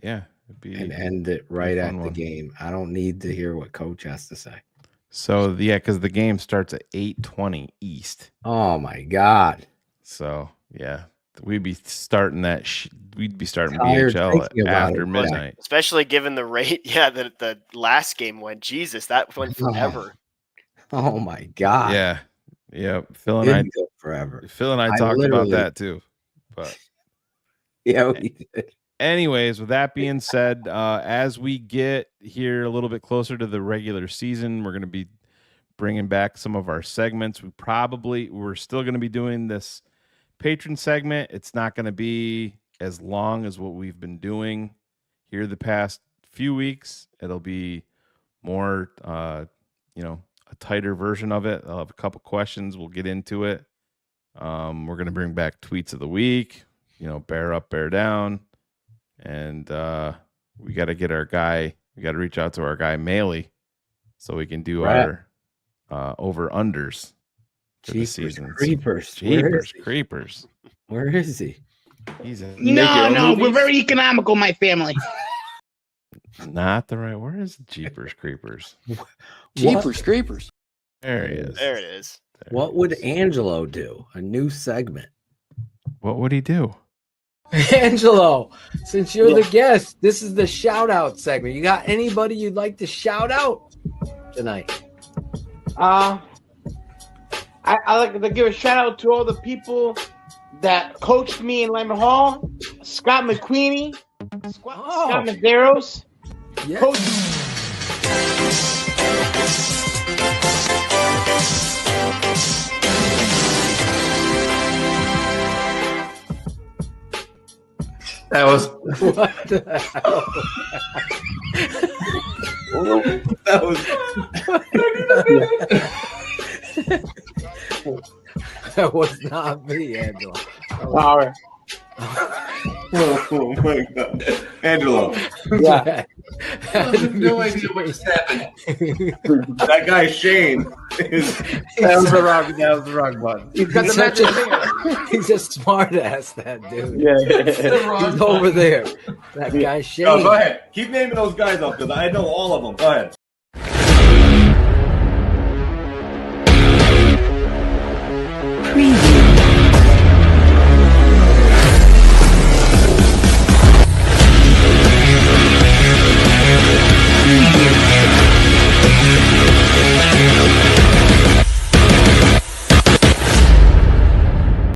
Yeah. And end it right at the game. I don't need to hear what coach has to say. So because the game starts at 8:20 East. Oh my God. So yeah, we'd be starting we'd be starting BHL after midnight. Especially given the rate, that the last game went. Jesus, that went forever. Oh my God. Yeah. Yeah. Phil and I go forever. Phil and I talked about that too. But yeah, we did. Anyways, with that being said, as we get here a little bit closer to the regular season, we're going to be bringing back some of our segments. We're still going to be doing this patron segment. It's not going to be as long as what we've been doing here the past few weeks. It'll be more, a tighter version of it. I'll have a couple questions. We'll get into it. We're going to bring back tweets of the week, bear up, bear down. And we got to get our guy. We got to reach out to our guy Maley, so we can do our over unders for the season. Creepers, creepers. Where is he? He's no. We're very economical, my family. Not the right. Where is Jeepers Creepers? Jeepers Creepers. There he is. There it is. What would Angelo do? A new segment. What would he do? Angelo, since you're the guest, this is the shout out segment. You got anybody you'd like to shout out tonight? I like to give a shout out to all the people that coached me in Lambert Hall. Scott McQueenie, Scott Medeiros, Coach. What the hell? That was. That was not me, Angelo. All right. Oh my God, Angelo. Yeah. I have no idea what just happened. That guy Shane. That was the wrong button. He's got the magic finger. He's a smart ass, that dude. Yeah. He's over there. That guy Shane. No, go ahead. Keep naming those guys up because I know all of them. Go ahead.